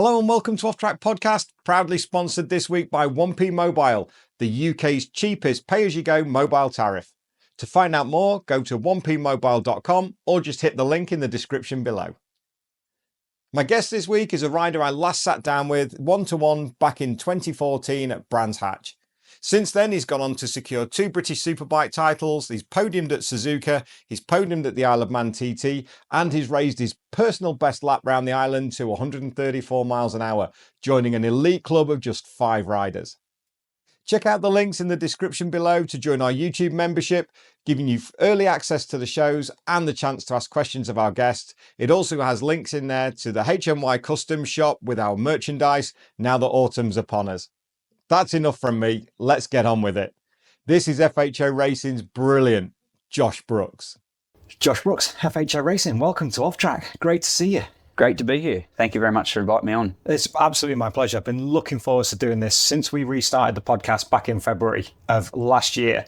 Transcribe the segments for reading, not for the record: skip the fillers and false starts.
Hello and welcome to Off Track Podcast, proudly sponsored this week by 1P Mobile, the UK's cheapest pay-as-you-go mobile tariff. To find out more, go to 1pmobile.com or just hit the link in the description below. My guest this week is a rider I last sat down with one-to-one back in 2014 at Brands Hatch. Since then, he's gone on to secure 2 British Superbike titles, he's podiumed at Suzuka, he's podiumed at the Isle of Man TT, and he's raised his personal best lap round the island to 134 miles an hour, joining an elite club of just 5 riders. Check out the links in the description below to join our YouTube membership, giving you early access to the shows and the chance to ask questions of our guests. It also has links in there to the HMY custom shop with our merchandise now that autumn's upon us. That's enough from me. Let's get on with it. This is FHO Racing's brilliant Josh Brooks. Josh Brooks, FHO Racing. Welcome to Off Track. Great to see you. Great to be here. Thank you very much for inviting me on. It's absolutely my pleasure. I've been looking forward to doing this since we restarted the podcast back in February of last year.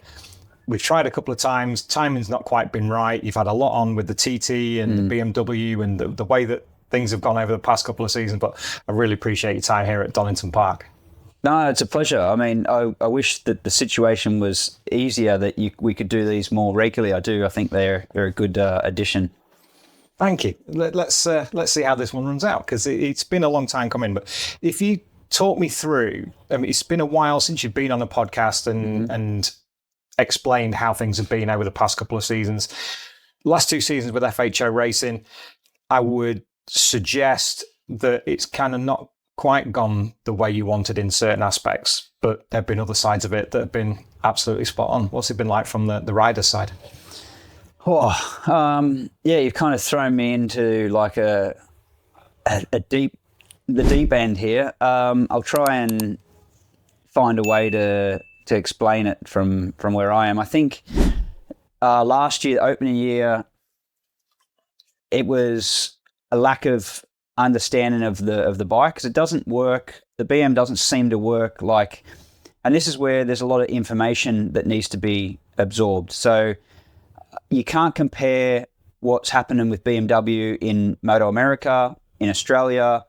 We've tried a couple of times. Timing's not quite been right. You've had a lot on with the TT and the BMW and the way that things have gone over the past couple of seasons, but I really appreciate your time here at Donington Park. No, it's a pleasure. I mean, I wish that the situation was easier, that we could do these more regularly. I do. I think they're a good addition. Thank you. Let's see how this one runs out, because it's been a long time coming. But if you talk me through, I mean, it's been a while since you've been on a podcast and explained how things have been over the past couple of seasons. Last 2 seasons with FHO Racing, I would suggest that it's kind of not quite gone the way you wanted in certain aspects, but there have been other sides of it that have been absolutely spot on. What's it been like from the rider's side? Yeah, you've kind of thrown me into like the deep end here. I'll try and find a way to explain it from where I am. I think last year, opening year, it was a lack of understanding of the bike, because it doesn't work. The BM doesn't seem to work like, and this is where there's a lot of information that needs to be absorbed. So you can't compare what's happening with BMW in Moto America, in Australia,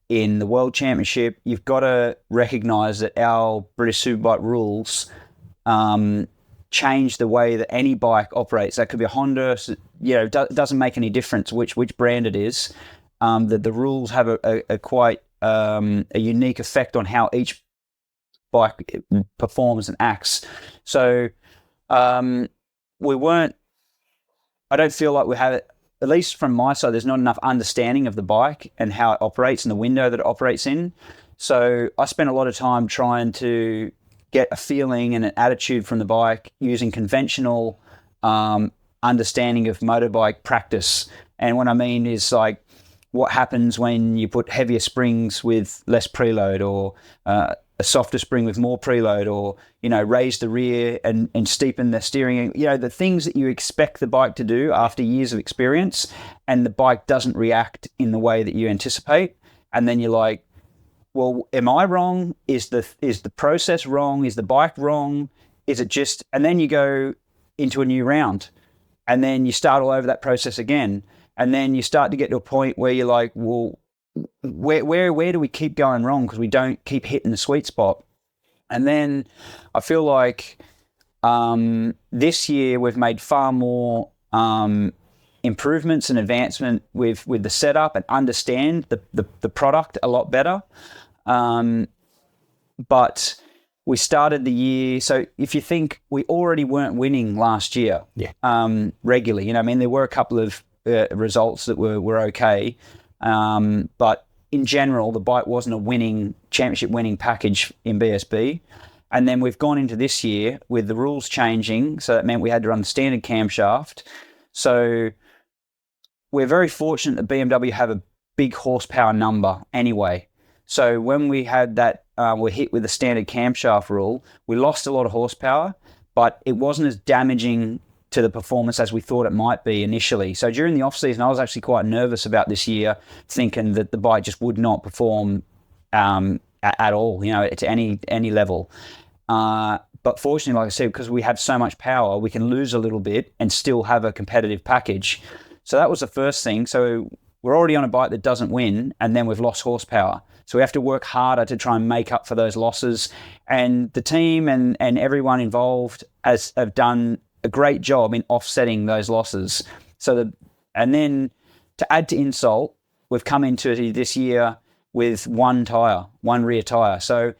in the World Championship. You've got to recognise that our British Superbike rules change the way that any bike operates. That could be a Honda. It doesn't make any difference which brand it is. The rules have a quite a unique effect on how each bike performs and acts. So we weren't. I don't feel like we have it, at least from my side, there's not enough understanding of the bike and how it operates and the window that it operates in. So I spent a lot of time trying to get a feeling and an attitude from the bike using conventional understanding of motorbike practice. And what I mean is like what happens when you put heavier springs with less preload, or a softer spring with more preload, or raise the rear and steepen the steering. The things that you expect the bike to do after years of experience, and the bike doesn't react in the way that you anticipate. And then you're like, well, am I wrong? Is the process wrong? Is the bike wrong? Is it just? And then you go into a new round, and then you start all over that process again. And then you start to get to a point where you're like, well, where do we keep going wrong, because we don't keep hitting the sweet spot? And then I feel like this year we've made far more improvements and advancement with the setup, and understand the product a lot better. But we started the year, so if you think, we already weren't winning last year regularly. There were a couple of results that were okay, but in general, the bike wasn't a championship winning package in BSB. And then we've gone into this year with the rules changing, so that meant we had to run the standard camshaft. So we're very fortunate that BMW have a big horsepower number anyway. So when we had that, we're hit with the standard camshaft rule, we lost a lot of horsepower, but it wasn't as damaging to the performance as we thought it might be initially. So during the off-season, I was actually quite nervous about this year, thinking that the bike just would not perform at all, to any level. But fortunately, like I said, because we have so much power, we can lose a little bit and still have a competitive package. So that was the first thing. So we're already on a bike that doesn't win, and then we've lost horsepower. So we have to work harder to try and make up for those losses. And the team and everyone involved have done a great job in offsetting those losses. And then to add to insult, we've come into this year with one rear tyre. So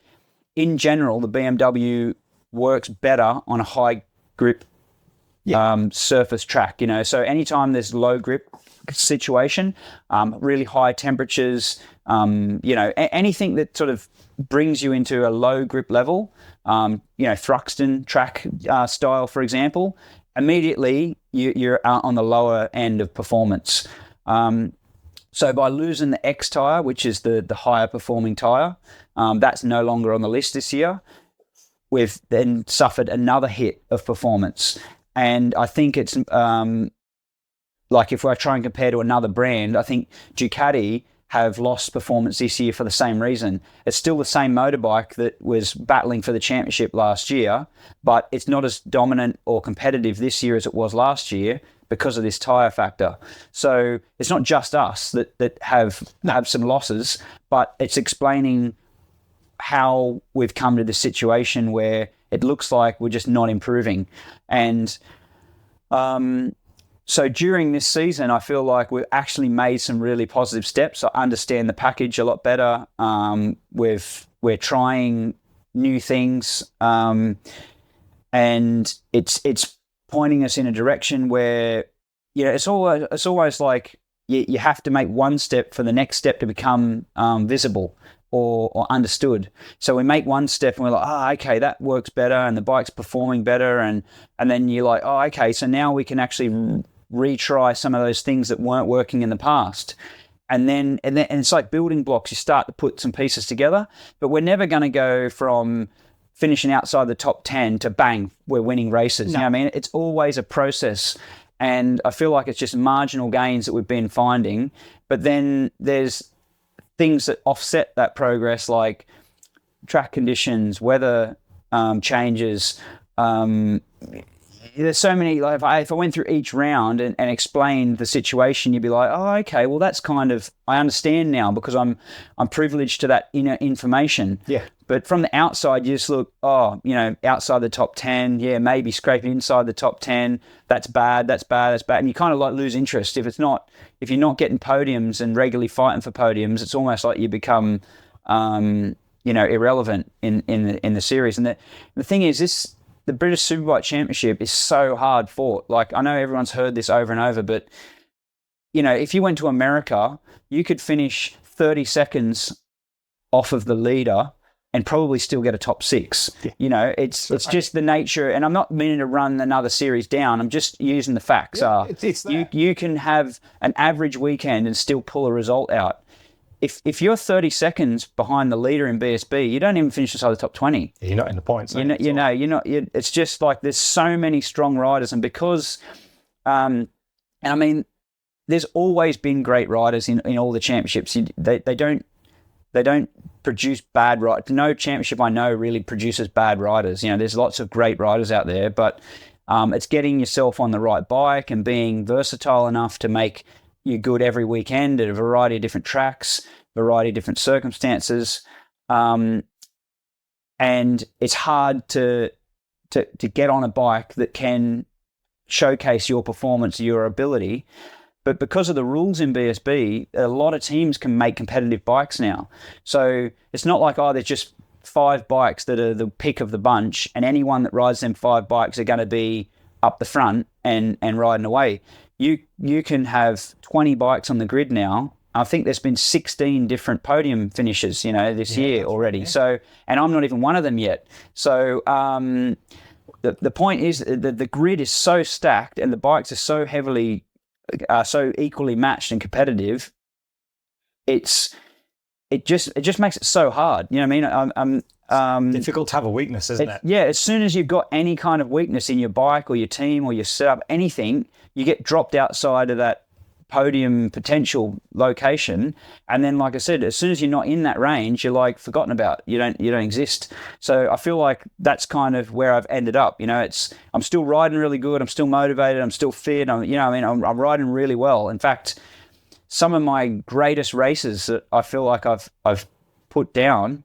in general, the BMW works better on a high grip surface track. So anytime there's low grip situation, really high temperatures, anything that sort of brings you into a low grip level, Thruxton track style, for example, immediately you're on the lower end of performance. So by losing the X tyre, which is the higher performing tyre, that's no longer on the list this year. We've then suffered another hit of performance. And I think it's like if I try and compare to another brand, I think Ducati have lost performance this year for the same reason. It's still the same motorbike that was battling for the championship last year, but it's not as dominant or competitive this year as it was last year because of this tyre factor. So it's not just us that have some losses, but it's explaining how we've come to this situation where it looks like we're just not improving. And so during this season, I feel like we've actually made some really positive steps. I understand the package a lot better. We're trying new things, and it's pointing us in a direction where it's always like you have to make one step for the next step to become visible or understood. So we make one step and we're like, okay, that works better and the bike's performing better, and then you're like, okay, so now we can actually retry some of those things that weren't working in the past. And then it's like building blocks. You start to put some pieces together, but we're never going to go from finishing outside the top 10 to bang, we're winning races. No. You know what I mean? It's always a process. And I feel like it's just marginal gains that we've been finding. But then there's things that offset that progress, like track conditions, weather changes. There's so many, like if I went through each round and explained the situation, you'd be like, okay, well, that's kind of, I understand now because I'm privileged to that inner information. Yeah. But from the outside, you just look, outside the top 10, maybe scraping inside the top 10, that's bad. And you kind of like lose interest. If you're not getting podiums and regularly fighting for podiums, it's almost like you become, irrelevant in the series. And the thing is, the British Superbike Championship is so hard fought. Like, I know everyone's heard this over and over, but, if you went to America, you could finish 30 seconds off of the leader and probably still get a top 6. Yeah. It's just the nature, and I'm not meaning to run another series down. I'm just using the facts. You can have an average weekend and still pull a result out. If you're 30 seconds behind the leader in BSB, you don't even finish inside the top 20. You're not in the points. You're not. It's just like there's so many strong riders, and because, and I mean, there's always been great riders in all the championships. They don't produce bad riders. No championship I know really produces bad riders. There's lots of great riders out there, but it's getting yourself on the right bike and being versatile enough to make you good every weekend at a variety of different tracks, variety of different circumstances. And it's hard to get on a bike that can showcase your performance, your ability. But because of the rules in BSB, a lot of teams can make competitive bikes now. So it's not like, there's just 5 bikes that are the pick of the bunch, and anyone that rides them 5 bikes are going to be up the front and riding away. You can have 20 bikes on the grid now. I think there's been 16 different podium finishes, this year already. Yeah. So, and I'm not even one of them yet. So the point is that the grid is so stacked and the bikes are so heavily, so equally matched and competitive. It just makes it so hard. You know what I mean? Difficult to have a weakness, isn't it? Yeah, as soon as you've got any kind of weakness in your bike or your team or your setup, anything, you get dropped outside of that podium potential location. And then, like I said, as soon as you're not in that range, you're like forgotten about. You don't exist. So I feel like that's kind of where I've ended up. I'm still riding really good. I'm still motivated. I'm still fit. I'm riding really well. In fact, some of my greatest races that I feel like I've put down,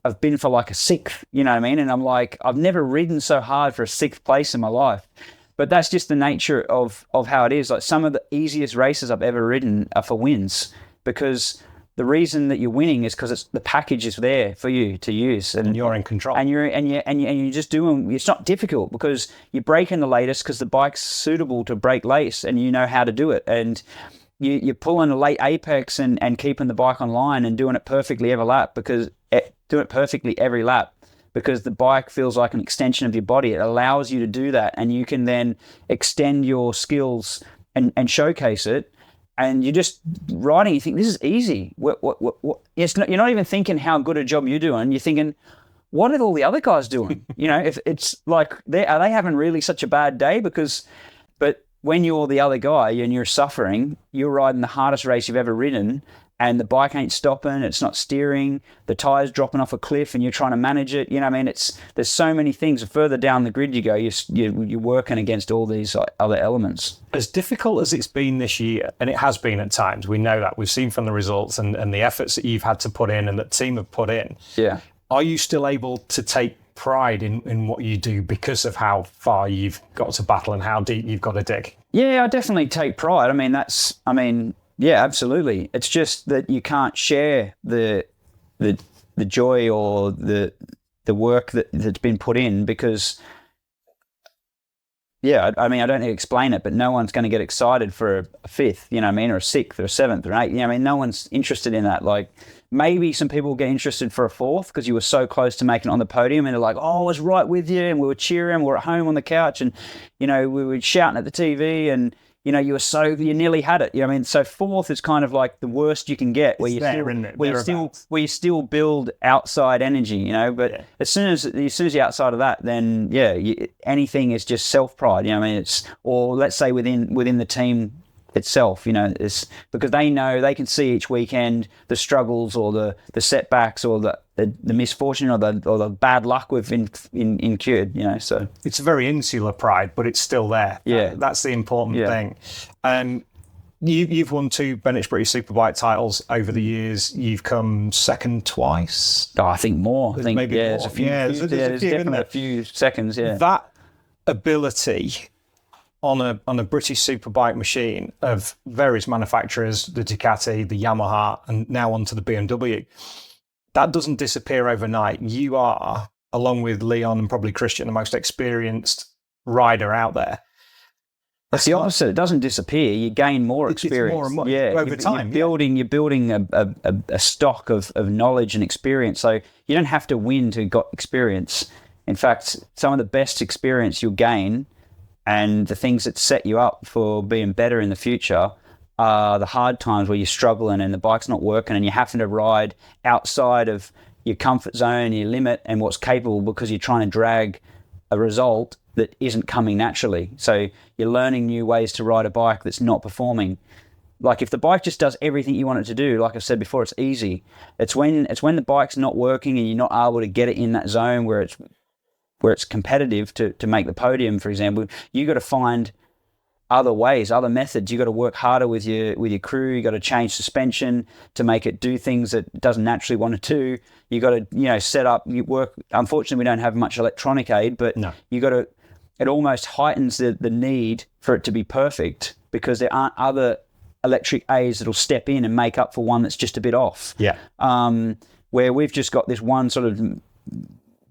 I've been for like a sixth, you know what I mean? And I'm like, I've never ridden so hard for a sixth place in my life. But that's just the nature of how it is. Like some of the easiest races I've ever ridden are for wins, because the reason that you're winning is because the package is there for you to use, and you're in control. And you're just doing. It's not difficult because you're braking the latest because the bike's suitable to brake late, and you know how to do it. And you're pulling a late apex and keeping the bike on line and doing it perfectly every lap because the bike feels like an extension of your body. It allows you to do that, and you can then extend your skills and showcase it. And you're just riding. You think this is easy. What? You're not even thinking how good a job you're doing. You're thinking, what are all the other guys doing? If it's like, are they having really such a bad day? But when you're the other guy and you're suffering, you're riding the hardest race you've ever ridden, and the bike ain't stopping, it's not steering, the tire's dropping off a cliff and you're trying to manage it. You know what I mean? There's so many things. The further down the grid you go, you're working against all these other elements. As difficult as it's been this year, and it has been at times, we know that. We've seen from the results and the efforts that you've had to put in and that the team have put in. Yeah. Are you still able to take pride in what you do because of how far you've got to battle and how deep you've got to dig? Yeah, I definitely take pride. Yeah, absolutely. It's just that you can't share the joy or the work that's been put in because, I don't need to explain it, but no one's going to get excited for a fifth, you know what I mean, or a sixth or a seventh or an eighth. You know what I mean? No one's interested in that. Like maybe some people will get interested for a fourth because you were so close to making it on the podium and they're like, oh, I was right with you, and we were cheering, we were at home on the couch and, we were shouting at the TV and, you nearly had it. You know what I mean? So fourth is kind of like the worst you can get, where you still build outside energy, But as soon as you're outside of that, then anything is just self pride. You know what I mean? Or let's say within the team itself, it's because they know they can see each weekend the struggles or the setbacks or the misfortune or the bad luck we've incurred, so it's a very insular pride, but it's still there. That's the important thing. You've won 2 British Superbike titles over the years. You've come second twice. Oh, I think more. There's there's a few. There's definitely a few seconds. Yeah, that ability on a British Superbike machine of various manufacturers, the Ducati, the Yamaha, and now onto the BMW. That doesn't disappear overnight. You are, along with Leon and probably Christian, the most experienced rider out there. That's the opposite. It doesn't disappear. You gain more experience. More and more over time. You're building a stock of knowledge and experience. So you don't have to win to got experience. In fact, some of the best experience you'll gain and the things that set you up for being better in the future are the hard times where you're struggling and the bike's not working and you're having to ride outside of your comfort zone, your limit, and what's capable because you're trying to drag a result that isn't coming naturally. So you're learning new ways to ride a bike that's not performing. Like if the bike just does everything you want it to do, like I said before, it's easy. It's when the bike's not working and you're not able to get it in that zone where it's competitive to make the podium, for example. You got to find other ways, other methods. You got to work harder with your crew. You got to change suspension to make it do things that it doesn't naturally want to do. You got to set up. You work. Unfortunately, we don't have much electronic aid, but you got to. It almost heightens the need for it to be perfect because there aren't other electric aids that'll step in and make up for one that's just a bit off. Yeah. Where we've just got this one sort of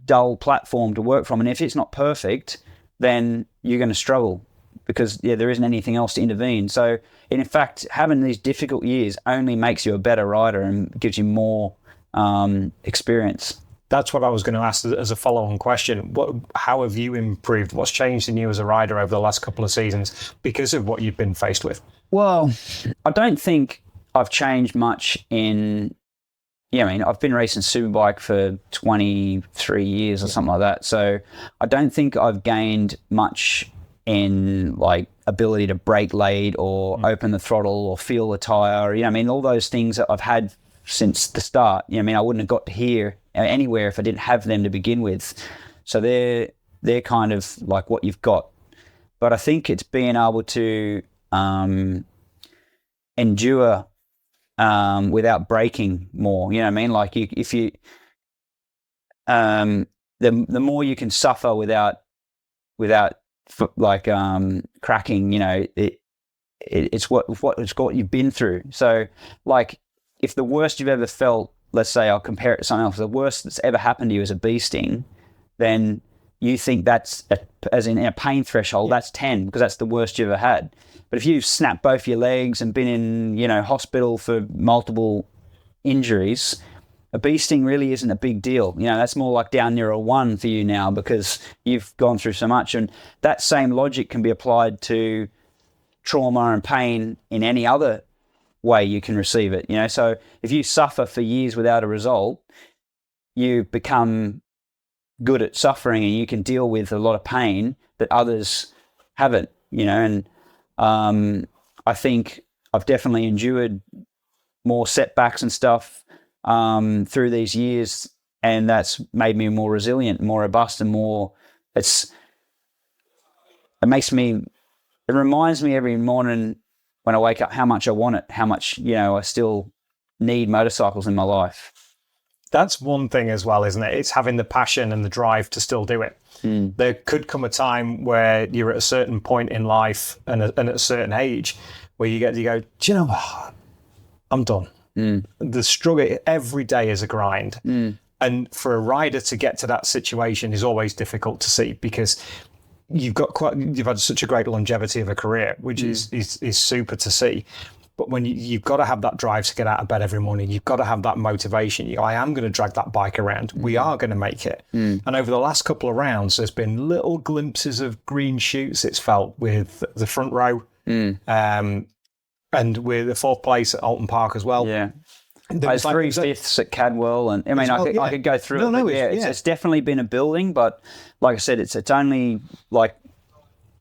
dull platform to work from, and if it's not perfect, then you're going to struggle. Because there isn't anything else to intervene. So in fact, having these difficult years only makes you a better rider and gives you more experience. That's what I was going to ask as a follow-on question. How have you improved? What's changed in you as a rider over the last couple of seasons because of what you've been faced with? Well, I don't think I've changed much in... I've been racing Superbike for 23 years or something like that. So I don't think I've gained much in like ability to brake late or open the throttle or feel the tire, all those things that I've had since the start. I wouldn't have got to here anywhere if I didn't have them to begin with. So they're kind of like what you've got. But I think it's being able to endure without breaking more. You know what I mean? Like if you the more you can suffer without like cracking, you know, it's what you've been through. So like if the worst you've ever felt, let's say I'll compare it to something else, the worst that's ever happened to you is a bee sting, then you think that's as in a pain threshold, that's 10 because that's the worst you've ever had. But if you've snapped both your legs and been in, you know, hospital for multiple injuries, a bee sting really isn't a big deal. You know, that's more like down near a 1 for you now because you've gone through so much. And that same logic can be applied to trauma and pain in any other way you can receive it. You know, so if you suffer for years without a result, you become good at suffering and you can deal with a lot of pain that others haven't, you know. And I think I've definitely endured more setbacks and stuff through these years, and that's made me more resilient, more robust, and more. It reminds me every morning when I wake up how much I want it, how much, you know, I still need motorcycles in my life. That's one thing as well, isn't it? It's having the passion and the drive to still do it. There could come a time where you're at a certain point in life and at a certain age where you go, do you know what? I'm done. The struggle every day is a grind. And for a rider to get to that situation is always difficult to see because you've had such a great longevity of a career, which is super to see. But when you've got to have that drive to get out of bed every morning, you've got to have that motivation. I am going to drag that bike around. We are going to make it. And over the last couple of rounds, there's been little glimpses of green shoots, it's felt, with the front row and with the 4th place at Alton Park as well. Yeah. There's 3 fifths at Cadwell, and I mean, I could go through it. It's definitely been a building, but like I said, it's only like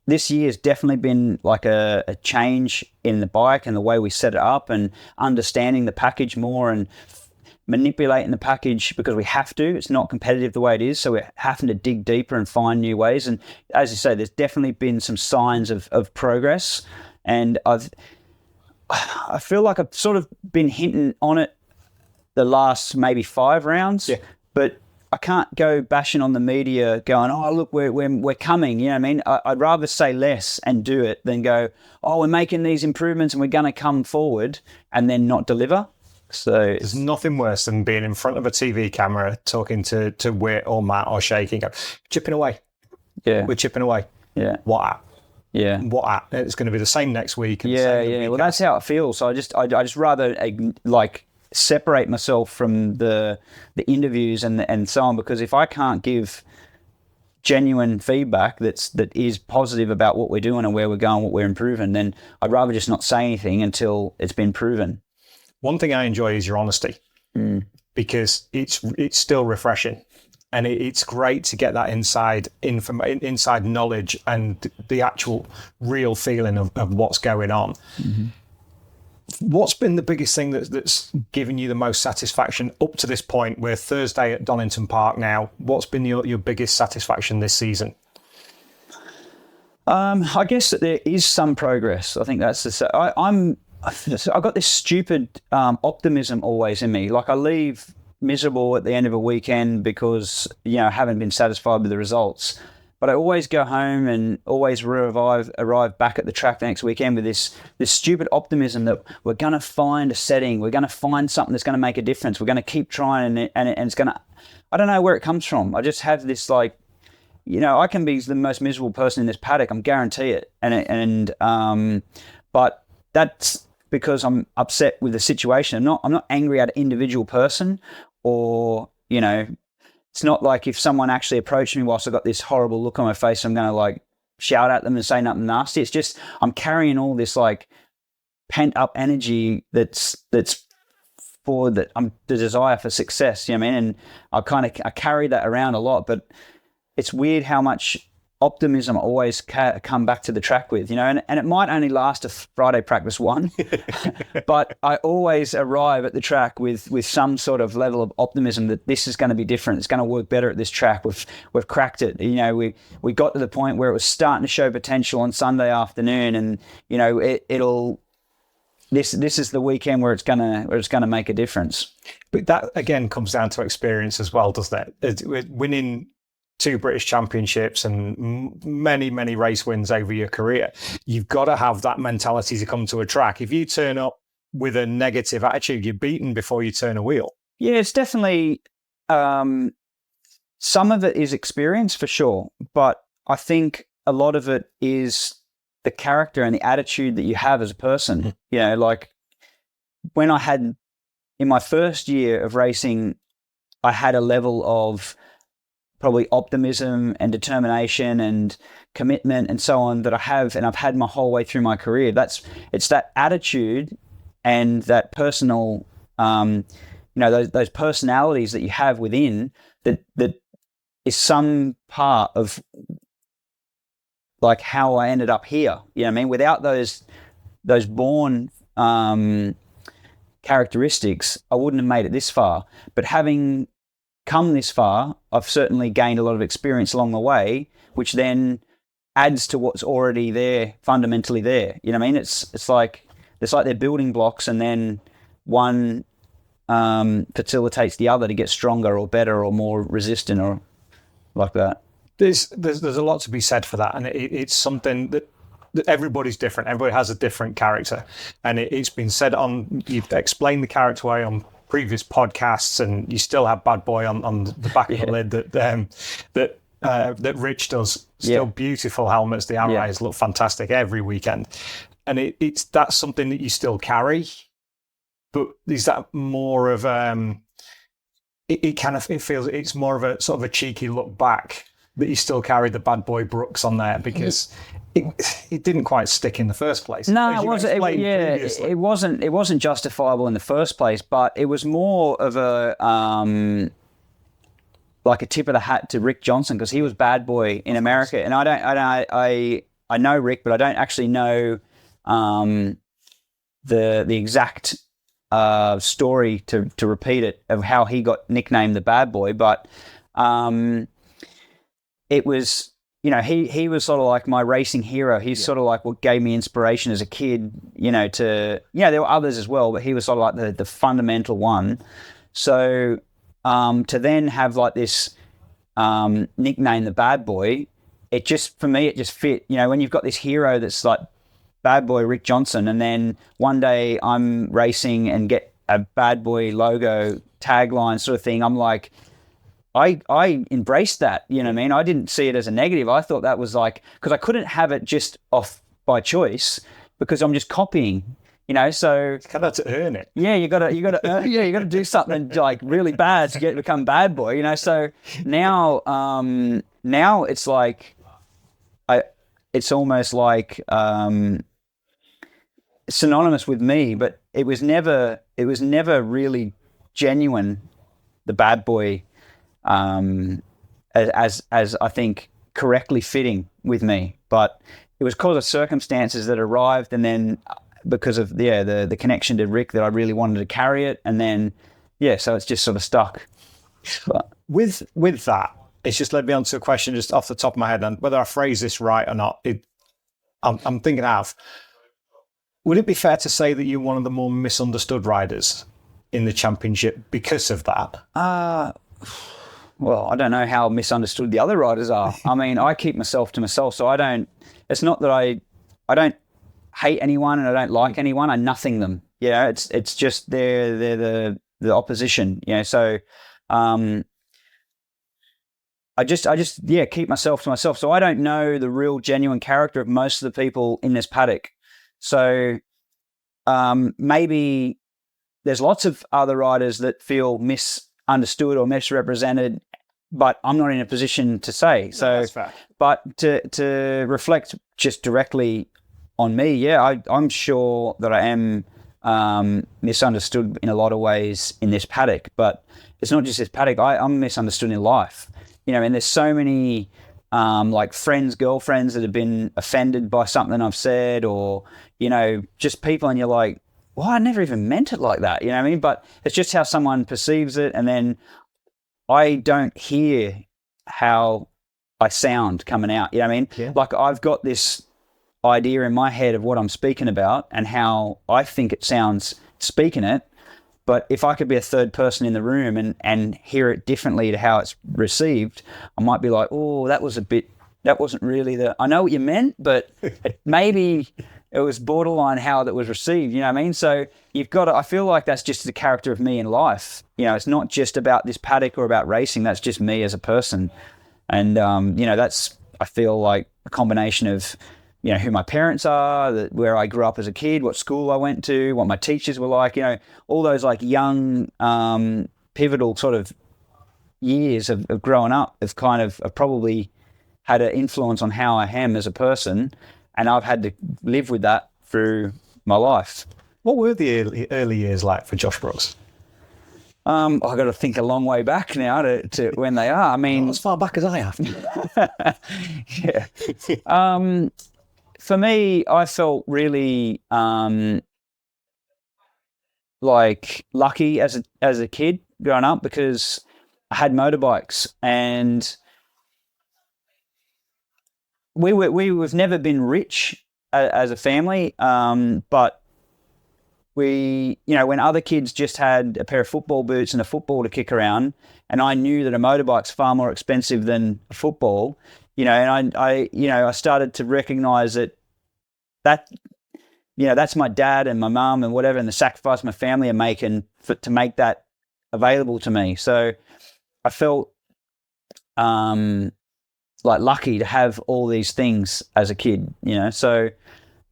this year's definitely been like a change in the bike and the way we set it up and understanding the package more and manipulating the package because we have to. It's not competitive the way it is, so we're having to dig deeper and find new ways. And as you say, there's definitely been some signs of progress, and I feel like I've sort of been hinting on it the last maybe 5 rounds, but I can't go bashing on the media going, oh, look, we're coming. You know what I mean? I'd rather say less and do it than go, oh, we're making these improvements and we're going to come forward and then not deliver. So there's nothing worse than being in front of a TV camera talking to Whit or Matt or Shaking, chipping away. Yeah. We're chipping away. Yeah. What at? Yeah. What at? It's going to be the same next week. And yeah. Well, that's how it feels. So I just rather like separate myself from the interviews and so on, because if I can't give genuine feedback that is positive about what we're doing and where we're going, what we're improving, then I'd rather just not say anything until it's been proven. One thing I enjoy is your honesty, because it's still refreshing. And it's great to get that inside knowledge and the actual real feeling of what's going on. Mm-hmm. What's been the biggest thing that's given you the most satisfaction up to this point? We're Thursday at Donington Park now. What's been your biggest satisfaction this season? I guess that there is some progress. I think that's I've got this stupid optimism always in me. Like I leave miserable at the end of a weekend because, you know, I haven't been satisfied with the results. But I always go home and always arrive back at the track the next weekend with this stupid optimism that we're going to find a setting, we're going to find something that's going to make a difference, we're going to keep trying, and it's going to... I don't know where it comes from. I just have this, like, you know, I can be the most miserable person in this paddock, I'm guarantee it. But that's because I'm upset with the situation. I'm not angry at an individual person, or, you know... It's not like if someone actually approached me whilst I've got this horrible look on my face, I'm going to like shout at them and say nothing nasty. It's just I'm carrying all this like pent up energy that's for the desire for success. You know what I mean? And I carry that around a lot. But it's weird how much optimism I always come back to the track with, you know, and it might only last a Friday practice one, but I always arrive at the track with some sort of level of optimism that this is going to be different. It's going to work better at this track. We've cracked it. You know, we got to the point where it was starting to show potential on Sunday afternoon, and you know this is the weekend where it's gonna make a difference. But that again comes down to experience as well, doesn't it? With winning 2 British championships and many race wins over your career, you've got to have that mentality to come to a track. If you turn up with a negative attitude, you're beaten before you turn a wheel. Yeah, it's definitely some of it is experience for sure, but I think a lot of it is the character and the attitude that you have as a person. You know, like when I had in my first year of racing, I had a level of probably optimism and determination and commitment and so on that I have, and I've had my whole way through my career. It's that attitude and that personal, those personalities that you have within that is some part of like how I ended up here. You know what I mean? Without those born characteristics, I wouldn't have made it this far. But having come this far, I've certainly gained a lot of experience along the way, which then adds to what's already there, fundamentally there. You know what I mean? It's like they're building blocks, and then one facilitates the other to get stronger or better or more resistant or like that. There's a lot to be said for that, and it's something that everybody's different. Everybody has a different character, and it's been said on. You've explained the character way on previous podcasts, and you still have Bad Boy on the back of the lid that Rich does. Still beautiful helmets. The Arrays look fantastic every weekend, and that's something that you still carry. But is that more of it feels it's more of a sort of a cheeky look back that you still carry the Bad Boy Brooks on there because it didn't quite stick in the first place. No, it wasn't. It wasn't justifiable in the first place, but it was more of a like a tip of the hat to Rick Johnson, because he was Bad Boy in America, and I know Rick, but I don't actually know the exact story to repeat it of how he got nicknamed the Bad Boy, but it was, he was sort of like my racing hero. He's sort of like what gave me inspiration as a kid, there were others as well, but he was sort of like the fundamental one. So to then have like this nickname, the Bad Boy, for me, it just fit. When you've got this hero that's like Bad Boy Rick Johnson, and then one day I'm racing and get a Bad Boy logo tagline sort of thing, I'm like, I embraced that, you know what I mean? I didn't see it as a negative. I thought that was like, because I couldn't have it just off by choice because I'm just copying, so you kind of have to earn it. Yeah, you gotta do something like really bad to become Bad Boy, So now it's like, it's almost like synonymous with me, but it was never really genuine, the Bad Boy. As I think correctly fitting with me, but it was because of circumstances that arrived, and then because of the connection to Rick that I really wanted to carry it, and then so it's just sort of stuck. But with that, it's just led me on to a question just off the top of my head, and whether I phrase this right or not, I'm thinking of. Would it be fair to say that you're one of the more misunderstood riders in the championship because of that? Well, I don't know how misunderstood the other riders are. I mean, I keep myself to myself, so it's not that I don't hate anyone and I don't like anyone. I nothing them. It's just they're the opposition. So I just keep myself to myself. So I don't know the real genuine character of most of the people in this paddock. So maybe there's lots of other riders that feel misunderstood or misrepresented, but I'm not in a position to say. So, that's fair. But to reflect just directly on me, I'm sure that I am misunderstood in a lot of ways in this paddock. But it's not just this paddock. I'm misunderstood in life. And there's so many like friends, girlfriends that have been offended by something I've said, or just people, and you're like, well, I never even meant it like that, you know what I mean? But it's just how someone perceives it, and then I don't hear how I sound coming out, you know what I mean? Yeah. Like I've got this idea in my head of what I'm speaking about and how I think it sounds speaking it. But if I could be a third person in the room and hear it differently to how it's received, I might be like, oh, that wasn't really I know what you meant, but maybe it was borderline how that was received, you know what I mean? So I feel like that's just the character of me in life. You know, it's not just about this paddock or about racing, that's just me as a person. And, that's, I feel like a combination of, who my parents are, where I grew up as a kid, what school I went to, what my teachers were like, all those like young, pivotal sort of years of growing up have probably had an influence on how I am as a person. And I've had to live with that through my life. What were the early years like for Josh Brooks? I've got to think a long way back now to when they are. I mean, not as far back as I have. Yeah. For me, I felt really like lucky as a kid growing up because I had motorbikes and we've never been rich as a family, but we, when other kids just had a pair of football boots and a football to kick around, and I knew that a motorbike's far more expensive than a football, and I started to recognize that that's my dad and my mum and whatever, and the sacrifice my family are making to make that available to me. So I felt like lucky to have all these things as a kid, so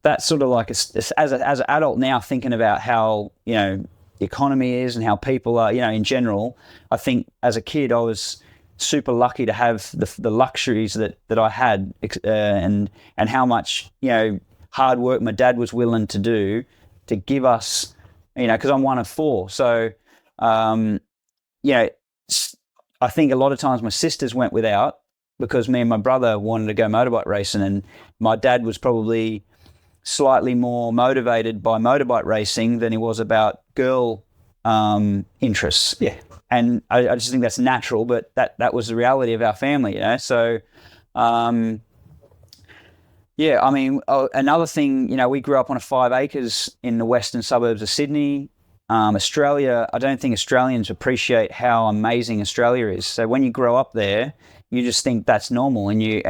that's sort of like as an adult now thinking about how, the economy is and how people are, in general. I think as a kid I was super lucky to have the luxuries that I had, and how much, hard work my dad was willing to do to give us, because I'm one of four. So, I think a lot of times my sisters went without because me and my brother wanted to go motorbike racing, and my dad was probably slightly more motivated by motorbike racing than he was about girl interests. Yeah. And I just think that's natural, but that was the reality of our family, So, yeah, I mean, another thing, we grew up on 5 acres in the western suburbs of Sydney. Australia, I don't think Australians appreciate how amazing Australia is. So when you grow up there, you just think that's normal, and you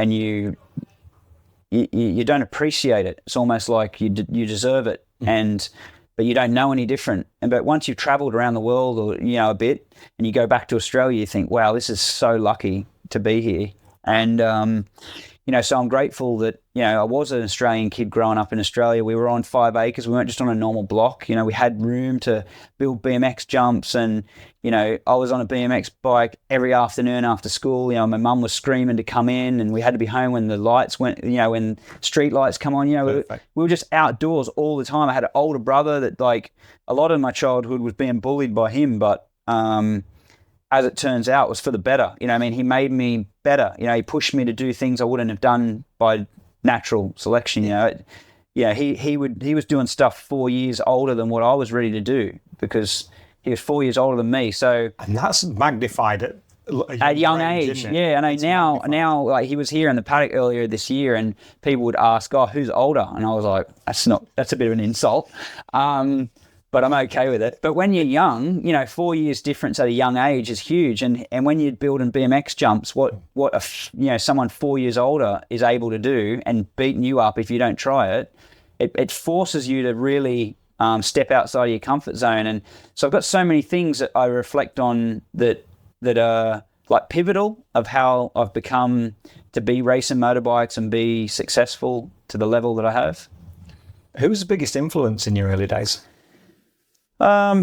don't appreciate it. It's almost like you deserve it, but you don't know any different. But once you've travelled around the world, or a bit, and you go back to Australia, you think, wow, this is so lucky to be here. And so I'm grateful that I was an Australian kid growing up in Australia. We were on 5 acres. We weren't just on a normal block. We had room to build BMX jumps, and I was on a BMX bike every afternoon after school. My mum was screaming to come in, and we had to be home when the lights went. When street lights come on. We were just outdoors all the time. I had an older brother that, like, a lot of my childhood was being bullied by him, but as it turns out, it was for the better. He made me better. He pushed me to do things I wouldn't have done by natural selection. He was doing stuff 4 years older than what I was ready to do because he was 4 years older than me. So, and that's magnified at a young age. Yeah, I know. Now, like, he was here in the paddock earlier this year, and people would ask, "Oh, who's older?" And I was like, "That's a bit of an insult." But I'm okay with it. But when you're young, 4 years difference at a young age is huge. And when you're building BMX jumps, what someone 4 years older is able to do and beating you up if you don't try it, it forces you to really step outside of your comfort zone. And so I've got so many things that I reflect on that are like pivotal of how I've become to be racing motorbikes and be successful to the level that I have. Who was the biggest influence in your early days? I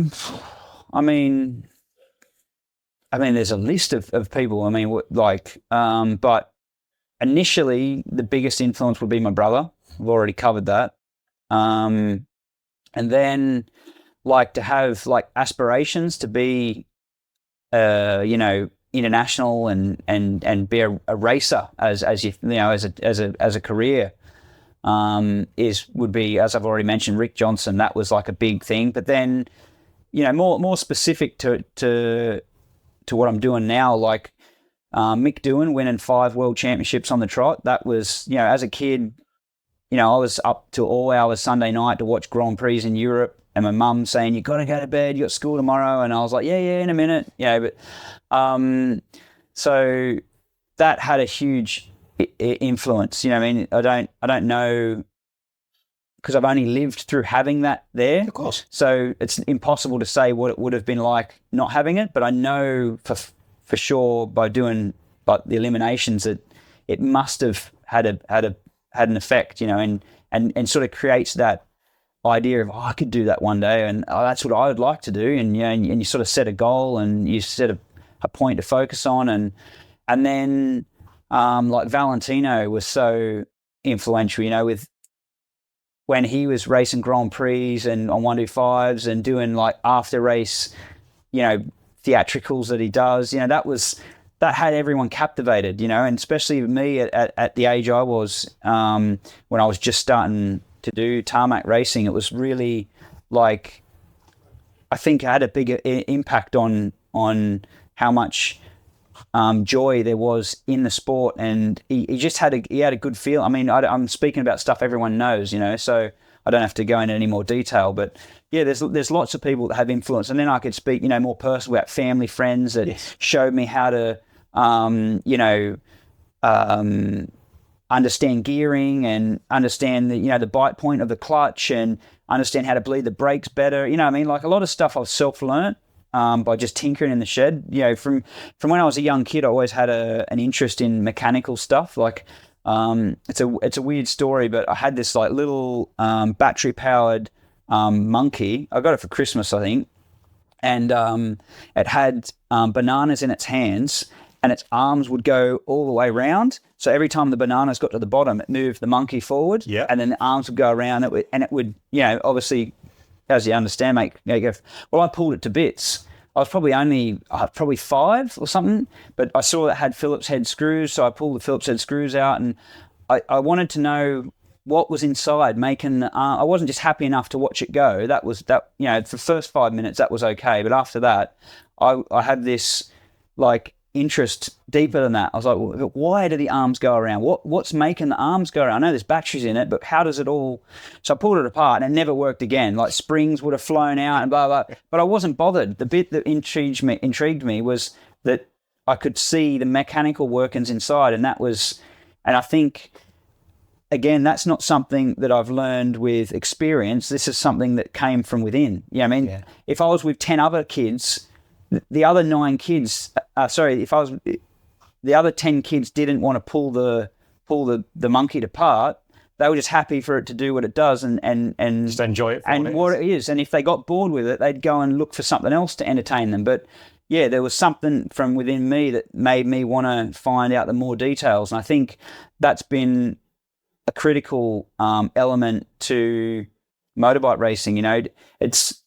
mean, there's a list of people. But initially the biggest influence would be my brother. I've already covered that. And then, like, to have like aspirations to be, international and be a racer as a career. Would be, as I've already mentioned, Rick Johnson. That was like a big thing. But then, more specific to what I'm doing now, like Mick Doohan winning 5 world championships on the trot. That was, as a kid, I was up till all hours Sunday night to watch Grand Prix in Europe, and my mum saying, "You got to go to bed. You got school tomorrow." And I was like, "Yeah, in a minute." But so that had a huge influence. I mean, I don't know, because I've only lived through having that there. Of course. So it's impossible to say what it would have been like not having it. But I know for sure by doing the eliminations that it must have had an effect, and sort of creates that idea of, I could do that one day, and that's what I would like to do. And and you sort of set a goal, and you set a point to focus on, and then like Valentino was so influential, with when he was racing Grand Prix and on 125s and doing like after race, theatricals that he does, that had everyone captivated, and especially me at the age I was, when I was just starting to do tarmac racing. It was really like, I think it had a big impact on how much joy there was in the sport, and he just had a good feel. I mean, I'm speaking about stuff everyone knows, so I don't have to go into any more detail, but yeah, there's lots of people that have influence. And then I could speak, more personally about family, friends that showed me how to, understand gearing and understand the bite point of the clutch and understand how to bleed the brakes better. Like a lot of stuff I've self-learned by just tinkering in the shed. From when I was a young kid, I always had an interest in mechanical stuff. Like, it's a weird story, but I had this like little battery powered monkey. I got it for Christmas, I think, and it had bananas in its hands, and its arms would go all the way around. So every time the bananas got to the bottom, it moved the monkey forward, and then the arms would go around. It would, obviously, as you understand, well, I pulled it to bits. I was probably only 5 or something, but I saw it had Phillips head screws, so I pulled the Phillips head screws out, and I wanted to know what was inside making the arm. I wasn't just happy enough to watch it go. That was for the first 5 minutes that was okay, but after that, I had this like interest deeper than that. I was like, well, why do the arms go around? What's making the arms go around? I know there's batteries in it, but how does it all? So I pulled it apart, and it never worked again. Like springs would have flown out and blah blah. But I wasn't bothered. The bit that intrigued me was that I could see the mechanical workings inside, and I think, again, that's not something that I've learned with experience. This is something that came from within. If I was with 10 other kids, the other 9 kids, the other 10 kids didn't want to pull the monkey apart. They were just happy for it to do what it does and just enjoy it for what it is. And if they got bored with it, they'd go and look for something else to entertain them. But yeah, there was something from within me that made me want to find out the more details. And I think that's been a critical element to motorbike racing. It's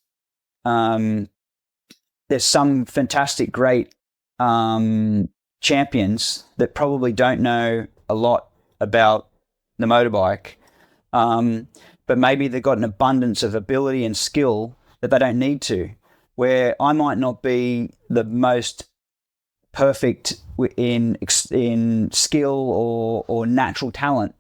there's some fantastic, great champions that probably don't know a lot about the motorbike, but maybe they've got an abundance of ability and skill that they don't need to, where I might not be the most perfect in skill or natural talent,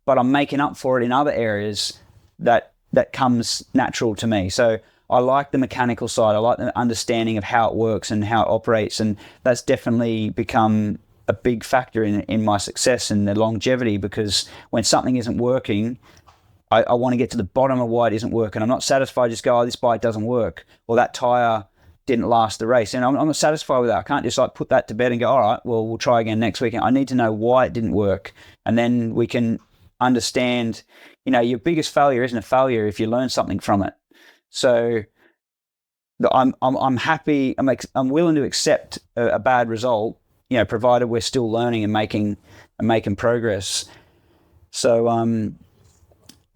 but I'm making up for it in other areas that comes natural to me. So I like the mechanical side. I like the understanding of how it works and how it operates, and that's definitely become a big factor in my success and the longevity, because when something isn't working, I want to get to the bottom of why it isn't working. I'm not satisfied just go, this bike doesn't work, or that tyre didn't last the race. And I'm not satisfied with that. I can't just like put that to bed and go, all right, well, we'll try again next weekend. I need to know why it didn't work, and then we can understand, your biggest failure isn't a failure if you learn something from it. So I'm happy. I'm willing to accept a bad result, provided we're still learning and making progress. So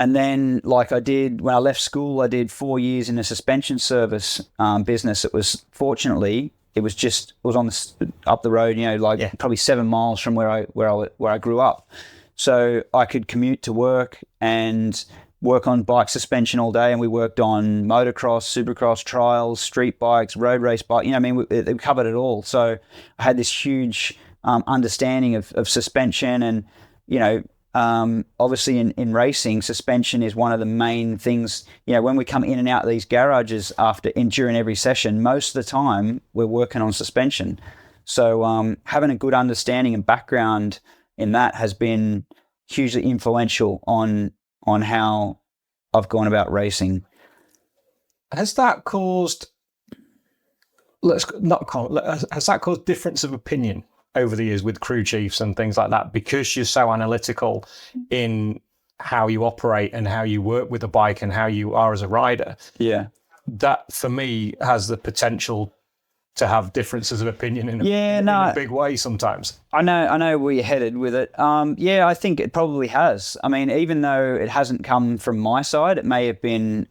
and then like I did when I left school, I did 4 years in a suspension service business. It was on up the road, probably 7 miles from where I grew up. So I could commute to work and work on bike suspension all day, and we worked on motocross, supercross, trials, street bikes, road race bike. We covered it all. So I had this huge understanding of suspension, and obviously in racing, suspension is one of the main things. When we come in and out of these garages during every session, most of the time we're working on suspension. So having a good understanding and background in that has been hugely influential on how I've gone about racing. Has that caused has that caused difference of opinion over the years with crew chiefs and things like that, because you're so analytical in how you operate and how you work with a bike and how you are as a rider? Yeah. That for me has the potential to have differences of opinion in a big way sometimes. I know where you're headed with it. I think it probably has. I mean, even though it hasn't come from my side, it may have been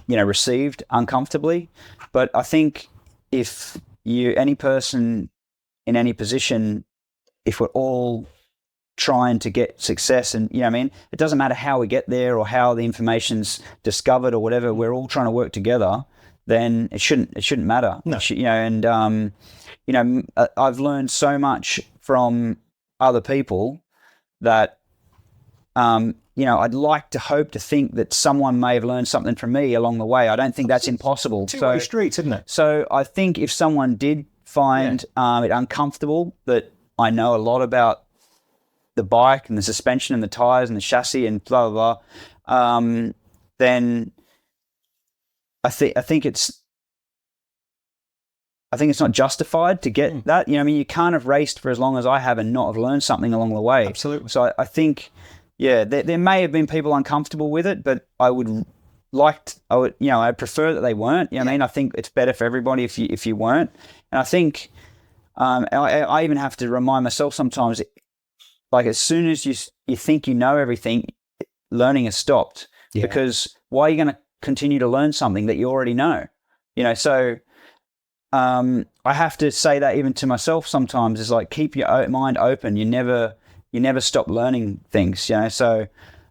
received uncomfortably. But I think if any person in any position, if we're all trying to get success, and it doesn't matter how we get there or how the information's discovered or whatever, we're all trying to work together, then it shouldn't matter. No. I've learned so much from other people that I'd like to hope to think that someone may have learned something from me along the way. I don't think that's impossible. Two-way streets, isn't it? So I think if someone did find it uncomfortable that I know a lot about the bike and the suspension and the tires and the chassis and blah blah blah, then I think it's not justified to get that. You can't have raced for as long as I have and not have learned something along the way. Absolutely. So I think, there may have been people uncomfortable with it, but I prefer that they weren't. I think it's better for everybody if you weren't. And I think I even have to remind myself sometimes, like as soon as you think you know everything, learning has stopped. Yeah. Because why are you going to continue to learn something that you already know? So I have to say that even to myself sometimes, is like, keep your mind open. You never stop learning things. So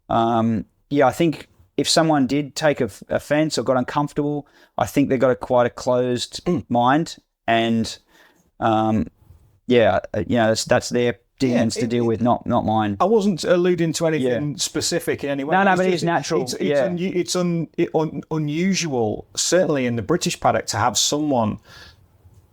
I think if someone did take offense or got uncomfortable, I think they got quite a closed mind, and that's their demons to deal with, not mine. I wasn't alluding to anything specific in any way. No, but it is natural. It's unusual, certainly in the British paddock, to have someone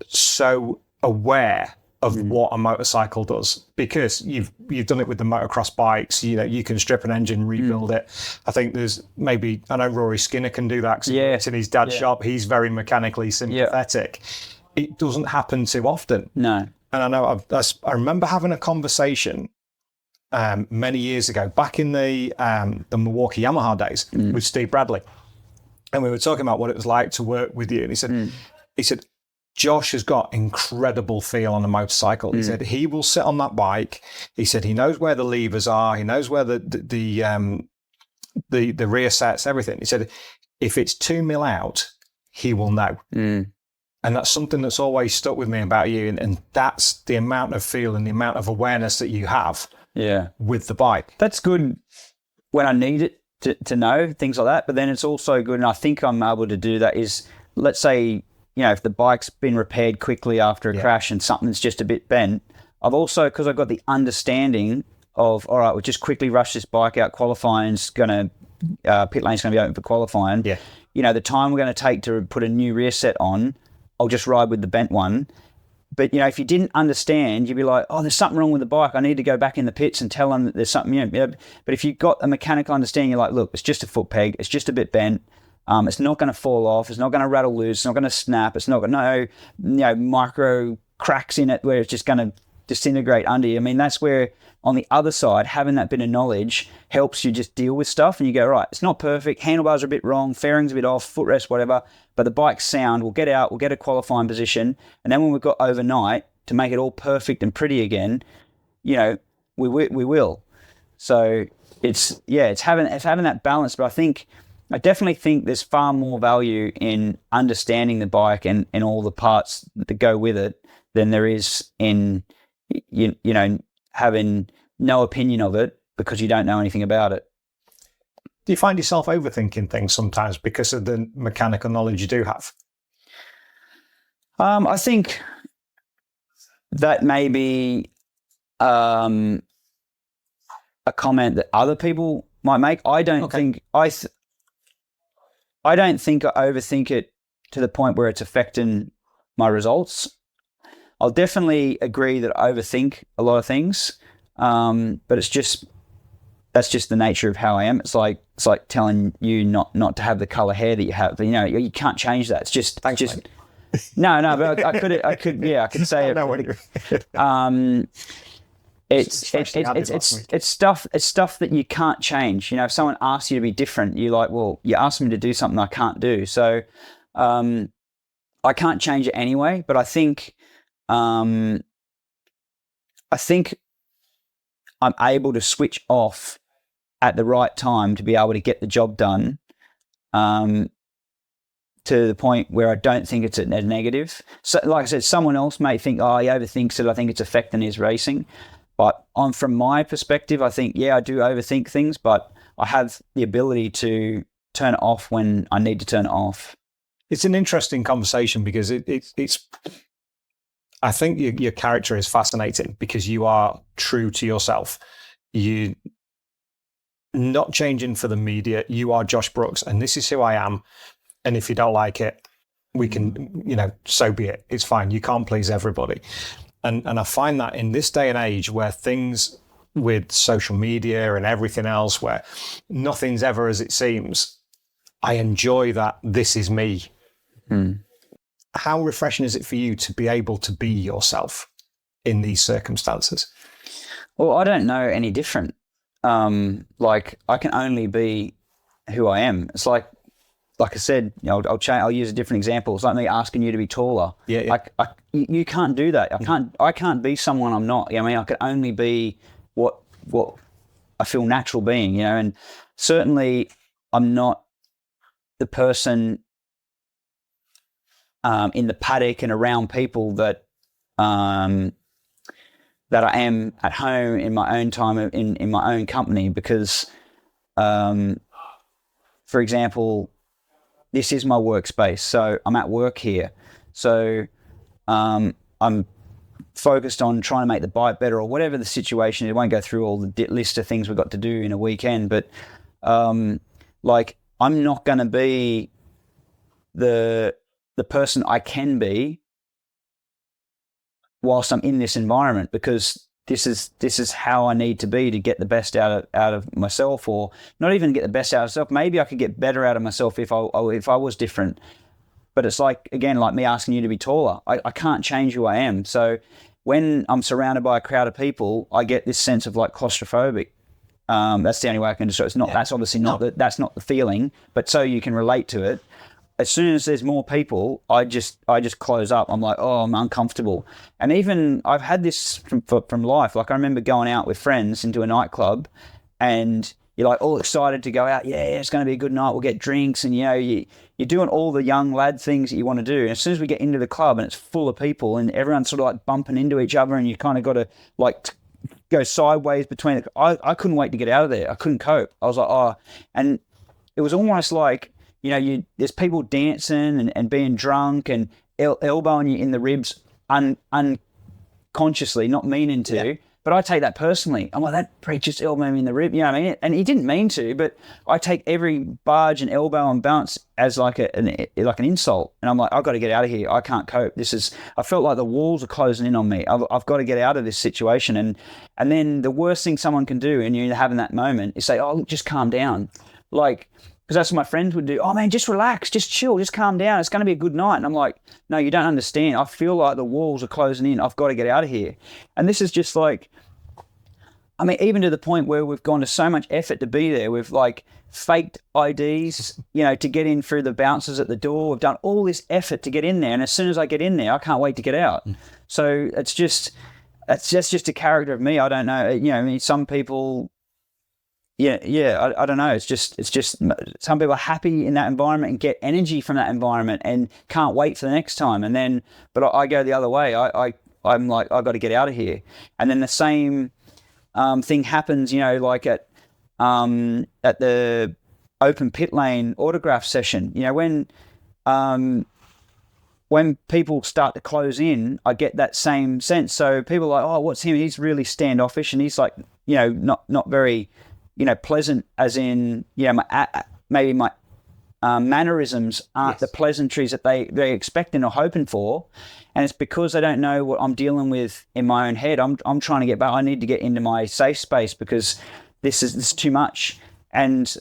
so aware of what a motorcycle does, because you've done it with the motocross bikes. You can strip an engine, rebuild it. I think I know Rory Skinner can do that, because he works in his dad's shop. He's very mechanically sympathetic. It doesn't happen too often. No. And I know I remember having a conversation many years ago, back in the Milwaukee Yamaha days, with Steve Bradley, and we were talking about what it was like to work with you. And he said, Josh has got incredible feel on a motorcycle. He said he will sit on that bike. He said he knows where the levers are. He knows where the rear sets, everything. He said if it's 2 mil out, he will know. And that's something that's always stuck with me about you. And that's the amount of feel and the amount of awareness that you have with the bike. That's good when I need it to know things like that. But then it's also good, and I think I'm able to do that, is, let's say, if the bike's been repaired quickly after a crash and something's just a bit bent, I've also, because I've got the understanding of, all right, we'll just quickly rush this bike out. Qualifying's pit lane's going to be open for qualifying. Yeah. The time we're going to take to put a new rear set on, I'll just ride with the bent one. But, if you didn't understand, you'd be like, oh, there's something wrong with the bike. I need to go back in the pits and tell them that there's something. But if you've got a mechanical understanding, you're like, look, it's just a foot peg. It's just a bit bent. It's not going to fall off. It's not going to rattle loose. It's not going to snap. It's not going to, micro cracks in it where it's just going to disintegrate under you. I mean, that's where, on the other side, having that bit of knowledge helps you just deal with stuff, and you go, right, it's not perfect. Handlebars are a bit wrong. Fairing's a bit off. Footrest, whatever. But the bike's sound. We'll get out. We'll get a qualifying position. And then when we've got overnight to make it all perfect and pretty again, we will. So it's having that balance. But I definitely think there's far more value in understanding the bike and all the parts that go with it than there is in having no opinion of it because you don't know anything about it. Do you find yourself overthinking things sometimes because of the mechanical knowledge you do have? I think that maybe a comment that other people might make. I don't think I overthink it to the point where it's affecting my results. I'll definitely agree that I overthink a lot of things, but that's just the nature of how I am. It's like telling you not to have the color hair that you have. You know, you can't change that. It's just Thanks, just mate. no. But I could say it. No, what do you- It's stuff that you can't change. You know, if someone asks you to be different, you're like, well, you asked me to do something I can't do. So I can't change it anyway. But I think I'm able to switch off at the right time to be able to get the job done, to the point where I don't think it's a negative. So, like I said, someone else may think, oh, he overthinks it. I think it's affecting his racing. But from my perspective, I think, I do overthink things, but I have the ability to turn it off when I need to turn it off. It's an interesting conversation because it's. I think your character is fascinating because you are true to yourself. You not changing for the media. You are Josh Brooks, and this is who I am. And if you don't like it, we can, so be it. It's fine. You can't please everybody. And I find that in this day and age where things with social media and everything else, where nothing's ever as it seems, I enjoy that this is me. How refreshing is it for you to be able to be yourself in these circumstances? Well, I don't know any different. Like I can only be who I am. It's like I said, I'll use a different example. It's like me asking you to be taller. Yeah. You can't do that. I can't be someone I'm not. I mean, I can only be what I feel natural being. And certainly I'm not the person in the paddock and around people that I am at home in my own time in my own company. Because, for example, this is my workspace, so I'm at work here. So I'm focused on trying to make the bike better or whatever the situation is. I won't go through all the list of things we've got to do in a weekend, but I'm not going to be the person I can be whilst I'm in this environment, because this is how I need to be to get the best out of myself, or not even get the best out of myself. Maybe I could get better out of myself if I was different. But it's like me asking you to be taller. I can't change who I am. So when I'm surrounded by a crowd of people, I get this sense of claustrophobic. That's the only way I can describe it. It's not. Yeah. That's obviously not that's not the feeling. But so you can relate to it. As soon as there's more people, I just close up. I'm like, oh, I'm uncomfortable. And even I've had this from life. Like I remember going out with friends into a nightclub, and you're like all excited to go out. Yeah, it's going to be a good night. We'll get drinks, and you're doing all the young lad things that you want to do. And as soon as we get into the club and it's full of people and everyone's sort of bumping into each other, and you kind of got to go sideways between it. I couldn't wait to get out of there. I couldn't cope. I was like, oh, and it was almost like, there's people dancing and being drunk and elbowing you in the ribs unconsciously, not meaning to. Yeah. But I take that personally. I'm like, that prick just elbowed me in the rib. You know what I mean? And he didn't mean to, but I take every barge and elbow and bounce as like an insult. And I'm like, I've got to get out of here. I can't cope. I felt like the walls are closing in on me. I've got to get out of this situation. And then the worst thing someone can do, and you're having that moment, is say, oh, look, just calm down. Because that's what my friends would do. Oh, man, just relax, just chill, just calm down. It's going to be a good night. And I'm like, no, you don't understand. I feel like the walls are closing in. I've got to get out of here. And this is just even to the point where we've gone to so much effort to be there. We've faked IDs, to get in through the bouncers at the door. We've done all this effort to get in there. And as soon as I get in there, I can't wait to get out. So that's just a character of me. I don't know. Some people... I don't know. It's just some people are happy in that environment and get energy from that environment and can't wait for the next time. And then, but I go the other way. I'm like, I've got to get out of here. And then the same thing happens, at the open pit lane autograph session. When people start to close in, I get that same sense. So people are like, oh, what's him? He's really standoffish, and he's not very, pleasant, as in, maybe my mannerisms aren't the pleasantries that they're expecting or hoping for. And it's because they don't know what I'm dealing with in my own head. I'm trying to get back. I need to get into my safe space because this is too much. And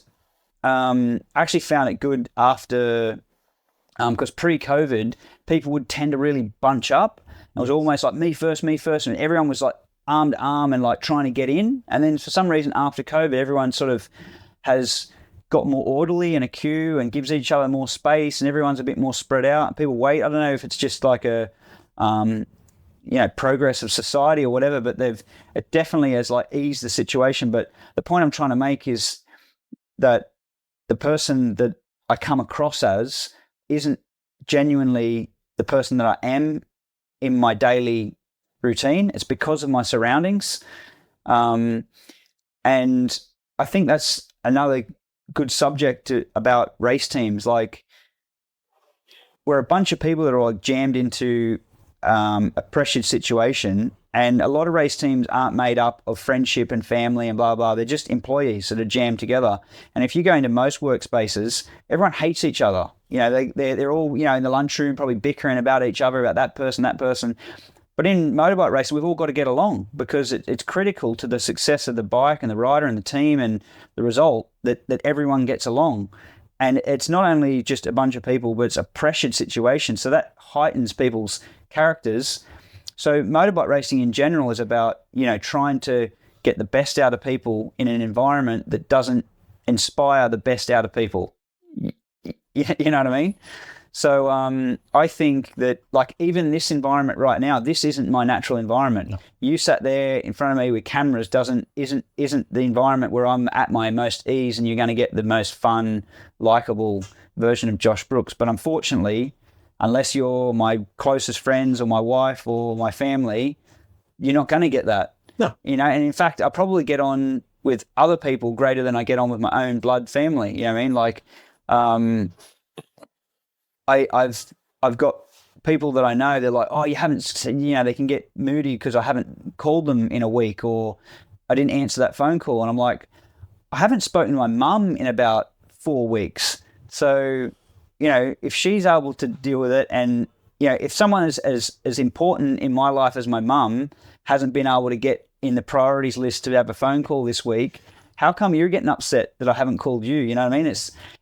I actually found it good after, because pre-COVID, people would tend to really bunch up. It was almost like me first, and everyone was like arm to arm and like trying to get in. And then for some reason after COVID, everyone sort of has got more orderly in a queue and gives each other more space, and everyone's a bit more spread out. People wait. I don't know if it's just like a progress of society or whatever, but it definitely has like eased the situation. But the point I'm trying to make is that the person that I come across as isn't genuinely the person that I am in my daily routine. It's because of my surroundings. And I think that's another good subject about race teams. Like, we're a bunch of people that are all jammed into a pressured situation, and a lot of race teams aren't made up of friendship and family and blah, blah. They're just employees that are jammed together. And if you go into most workspaces, everyone hates each other. They're all, in the lunchroom probably bickering about each other, about that person. But in motorbike racing, we've all got to get along because it's critical to the success of the bike and the rider and the team and the result that everyone gets along. And it's not only just a bunch of people, but it's a pressured situation. So that heightens people's characters. So motorbike racing in general is about, trying to get the best out of people in an environment that doesn't inspire the best out of people. You know what I mean? So I think that, like, even this environment right now, this isn't my natural environment. No. You sat there in front of me with cameras isn't the environment where I'm at my most ease, and you're going to get the most fun, likable version of Josh Brooks. But unfortunately, unless you're my closest friends or my wife or my family, you're not going to get that. No. And in fact, I probably get on with other people greater than I get on with my own blood family. You know what I mean? Like, I've got people that I know, they're like, oh, you haven't seen, they can get moody because I haven't called them in a week, or I didn't answer that phone call. And I'm like, I haven't spoken to my mum in about 4 weeks. So, if she's able to deal with it, and, if someone as important in my life as my mum hasn't been able to get in the priorities list to have a phone call this week, how come you're getting upset that I haven't called you? You know what I mean?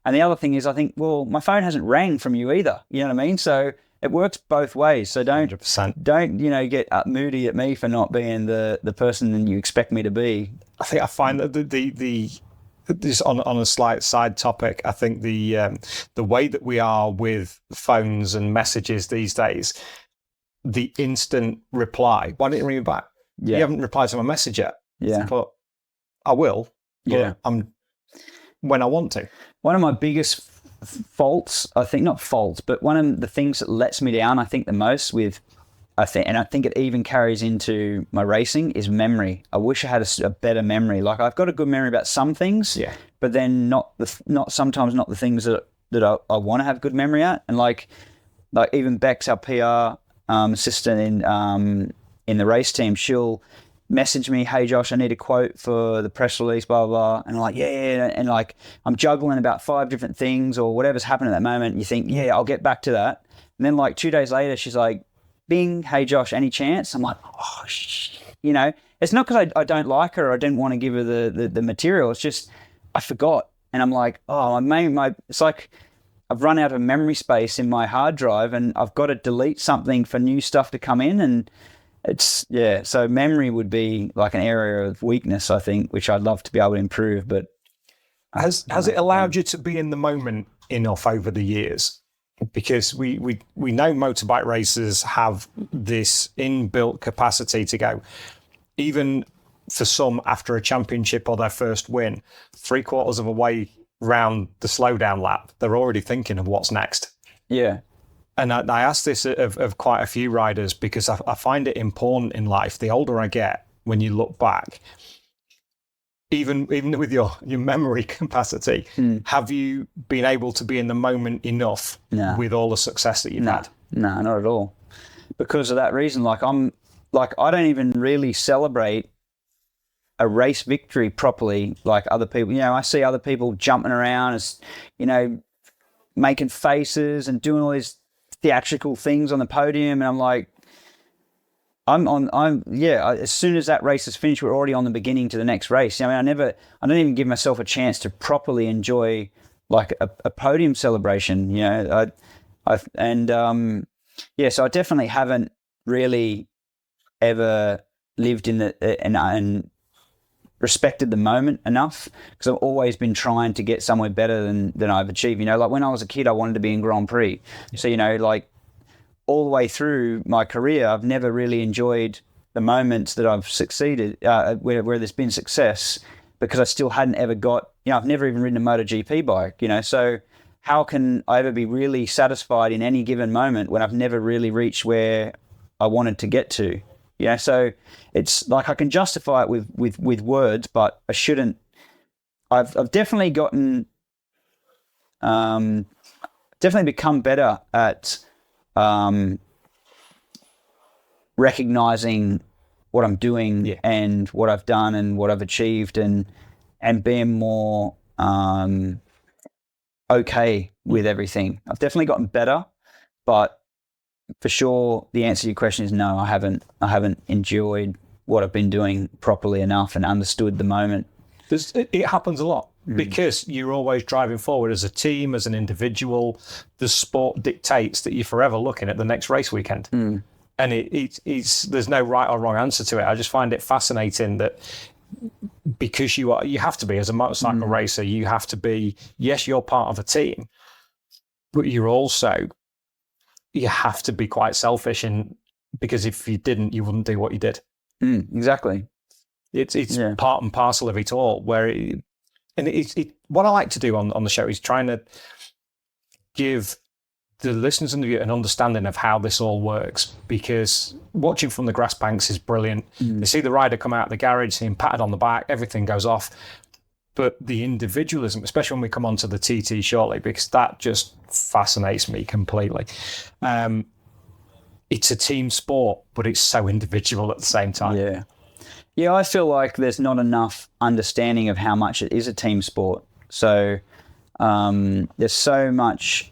And the other thing is, I think, well, my phone hasn't rang from you either. You know what I mean? So it works both ways. So don't 100%. Get moody at me for not being the person that you expect me to be. I think I find that this on a slight side topic, I think the way that we are with phones and messages these days, the instant reply. Why didn't you ring me back? Yeah. You haven't replied to my message yet. Yeah. But I will. Yeah. When I want to. One of my biggest faults, I think, not faults, but one of the things that lets me down, I think, the most I think it even carries into my racing, is memory. I wish I had a better memory. Like, I've got a good memory about some things, but then not sometimes not the things that I want to have good memory at. And like even Bex, our PR assistant in the race team, she'll message me, hey Josh, I need a quote for the press release, blah, blah, blah. And I'm like, yeah. And like, I'm juggling about 5 different things or whatever's happening at that moment. You think, yeah, I'll get back to that. And then like 2 days later, she's like, bing, hey Josh, any chance? I'm like, oh, it's not because I don't like her or I didn't want to give her the material. It's just, I forgot. And I'm like, oh, it's like I've run out of memory space in my hard drive and I've got to delete something for new stuff to come in. And so memory would be like an area of weakness, I think, which I'd love to be able to improve. But has it allowed you to be in the moment enough over the years? Because we know motorbike racers have this inbuilt capacity to go, even for some after a championship or their first win, 3/4 of a way round the slowdown lap, they're already thinking of what's next. Yeah. And I ask this of quite a few riders because I find it important in life. The older I get, when you look back, even with your memory capacity, have you been able to be in the moment enough with all the success that you've had? No, not at all. Because of that reason, I don't even really celebrate a race victory properly like other people. I see other people jumping around, as making faces and doing all these theatrical things on the podium, and I'm like, as soon as that race is finished, we're already on the beginning to the next race. I don't even give myself a chance to properly enjoy like a podium celebration. So I definitely haven't really ever lived in and respected the moment enough, because I've always been trying to get somewhere better than I've achieved. Like when I was a kid, I wanted to be in Grand Prix. So, like all the way through my career, I've never really enjoyed the moments that I've succeeded, where there's been success, because I still hadn't ever got, I've never even ridden a MotoGP bike, so how can I ever be really satisfied in any given moment when I've never really reached where I wanted to get to? So it's like I can justify it with words, but I shouldn't. I've definitely gotten, definitely become better at recognizing what I'm doing and what I've done and what I've achieved, and being more okay with everything. I've definitely gotten better, but for sure, the answer to your question is no. I haven't enjoyed what I've been doing properly enough and understood the moment. It happens a lot because you're always driving forward as a team, as an individual. The sport dictates that you're forever looking at the next race weekend, and it's there's no right or wrong answer to it. I just find it fascinating that because you have to be, as a motorcycle racer, you have to be. Yes, you're part of a team, but you have to be quite selfish, and because if you didn't, you wouldn't do what you did. Exactly. It's part and parcel of it all. What I like to do on the show is trying to give the listeners and the viewer an understanding of how this all works, because watching from the grass banks is brilliant. They see the rider come out of the garage, see him patted on the back, everything goes off. But the individualism, especially when we come on to the TT shortly, because that just fascinates me completely. It's a team sport, but it's so individual at the same time. Yeah, I feel like there's not enough understanding of how much it is a team sport. So there's so much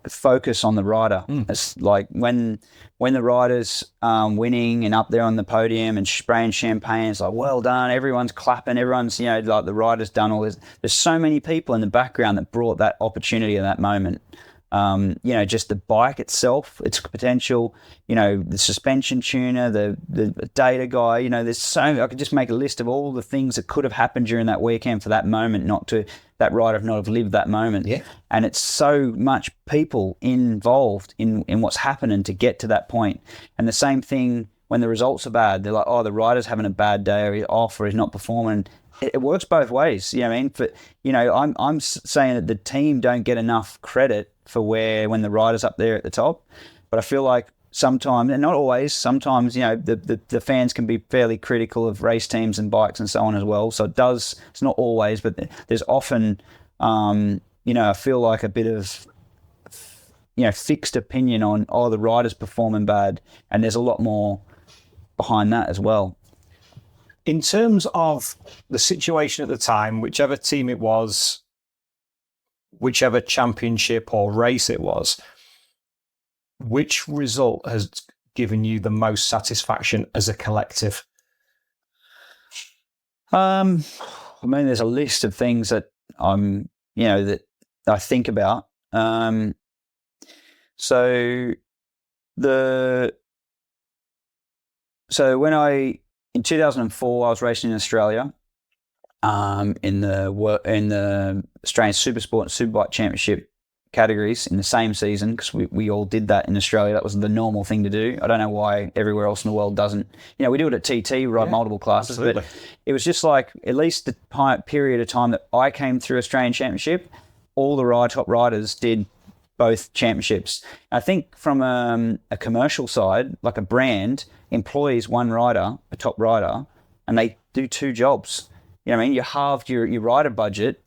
focus on the rider. It's like when the rider's winning and up there on the podium and spraying champagne, it's like, well done, everyone's clapping, everyone's, like the rider's done all this. There's so many people in the background that brought that opportunity in that moment. Just the bike itself, its potential, the suspension tuner, the data guy, I could just make a list of all the things that could have happened during that weekend for that moment, that rider not have lived that moment. Yeah. And it's so much people involved in what's happening to get to that point. And the same thing when the results are bad, they're like, oh, the rider's having a bad day, or he's off, or he's not performing. It works both ways. I'm saying that the team don't get enough credit for when the rider's up there at the top, but I feel like sometimes, and not always, sometimes the fans can be fairly critical of race teams and bikes and so on as well. So it's not always, but there's often I feel like a bit of fixed opinion on, oh, the rider's performing bad, and there's a lot more behind that as well. In terms of the situation at the time, whichever team it was, whichever championship or race it was, which result has given you the most satisfaction as a collective? There's a list of things that that I think about. So in 2004, I was racing in Australia, in the Australian Supersport and Superbike Championship categories in the same season, because we all did that in Australia. That was the normal thing to do. I don't know why everywhere else in the world doesn't. We do it at TT, we ride multiple classes, absolutely. But it was just like, at least the period of time that I came through Australian Championship, all the top riders did both championships. I think from a commercial side, like a brand employs one rider, a top rider, and they do two jobs. You halved your rider budget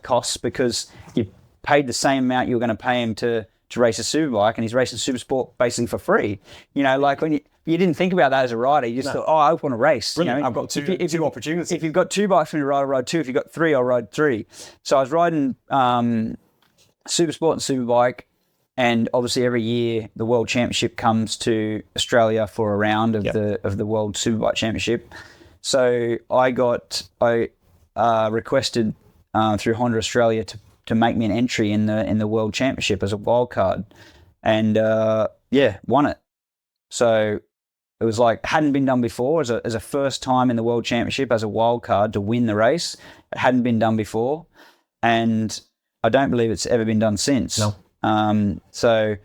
costs, because you paid the same amount you were going to pay him to race a superbike, and he's racing Supersport basically for free. Like you didn't think about that as a rider. You just thought, oh, I want to race. Brilliant. You know? I've got two opportunities. If you've got 2 bikes for me to ride, I'll ride 2. If you've got 3, I'll ride 3. So I was riding Super Sport and Superbike, and obviously every year the World Championship comes to Australia for a round of the World Superbike Championship. So I requested through Honda Australia to make me an entry in the World Championship as a wild card, and won it. So it was like hadn't been done before as a first time in the World Championship as a wild card to win the race. It hadn't been done before, and I don't believe it's ever been done since. No. So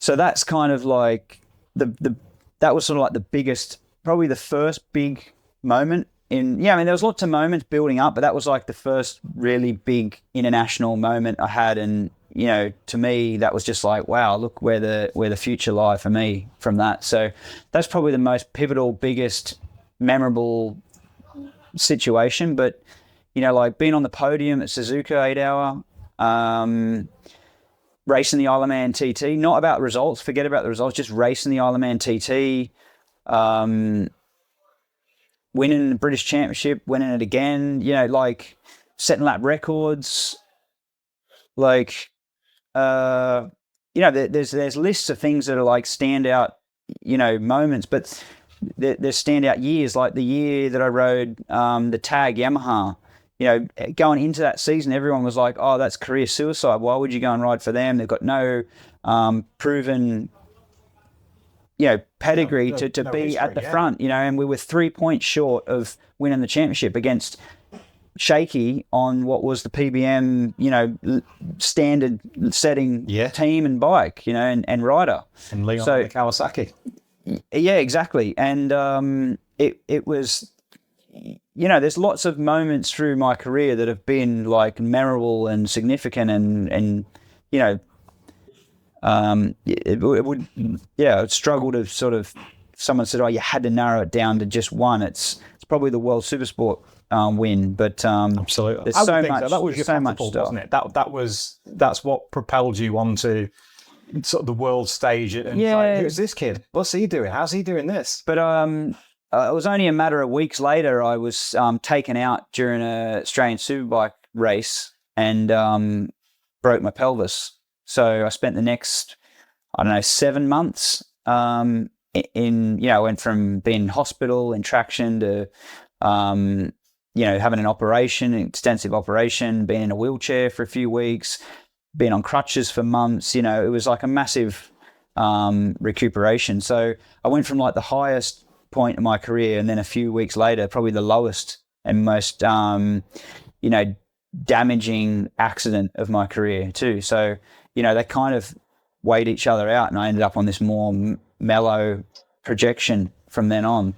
that's kind of like that was sort of like the biggest, probably the first big moment there was lots of moments building up, but that was like the first really big international moment I had. And, to me, that was just like, wow, look where the future lie for me from that. So that's probably the most pivotal, biggest, memorable situation. But, like being on the podium at Suzuka 8 Hour, racing the Isle of Man TT, not about results, forget about the results, just racing the Isle of Man TT, winning the British Championship, winning it again, like setting lap records, like, there's lists of things that are like standout, moments, but there's standout years, like the year that I rode the Tag Yamaha. Going into that season, everyone was like, oh, that's career suicide. Why would you go and ride for them? They've got no proven, pedigree to be history, at the front, and we were 3 points short of winning the championship against Shaky on what was the PBM, standard setting team and bike, and rider. And Leon on the Kawasaki. Yeah, exactly. And it was... there's lots of moments through my career that have been like memorable and significant, and I'd struggle to sort of. Someone said, "Oh, you had to narrow it down to just one." It's probably the World Supersport win, but absolutely, there's so much. So. That was your so much catapult, stuff, wasn't it? That's what propelled you onto sort of the world stage. And like, who's this kid? What's he doing? How's he doing this? But it was only a matter of weeks later I was taken out during an Australian Superbike race and broke my pelvis. So I spent the next, 7 months I went from being in hospital in traction to, having an operation, an extensive operation, being in a wheelchair for a few weeks, being on crutches for months. It was like a massive recuperation. So I went from like the highest point in my career, and then a few weeks later, probably the lowest and most, damaging accident of my career too. So, they kind of weighed each other out, and I ended up on this more mellow projection from then on.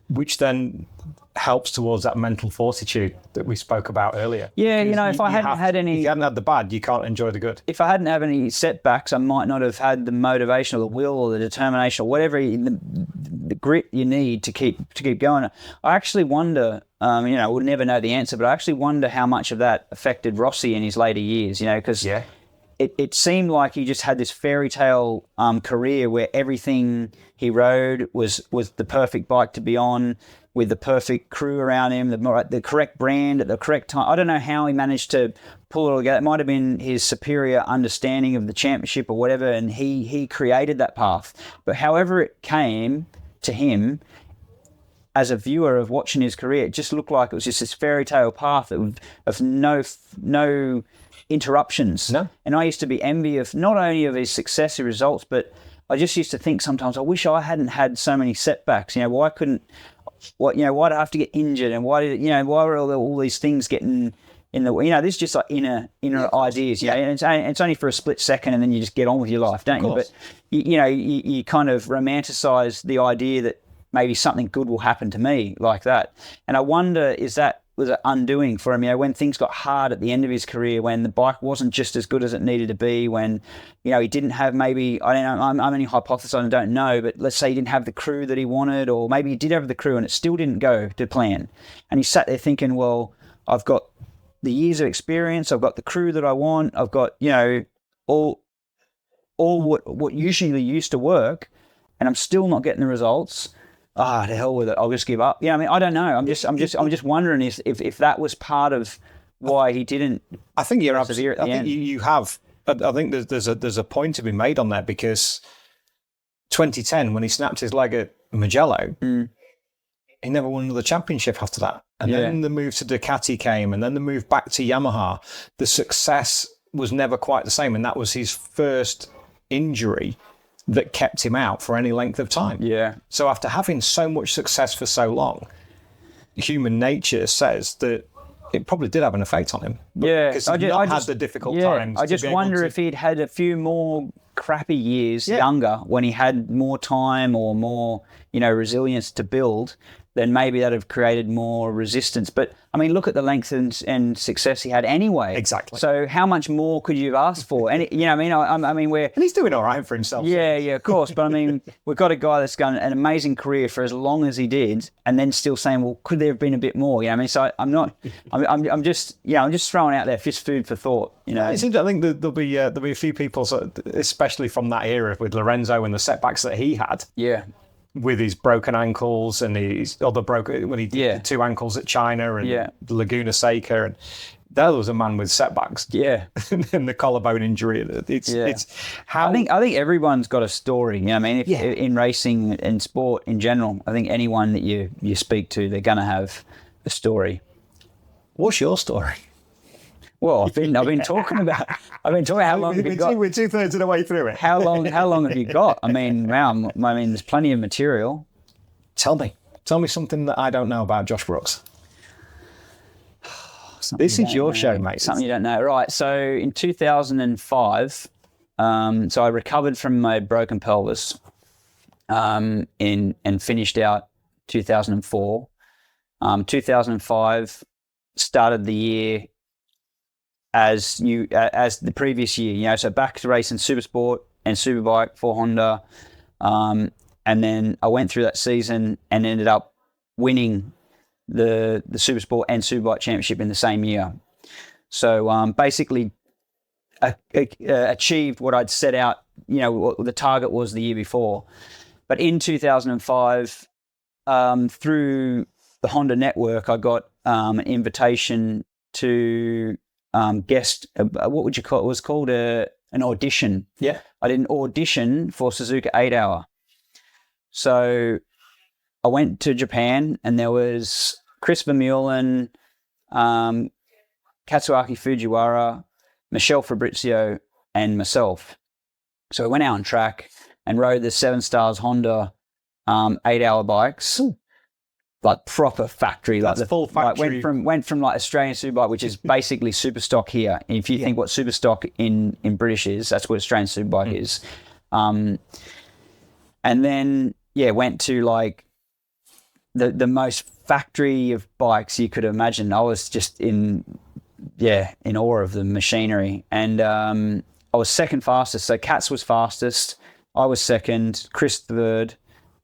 Which then helps towards that mental fortitude that we spoke about earlier. Yeah, if I hadn't had any... If you hadn't had the bad, you can't enjoy the good. If I hadn't had any setbacks, I might not have had the motivation or the will or the determination or whatever, the grit you need to keep going. I actually wonder, we'll never know the answer, but I actually wonder how much of that affected Rossi in his later years, because it seemed like he just had this fairy tale career where everything he rode was the perfect bike to be on, with the perfect crew around him, the correct brand at the correct time. I don't know how he managed to pull it all together. It might have been his superior understanding of the championship or whatever, and he created that path. But however it came to him, as a viewer of watching his career, it just looked like it was just this fairy tale path of no interruptions. No. And I used to be envious not only of his success, his results, but I just used to think sometimes, I wish I hadn't had so many setbacks. Why couldn't... why'd I have to get injured, and why were all these things getting in the this is just like inner ideas, and it's only for a split second, and then you just get on with your life, don't you? But you kind of romanticize the idea that maybe something good will happen to me like that, and I wonder, was it undoing for him? When things got hard at the end of his career, when the bike wasn't just as good as it needed to be, when he didn't have, maybe, I don't know, I'm only hypothesizing, I don't know, but let's say he didn't have the crew that he wanted, or maybe he did have the crew and it still didn't go to plan, and he sat there thinking, well, I've got the years of experience, I've got the crew that I want, I've got all what usually used to work, and I'm still not getting the results. To hell with it. I'll just give up. Yeah, I mean, I don't know. I'm just wondering if that was part of why he didn't. I think you're persevere absolutely. I think you have. I think there's a point to be made on that, because 2010, when he snapped his leg at Mugello, he never won another championship after that. And then the move to Ducati came, and then the move back to Yamaha. The success was never quite the same, and that was his first injury that kept him out for any length of time. Yeah. So after having so much success for so long, human nature says that it probably did have an effect on him. Because he'd not had the difficult times. I just wonder if he'd had a few more crappy years younger, when he had more time or more, resilience to build, then maybe that'd have created more resistance. But I mean, look at the length and success he had anyway. Exactly. So how much more could you have asked for? And I mean, we're and he's doing all right for himself. Yeah, of course. But I mean, we've got a guy that's done an amazing career for as long as he did, and then still saying, well, could there have been a bit more? I mean, so I'm just throwing out there just food for thought. I think there'll be a few people, especially from that era with Lorenzo and the setbacks that he had. Yeah. With his broken ankles and his other when he did the 2 ankles at China and Laguna Seca, and that was a man with setbacks. Yeah, and the collarbone injury. It's how I think everyone's got a story. I mean, in racing and sport in general, I think anyone that you speak to, they're going to have a story. What's your story? Well, I've been talking about how long have you got? We're 2/3 of the way through it. How long have you got? I mean, wow. I mean, there's plenty of material. Tell me something that I don't know about Josh Brooks. This is your show, mate. Something you don't know, right? So in 2005, so I recovered from my broken pelvis, and finished out 2004. 2005 started the year as the previous year, so back to racing Supersport and Superbike for Honda, and then I went through that season and ended up winning the Supersport and Superbike championship in the same year. So basically achieved what I'd set out, what the target was the year before. But in 2005, through the Honda network, I got an invitation to guest, what would you call it? It was called an audition. Yeah. I did an audition for Suzuka 8-hour. So I went to Japan, and there was Chris Vermeulen, Katsuaki Fujiwara, Michelle Fabrizio, and myself. So I went out on track and rode the 7 Stars Honda 8-hour bikes. Ooh. Like proper factory, that's like full factory. Went from like Australian Superbike, which is basically Superstock here. If you think what Superstock in British is, that's what Australian Superbike is. And then went to like the most factory of bikes you could imagine. I was just in awe of the machinery, and I was second fastest. So Katz was fastest, I was second, Chris third,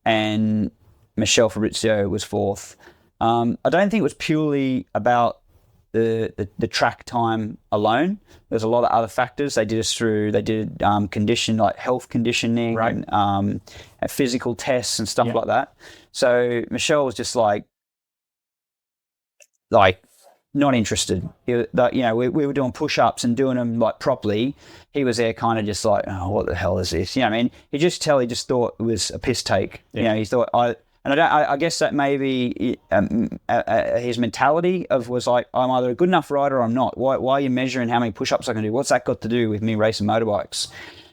and Michelle Fabrizio was fourth. I don't think it was purely about the track time alone. There's a lot of other factors. They did condition, like health conditioning, right, and physical tests and stuff like that. So Michelle was just like not interested. We were doing push-ups and doing them like properly. He was there kind of just like, oh, what the hell is this? I mean, he just thought it was a piss take. He thought I guess that maybe his mentality was like, I'm either a good enough rider or I'm not. Why are you measuring how many push-ups I can do? What's that got to do with me racing motorbikes?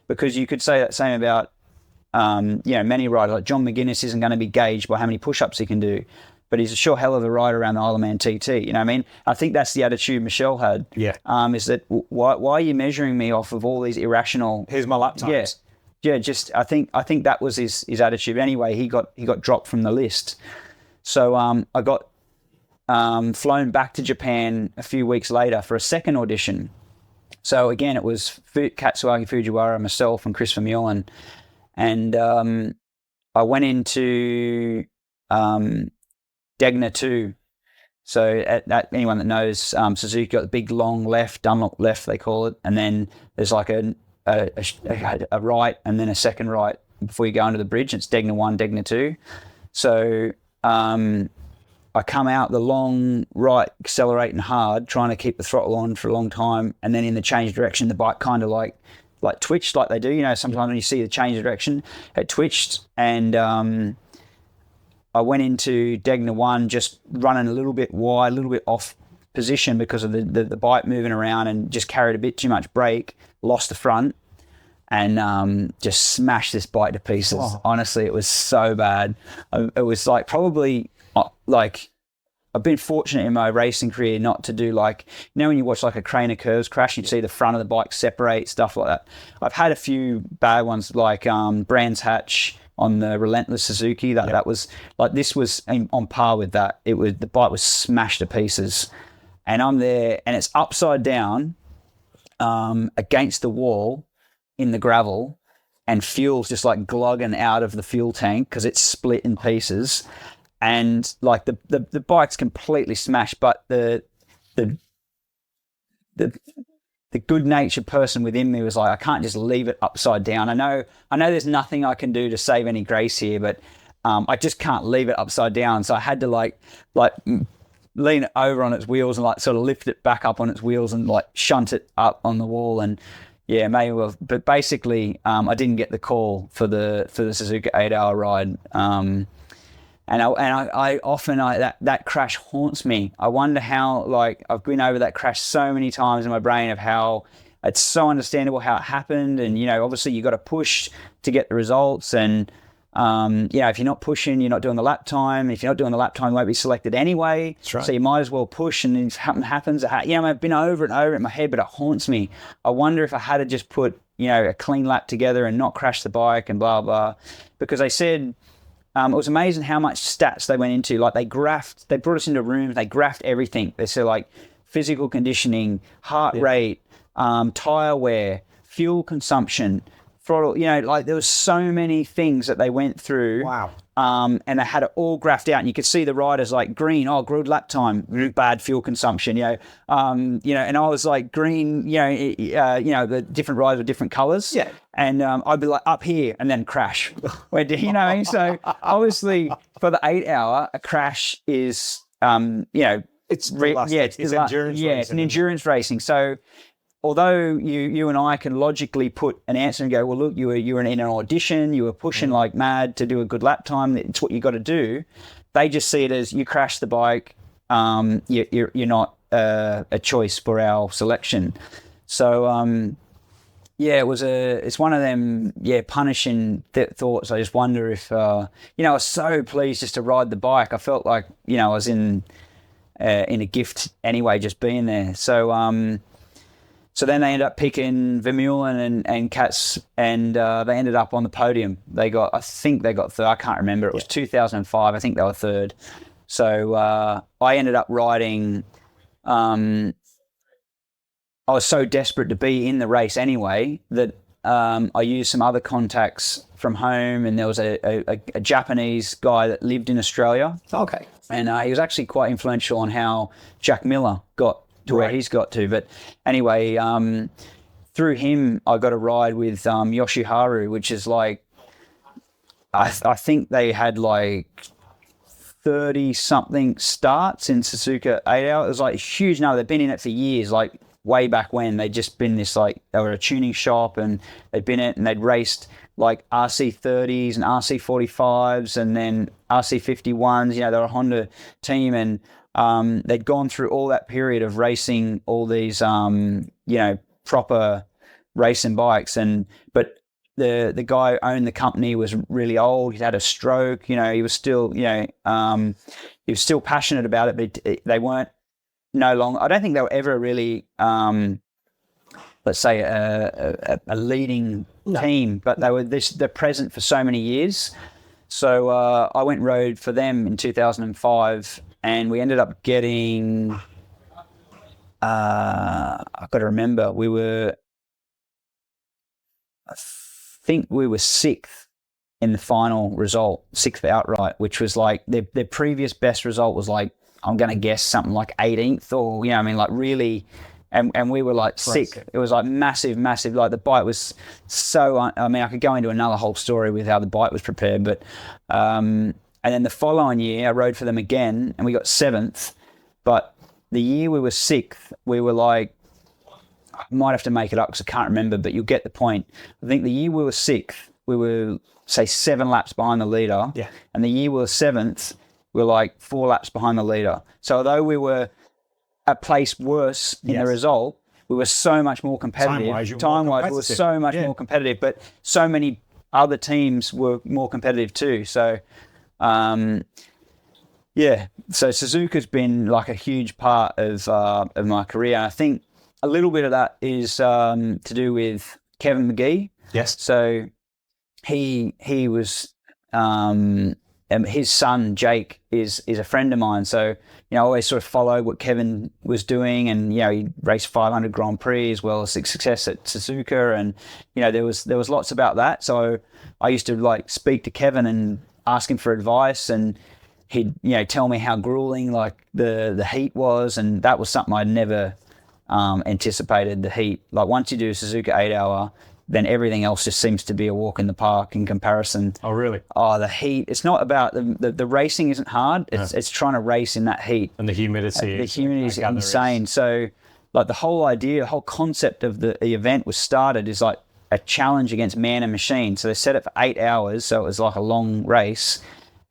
Because you could say that same about, many riders. Like John McGuinness isn't going to be gauged by how many push-ups he can do, but he's a sure hell of a rider around the Isle of Man TT. You know what I mean? I think that's the attitude Michelle had. Yeah. Is that why are you measuring me off of all these irrational... Here's my lap times. Yeah, I think that was his attitude. Anyway, he got dropped from the list. So I got flown back to Japan a few weeks later for a second audition. So again, it was Katsuaki Fujiwara, myself, and Chris Vermeulen. And I went into Degner 2. So anyone that knows, Suzuki got the big long left, Dunlop left they call it, and then there's like a right and then a second right before you go under the bridge. It's Degner 1, Degner 2. So I come out the long right, accelerating hard, trying to keep the throttle on for a long time, and then in the change direction, the bike kind of like twitched like they do. You know, sometimes when you see the change of direction, it twitched, and I went into Degner 1 just running a little bit wide, a little bit off position because of the bike moving around, and just carried a bit too much brake, lost the front, and just smashed this bike to pieces. Oh. Honestly, it was so bad. It was like probably like I've been fortunate in my racing career not to do like, you know, when you watch like a crane of curves crash, you see the front of the bike separate, stuff like that. I've had a few bad ones like Brands Hatch on the Relentless Suzuki. That was like, this was on par with that. It was, the bike was smashed to pieces, and I'm there and it's upside down against the wall in the gravel, and fuel's just like glugging out of the fuel tank because it's split in pieces. And like the bike's completely smashed, but the good-natured person within me was like, I can't just leave it upside down. I know there's nothing I can do to save any grace here, but I just can't leave it upside down. So I had to like lean it over on its wheels and like sort of lift it back up on its wheels and like shunt it up on the wall. And yeah, maybe well, but basically I didn't get the call for the Suzuka 8-hour ride. And I often that crash haunts me. I wonder how, like, I've been over that crash so many times in my brain of how it's so understandable how it happened. And, you know, obviously you got to push to get the results. And, you know, if you're not pushing, you're not doing the lap time. If you're not doing the lap time, you won't be selected anyway. That's right. So you might as well push, and if something happens, you know, I've been over it and over it in my head, but it haunts me. I wonder if I had to just put, you know, a clean lap together and not crash the bike and blah, blah. Because they said, it was amazing how much stats they went into. Like they brought us into rooms, they graphed everything. They said like physical conditioning, heart rate, tire wear, fuel consumption, throttle, you know, like there was so many things that they went through. Wow. And they had it all graphed out, and you could see the riders like green, good lap time, bad fuel consumption, you know, and I was like green, you know, the different riders with different colors. Yeah. And I'd be like up here and then crash. You know, so obviously for the 8-hour, a crash is, you know, it's endurance racing. Yeah, it's an endurance racing. So although you and I can logically put an answer and go, well, look, you were in an audition, you were pushing like mad to do a good lap time. It's what you got to do. They just see it as you crashed the bike. You're not a choice for our selection. So it's one of them punishing thoughts. I just wonder if I was so pleased just to ride the bike. I felt like I was in a gift anyway, just being there. So then they ended up picking Vermeulen and Katz, and they ended up on the podium. I think they got third. I can't remember. It was 2005. I think they were third. So I ended up riding. I was so desperate to be in the race anyway that I used some other contacts from home, and there was a Japanese guy that lived in Australia. Okay. And he was actually quite influential on how Jack Miller got to where he's got to. But anyway, through him, I got a ride with Yoshiharu, which is like, I think they had like 30-something starts in Suzuka 8-hour. It was like a huge number. They've been in it for years, like way back when. They'd just been this, like, they were a tuning shop, and they'd been it, and they'd raced like RC30s and RC45s and then RC51s. You know, they were a Honda team, and they'd gone through all that period of racing all these, proper racing bikes. But the guy who owned the company was really old. He'd had a stroke. You know, he was still, he was still passionate about it, but they weren't no longer. I don't think they were ever really, let's say, a leading team, but they're present for so many years. So I went and rode for them in 2005. And we ended up getting, I've got to remember, I think we were 6th in the final result, 6th outright, which was like their previous best result was like, I'm going to guess something like 18th, or, like really And we were like sick. It was like massive. Like the bike was so, I mean, I could go into another whole story with how the bike was prepared, but, and then the following year I rode for them again and we got 7th, but the year we were 6th, we were like, I might have to make it up because I can't remember, but you'll get the point. I think the year we were 6th, we were say 7 laps behind the leader. Yeah. And the year we were 7th, we were like 4 laps behind the leader. So although we were a place worse in the result, we were so much more competitive. Time-wise, we were so much more competitive, but so many other teams were more competitive too. So, so Suzuka's been like a huge part of my career. And I think a little bit of that is to do with Kevin McGee. Yes. So he was his son Jake is a friend of mine. So I always sort of followed what Kevin was doing, and he raced 500 Grand Prix as well as success at Suzuka, and there was lots about that. So I used to like speak to Kevin and ask him for advice, and he'd tell me how grueling like the heat was, and that was something I'd never anticipated. The heat, like once you do a Suzuka 8-hour, then everything else just seems to be a walk in the park in comparison. Oh, really? Oh, the heat. It's not about the racing isn't hard. It's trying to race in that heat. And the humidity. The humidity is insane. So like the whole idea, the whole concept of the event was started is like a challenge against man and machine. So they set it for 8 hours. So it was like a long race,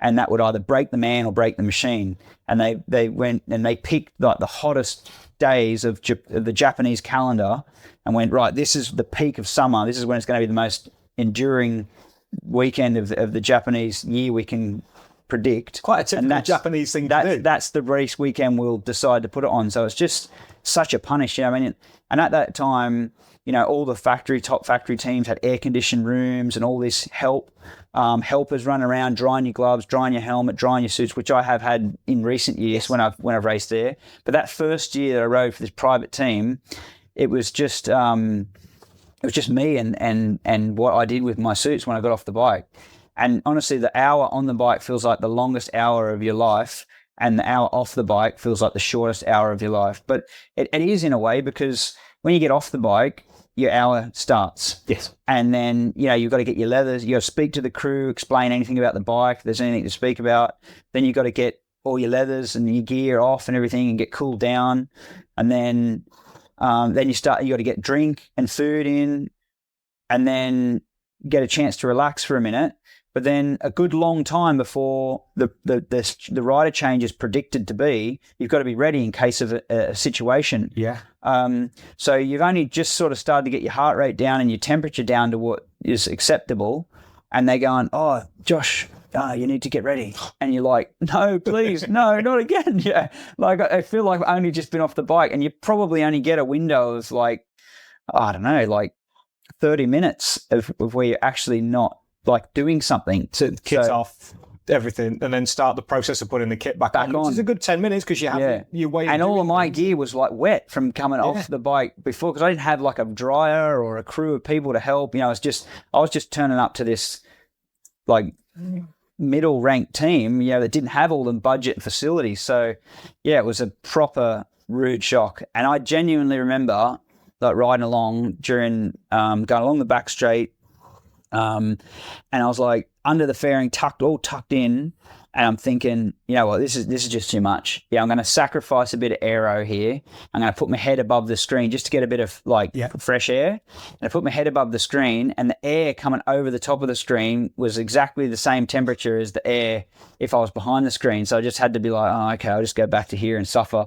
and that would either break the man or break the machine. And they went and they picked like the hottest days of the Japanese calendar and went, right, this is the peak of summer. This is when it's going to be the most enduring weekend of the Japanese year we can predict. Quite a typical Japanese thing to do. That's the race weekend we'll decide to put it on. So it's just such a punish. I mean, and at that time, all the top factory teams had air-conditioned rooms and all this helpers run around, drying your gloves, drying your helmet, drying your suits, which I have had in recent years when I've raced there. But that first year that I rode for this private team, it was just me and what I did with my suits when I got off the bike. And honestly, the hour on the bike feels like the longest hour of your life, and the hour off the bike feels like the shortest hour of your life. But it is in a way, because when you get off the bike, your hour starts. Yes. And then, you've got to get your leathers, you got to speak to the crew, explain anything about the bike, if there's anything to speak about. Then you've got to get all your leathers and your gear off and everything and get cooled down. And then you got to get drink and food in, and then get a chance to relax for a minute. But then a good long time before the rider change is predicted to be, you've got to be ready in case of a situation. Yeah. So you've only just sort of started to get your heart rate down and your temperature down to what is acceptable, and they're going, "Oh, Josh, you need to get ready." And you're like, "No, please, no, not again." Yeah. Like I feel like I've only just been off the bike, and you probably only get a window of like, I don't know, like 30 minutes of where you're actually not like doing something to kit off everything and then start the process of putting the kit back on. Which is a good 10 minutes because you have your way. And all of my gear was like wet from coming off the bike before, because I didn't have like a dryer or a crew of people to help. I was just turning up to this like middle ranked team, that didn't have all the budget and facilities. So it was a proper rude shock. And I genuinely remember like riding along during going along the back straight. And I was like under the fairing, tucked in, and I'm thinking, this is just too much. I'm going to sacrifice a bit of aero here. I'm going to put my head above the screen just to get a bit of fresh air. And I put my head above the screen, and the air coming over the top of the screen was exactly the same temperature as the air if I was behind the screen. So I just had to be like, oh, okay, I'll just go back to here and suffer.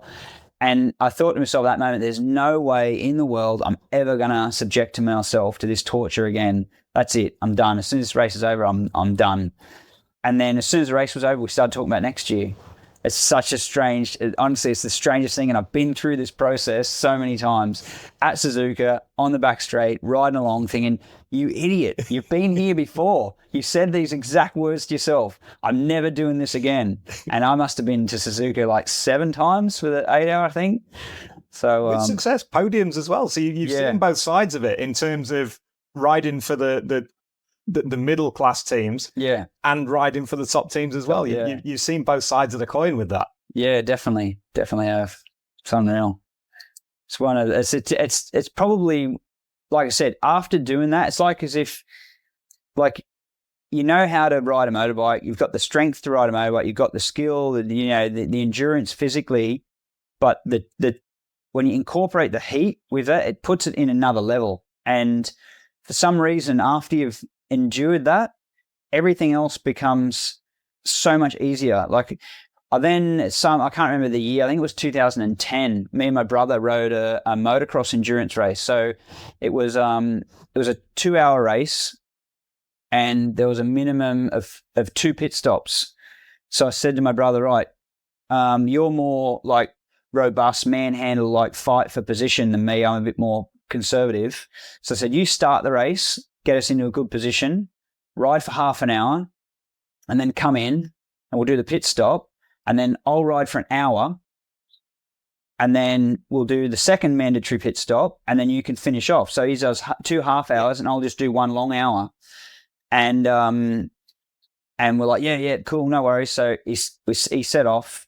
And I thought to myself at that moment, there's no way in the world I'm ever going to subject myself to this torture again. That's it. I'm done. As soon as this race is over, I'm done. And then as soon as the race was over, we started talking about next year. It's such a honestly, it's the strangest thing. And I've been through this process so many times at Suzuka, on the back straight, riding along thinking, you idiot, you've been here before. You said these exact words to yourself. I'm never doing this again. And I must have been to Suzuka like 7 times for the 8-hour thing. So with success, podiums as well. So you've seen both sides of it in terms of riding for the middle class teams, and riding for the top teams as well. You've seen both sides of the coin with that. Yeah, definitely have. It's unreal. It's one of it's probably, like I said, after doing that, it's like as if, like, you know how to ride a motorbike, you've got the strength to ride a motorbike, you've got the skill, the endurance physically, but when you incorporate the heat with it, it puts it in another level. And for some reason, after you've endured that, everything else becomes so much easier. Like, I can't remember the year, I think it was 2010, me and my brother rode a motocross endurance race. So it was a 2-hour race, and there was a minimum of 2 pit stops. So I said to my brother, right, you're more like robust, manhandle, like fight for position than me. I'm a bit more conservative. So I said, you start the race, get us into a good position, ride for half an hour, and then come in and we'll do the pit stop. And then I'll ride for an hour, and then we'll do the second mandatory pit stop, and then you can finish off. So he does 2 half hours, and I'll just do 1 long hour. And we're like, yeah, cool, no worries. So he set off,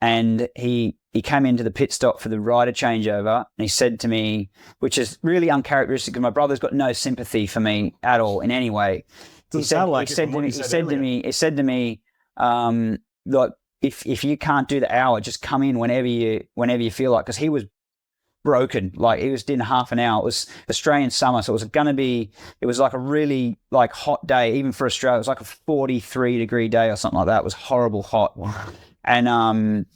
and he came into the pit stop for the rider changeover, and he said to me, which is really uncharacteristic because my brother's got no sympathy for me at all in any way. He said to me, like, if you can't do the hour, just come in whenever you feel like, because he was broken. Like, he was in half an hour. It was Australian summer, so it was like a really like hot day, even for Australia. It was like a 43-degree day or something like that. It was horrible hot. Wow. And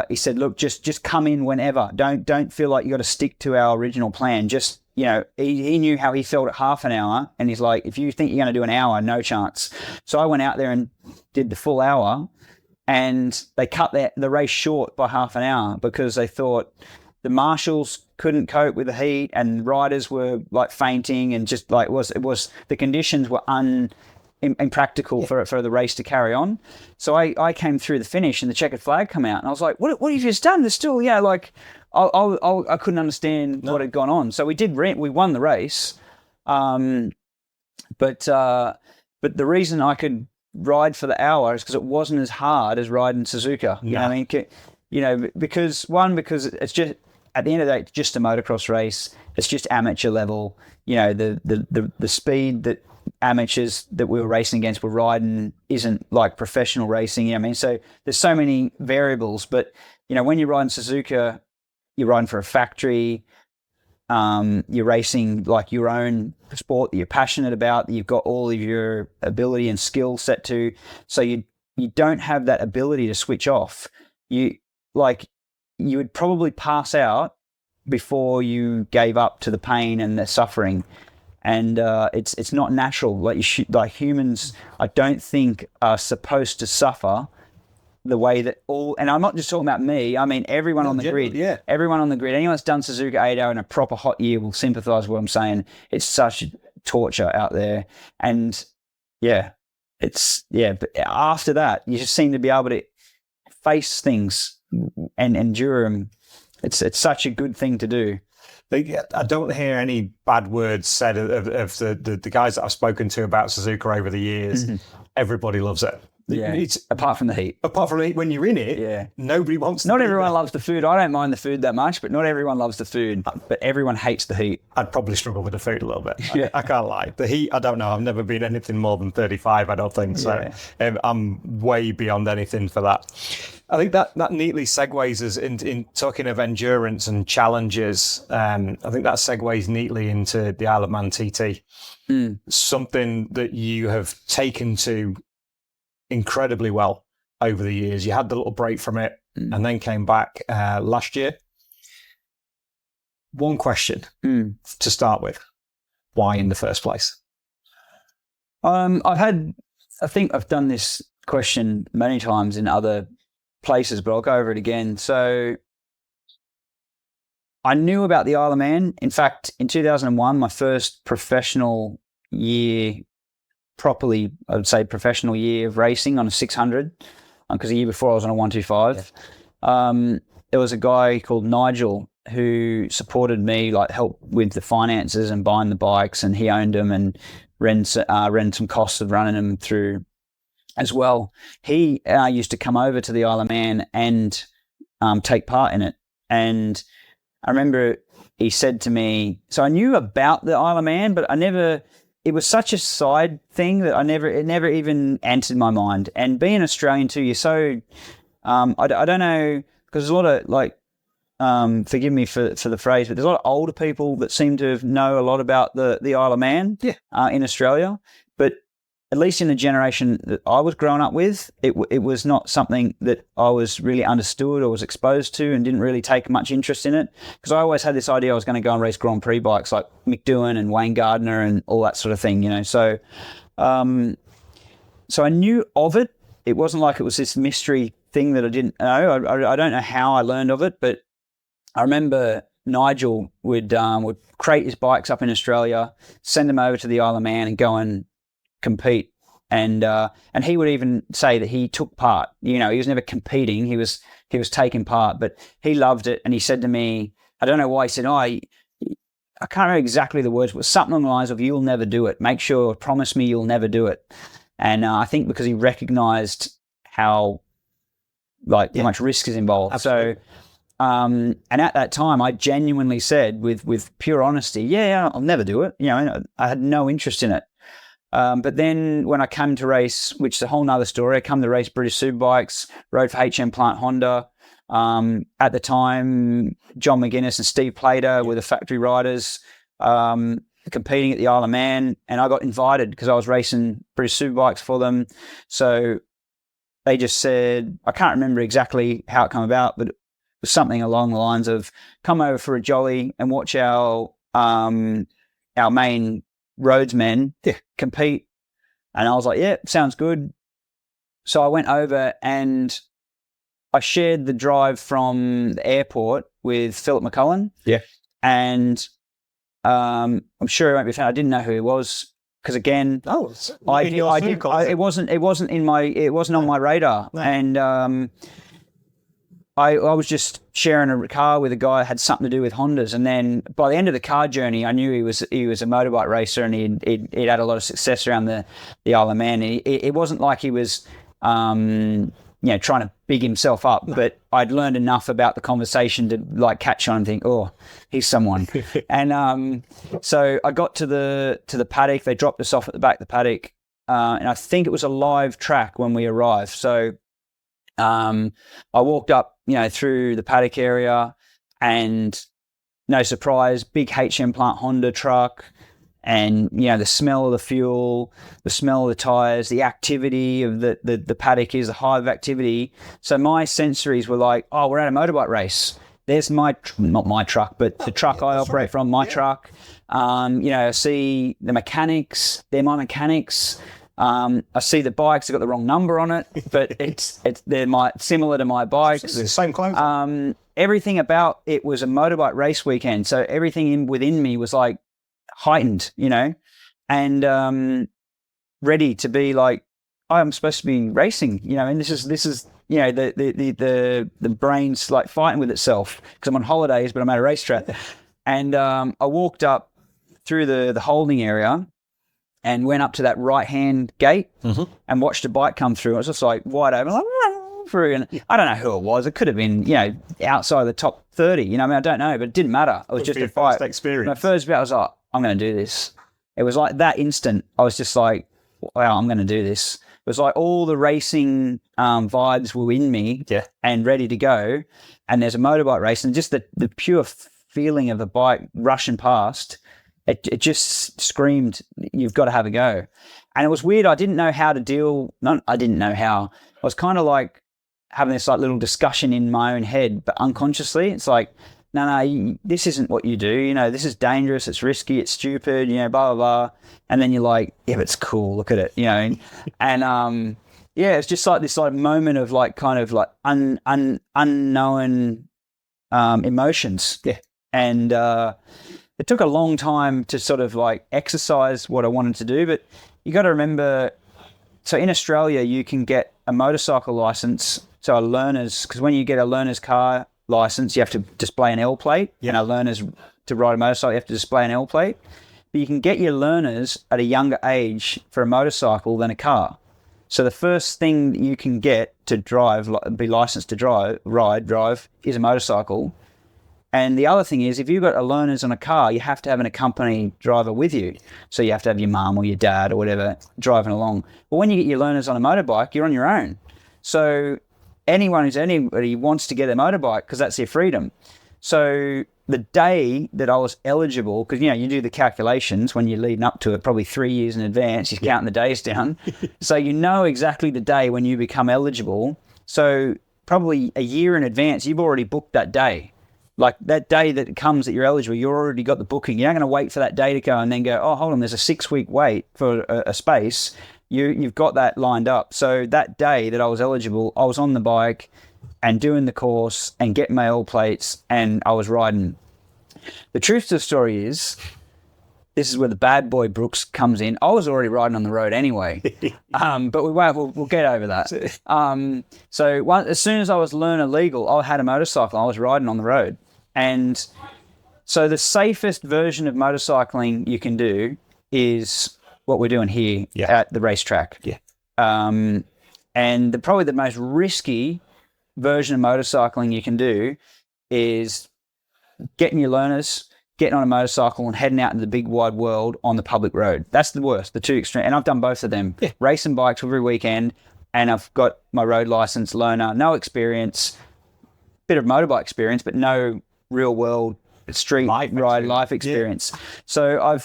he said, look, just come in whenever. Don't feel like you got to stick to our original plan. Just, he knew how he felt at half an hour, and he's like, if you think you're going to do an hour, no chance. So I went out there and did the full hour, and they cut the race short by half an hour because they thought the marshals couldn't cope with the heat, and riders were like fainting, and just like it was the conditions were impractical for the race to carry on. So I came through the finish, and the checkered flag come out, and I was like, what have you just done? There's still, like, I couldn't understand what had gone on. So we won the race, but the reason I could ride for the hour is because it wasn't as hard as riding Suzuka. You know what I mean? Because it's just, at the end of the day, it's just a motocross race. It's just amateur level. The speed that amateurs that we were racing against were riding isn't like professional racing. You know what I mean? So there's so many variables, but when you're riding Suzuka, you're riding for a factory. You're racing like your own sport that you're passionate about, that you've got all of your ability and skill set to. So you don't have that ability to switch off. You would probably pass out before you gave up to the pain and the suffering. And it's not natural. Like humans, I don't think are supposed to suffer the way that and I'm not just talking about me, I mean everyone on the grid. Yeah. Everyone on the grid. Anyone that's done Suzuka 8-hour in a proper hot year will sympathise with what I'm saying. It's such torture out there. And but after that, you just seem to be able to face things and endure them. It's such a good thing to do. I don't hear any bad words said of the guys that I've spoken to about Suzuka over the years. Mm-hmm. Everybody loves it. Yeah, apart from the heat. Apart from the heat, when you're in it, nobody wants to. Not everyone loves the food. I don't mind the food that much, but not everyone loves the food. But everyone hates the heat. I'd probably struggle with the food a little bit. Yeah. I can't lie. The heat, I don't know. I've never been anything more than 35, I don't think. So I'm way beyond anything for that. I think that neatly segues us in talking of endurance and challenges. I think that segues neatly into the Isle of Man TT. Something that you have taken to incredibly well over the years. You had the little break from it and then came back last year. One question to start with. Why in the first place? I think I've done this question many times in other places, but I'll go over it again. So I knew about the Isle of Man. In fact, in 2001, my first professional year, properly, I would say professional year of racing on a 600, because the year before I was on a 125. Yeah. There was a guy called Nigel who supported me, like helped with the finances and buying the bikes, and he owned them and ran some costs of running them through as well. He used to come over to the Isle of Man and take part in it. And I remember he said to me, so I knew about the Isle of Man, but it was such a side thing that it never even entered my mind. And being Australian too, you're so, I don't know, because there's a lot of like, forgive me for the phrase, but there's a lot of older people that seem to know a lot about the Isle of Man in Australia. But at least in the generation that I was growing up with, it was not something that I was really understood or was exposed to, and didn't really take much interest in it, because I always had this idea I was going to go and race Grand Prix bikes like Mick Doohan and Wayne Gardner and all that sort of thing, you know. So, so I knew of it. It wasn't like it was this mystery thing that I didn't know. I don't know how I learned of it, but I remember Nigel would crate his bikes up in Australia, send them over to the Isle of Man, and go and compete. And he would even say that he took part. You know, he was never competing. He was taking part, but he loved it. And he said to me, I don't know why, he said, I can't remember exactly the words, but something along the lines of, "You'll never do it. Make sure, promise me you'll never do it." And I think because he recognized how much risk is involved. Absolutely. So, and at that time, I genuinely said with pure honesty, yeah, I'll never do it. You know, I had no interest in it. But then when I came to race, which is a whole nother story, I come to race British Superbikes, rode for HM Plant Honda. At the time, John McGuinness and Steve Plater were the factory riders competing at the Isle of Man, and I got invited because I was racing British Superbikes for them. So they just said, I can't remember exactly how it came about, but it was something along the lines of, come over for a jolly and watch our main roadsmen compete. And I was like, yeah, sounds good. So I went over and I shared the drive from the airport with Philip McCullen. Yeah. And I'm sure he won't be found. I didn't know who he was because, again, it wasn't on my radar. No. And I was just sharing a car with a guy that had something to do with Hondas. And then by the end of the car journey, I knew he was a motorbike racer, and he'd had a lot of success around the Isle of Man. And it wasn't like he was trying to big himself up, but I'd learned enough about the conversation to like catch on and think, oh, he's someone. And so I got to the paddock. They dropped us off at the back of the paddock, and I think it was a live track when we arrived. So I walked up, through the paddock area, and no surprise, big HM Plant Honda truck. And, the smell of the fuel, the smell of the tyres, the activity of the paddock is a hive of activity. So my sensories were like, oh, we're at a motorbike race. There's not my truck, but the truck I operate from, my truck. I see the mechanics, they're my mechanics. I see the bikes, they've got the wrong number on it, but they're similar to my bikes. It's the same clothes. Everything about it was a motorbike race weekend. So everything within me was like, heightened, and ready to be like, I'm supposed to be racing, and this is the brain's like fighting with itself because I'm on holidays, but I'm at a racetrack. And I walked up through the holding area and went up to that right hand gate and watched a bike come through. I was just like wide open, like through, and I don't know who it was. It could have been, outside of the top 30. I don't know, but it didn't matter. It was just a fight. Experience. My first bit, I was like, I'm going to do this. It was like that instant. I was just like, wow, I'm going to do this. It was like all the racing vibes were in me and ready to go. And there's a motorbike race, and just the pure feeling of the bike rushing past, it just screamed, you've got to have a go. And it was weird. I didn't know how to deal. I didn't know how. I was kind of like having this like little discussion in my own head, but unconsciously, it's like, no, this isn't what you do. This is dangerous. It's risky. It's stupid. Blah, blah, blah. And then you're like, yeah, but it's cool. Look at it. And it's just like this like moment of like kind of like unknown emotions. Yeah. And it took a long time to sort of like exercise what I wanted to do. But you got to remember, so in Australia, you can get a motorcycle license. So a learner's, because when you get a learner's car license, you have to display an L plate. And a learner's, to ride a motorcycle, you have to display an L plate. But you can get your learners at a younger age for a motorcycle than a car. So the first thing that you can get to drive, be licensed to drive, is a motorcycle. And the other thing is, if you've got a learners on a car, you have to have an accompanying driver with you. So you have to have your mum or your dad or whatever driving along. But when you get your learners on a motorbike, you're on your own. So anybody wants to get a motorbike because that's their freedom. So the day that I was eligible, because, you do the calculations when you're leading up to it, probably 3 years in advance, you're counting the days down. So you know exactly the day when you become eligible. So probably a year in advance, you've already booked that day. Like that day that it comes that you're eligible, you already got the booking. You're not going to wait for that day to go and then go, oh, hold on, there's a 6-week wait for a space. You've got that lined up. So that day that I was eligible, I was on the bike and doing the course and getting my oil plates, and I was riding. The truth of the story is, this is where the bad boy Brooks comes in. I was already riding on the road anyway, but we'll get over that. As soon as I was learner legal, I had a motorcycle. I was riding on the road. And so the safest version of motorcycling you can do is what we're doing here at the racetrack. Yeah. And probably the most risky version of motorcycling you can do is getting your learners, getting on a motorcycle and heading out into the big wide world on the public road. That's the worst, the two extreme. And I've done both of them. Yeah. Racing bikes every weekend, and I've got my road license, learner, no experience, bit of motorbike experience, but no real world street life experience. Yeah.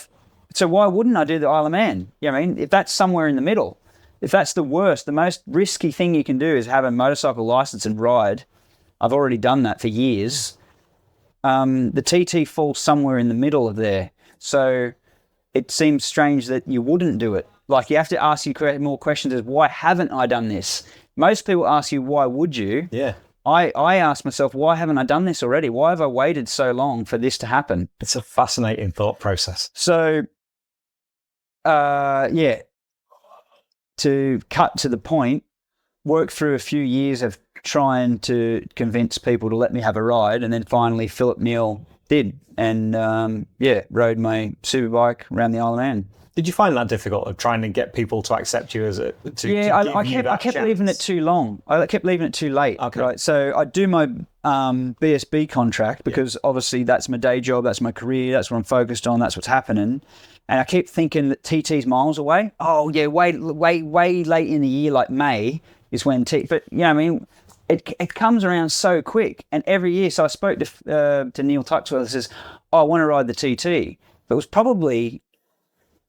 So why wouldn't I do the Isle of Man? I mean, if that's somewhere in the middle, if that's the worst, the most risky thing you can do is have a motorcycle license and ride. I've already done that for years. The TT falls somewhere in the middle of there. So it seems strange that you wouldn't do it. Like, you have to ask you more questions as, why haven't I done this? Most people ask you, why would you? Yeah. I ask myself, why haven't I done this already? Why have I waited so long for this to happen? It's a fascinating thought process. So, to cut to the point, work through a few years of trying to convince people to let me have a ride, and then finally Philip Neal did, and rode my Superbike around the Isle of Man. Did you find that difficult, of trying to get people to accept you as a? I kept leaving it too long. I kept leaving it too late. Okay. Right, so I do my BSB contract because obviously that's my day job, that's my career, that's what I'm focused on, that's what's happening. And I keep thinking that TT's miles away. Oh yeah, way late in the year, like May is when But I mean, it comes around so quick, and every year. So I spoke to Neil Tuxwell, and says, "Oh, I want to ride the TT," but it was probably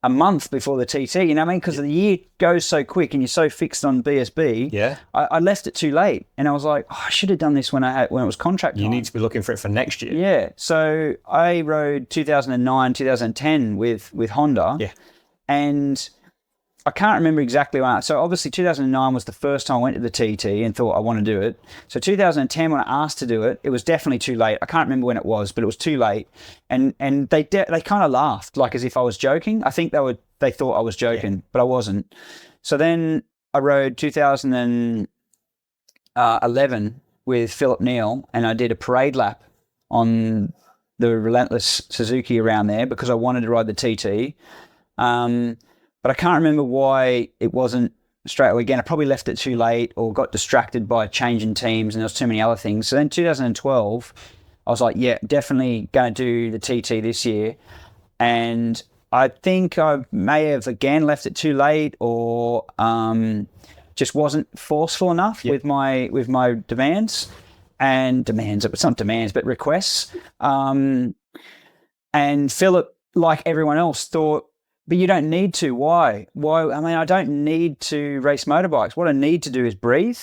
a month before the TT. You know what I mean? Because the year goes so quick, and you're so fixed on BSB. Yeah, I left it too late, and I was like, oh, I should have done this when it was contract time. You need to be looking for it for next year. Yeah. So I rode 2009, 2010 with Honda. Yeah, and I can't remember exactly when. So obviously 2009 was the first time I went to the TT and thought I want to do it. So 2010, when I asked to do it, it was definitely too late. I can't remember when it was, but it was too late. And they kind of laughed, like as if I was joking. I think they thought I was joking, but I wasn't. So then I rode 2011 with Philip Neal, and I did a parade lap on the Relentless Suzuki around there because I wanted to ride the TT. But I can't remember why it wasn't straight away. Again, I probably left it too late or got distracted by changing teams, and there was too many other things. So then 2012, I was like, yeah, definitely going to do the TT this year. And I think I may have, again, left it too late or just wasn't forceful enough with my demands. It's not demands, but requests. And Philip, like everyone else, thought, but you don't need to. Why? I mean, I don't need to race motorbikes. What I need to do is breathe.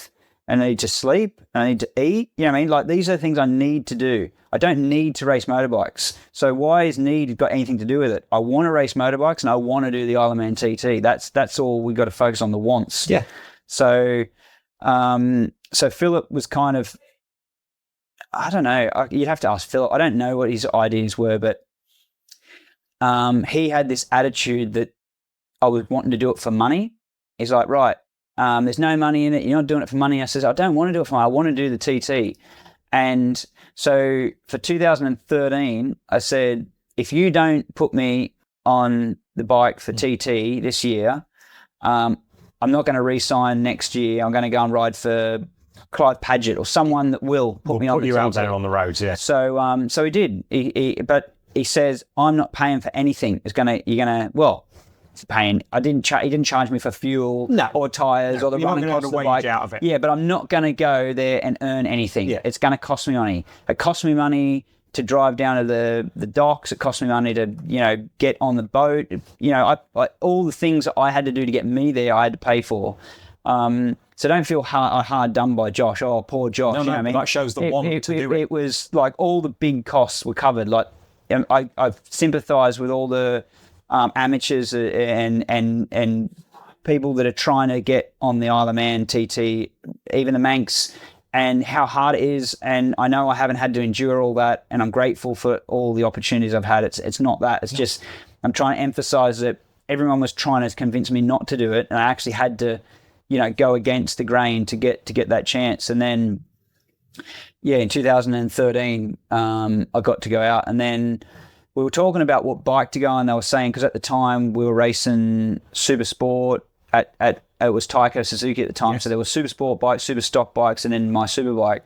I need to sleep. I need to eat. You know what I mean? Like, these are the things I need to do. I don't need to race motorbikes. So why has need got anything to do with it? I want to race motorbikes, and I want to do the Isle of Man TT. That's all. We've got to focus on the wants. Yeah. So Philip was kind of, I don't know. You'd have to ask Philip. I don't know what his ideas were, but he had this attitude that I was wanting to do it for money. He's like, right, there's no money in it. You're not doing it for money. I says, I don't want to do it for money. I want to do the TT. And so for 2013, I said, if you don't put me on the bike for TT this year, I'm not going to re-sign next year. I'm going to go and ride for Clive Paget or someone that will put me on the you out TT. there on the roads, yeah. So so he did. But he says, I'm not paying for anything. Paying. He didn't charge me for fuel or tires or the You're running not costs going to of the wage bike. out of it. Yeah, but I'm not going to go there and earn anything. Yeah. It's going to cost me money. It cost me money to drive down to the docks. It cost me money to get on the boat. I all the things that I had to do to get me there, I had to pay for. So don't feel hard done by Josh. Oh, poor Josh. No, you know what I mean? that shows the want to do it. It was like all the big costs were covered. Like I've sympathised with all the amateurs and people that are trying to get on the Isle of Man TT, even the Manx, and how hard it is. And I know I haven't had to endure all that, and I'm grateful for all the opportunities I've had. It's not that. It's just I'm trying to emphasise that everyone was trying to convince me not to do it, and I actually had to, go against the grain to get that chance. And then, in 2013, I got to go out, and then we were talking about what bike to go on. They were saying, because at the time we were racing Super Sport at it was Taiko Suzuki at the time. Yes. So there was Super Sport bikes, Super Stock bikes, and then my Superbike.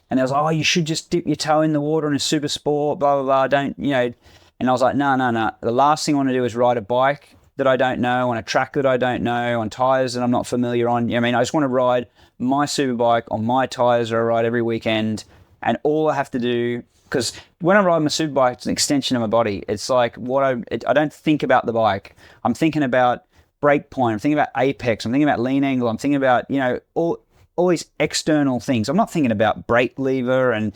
And they was like, oh, you should just dip your toe in the water in a Super Sport, blah, blah, blah. Don't, And I was like, no. The last thing I want to do is ride a bike that I don't know, on a track that I don't know, on tyres that I'm not familiar on. I just want to ride my Superbike on my tyres that I ride every weekend. And all I have to do, because when I ride my Superbike, it's an extension of my body. It's like I don't think about the bike. I'm thinking about brake point. I'm thinking about apex. I'm thinking about lean angle. I'm thinking about, all these external things. I'm not thinking about brake lever and,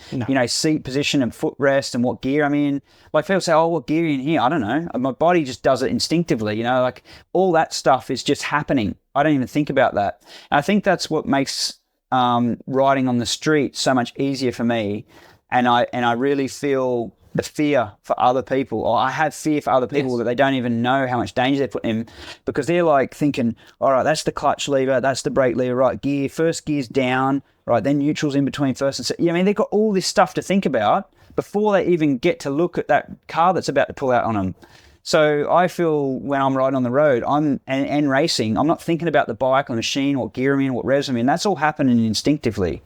seat position and footrest and what gear I'm in. Like people say, oh, what gear are you in here? I don't know. My body just does it instinctively, like all that stuff is just happening. I don't even think about that. And I think that's what makes riding on the street so much easier for me. And I really feel the fear for other people, or I have fear for other people that they don't even know how much danger they're putting in, because they're like thinking, all right, that's the clutch lever, that's the brake lever, right, first gear's down, right, then neutral's in between first and second. They've got all this stuff to think about before they even get to look at that car that's about to pull out on them. So I feel when I'm riding on the road, and racing, I'm not thinking about the bike or the machine, what gear I'm in, what revs I'm in. That's all happening instinctively.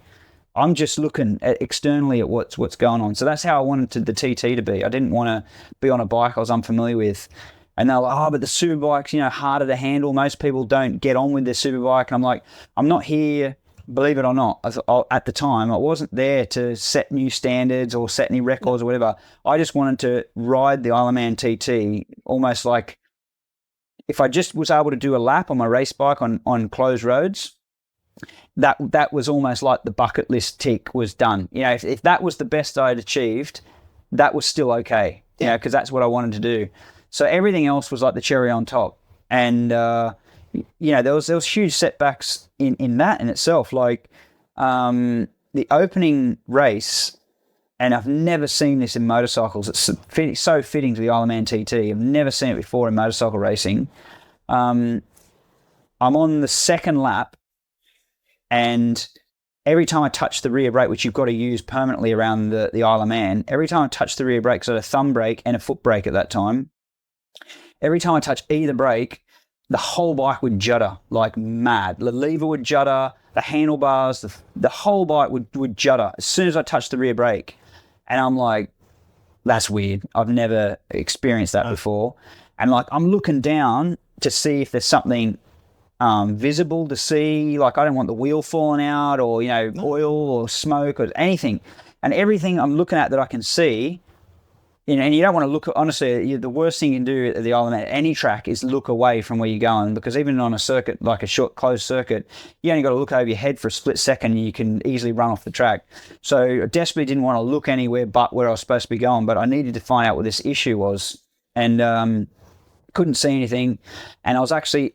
I'm just looking externally at what's going on. So that's how I wanted the TT to be. I didn't want to be on a bike I was unfamiliar with. And they're like, oh, but the Superbike's, harder to handle. Most people don't get on with their Superbike. And I'm like, I'm not here, believe it or not, at the time, I wasn't there to set new standards or set any records or whatever. I just wanted to ride the Isle of Man TT almost like if I just was able to do a lap on my race bike on closed roads, that was almost like the bucket list tick was done. If that was the best I had achieved, that was still okay. Because that's what I wanted to do. So everything else was like the cherry on top. And there was huge setbacks in that in itself. Like the opening race, and I've never seen this in motorcycles. It's so fitting to the Isle of Man TT. I've never seen it before in motorcycle racing. I'm on the second lap. And every time I touch the rear brake, which you've got to use permanently around the Isle of Man, every time I touch the rear brake, because I had a thumb brake and a foot brake at that time, every time I touch either brake, the whole bike would judder like mad. The lever would judder, the handlebars, the whole bike would judder as soon as I touched the rear brake. And I'm like, that's weird. I've never experienced that before. And like I'm looking down to see if there's something visible to see, like I don't want the wheel falling out or oil or smoke or anything, and everything I'm looking at that I can see, and you don't want to look, honestly, the worst thing you can do at the Isle of Man, any track, is look away from where you're going, because even on a circuit like a short closed circuit, you only got to look over your head for a split second and you can easily run off the track. So I desperately didn't want to look anywhere but where I was supposed to be going, but I needed to find out what this issue was. And couldn't see anything, and I was actually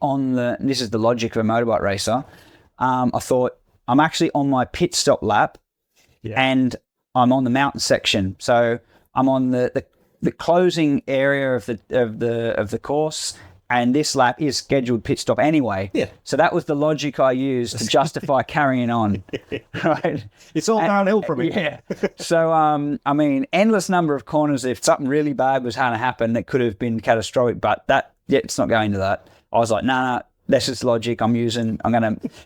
this is the logic of a motorbike racer, I thought, I'm actually on my pit stop lap, and I'm on the mountain section, so I'm on the closing area of the course, and this lap is scheduled pit stop anyway. So that was the logic I used to justify carrying on. Right? It's all downhill from here. So endless number of corners. If something really bad was going to happen, it could have been catastrophic, but it's not going to that. I was like, no, that's just logic I'm using.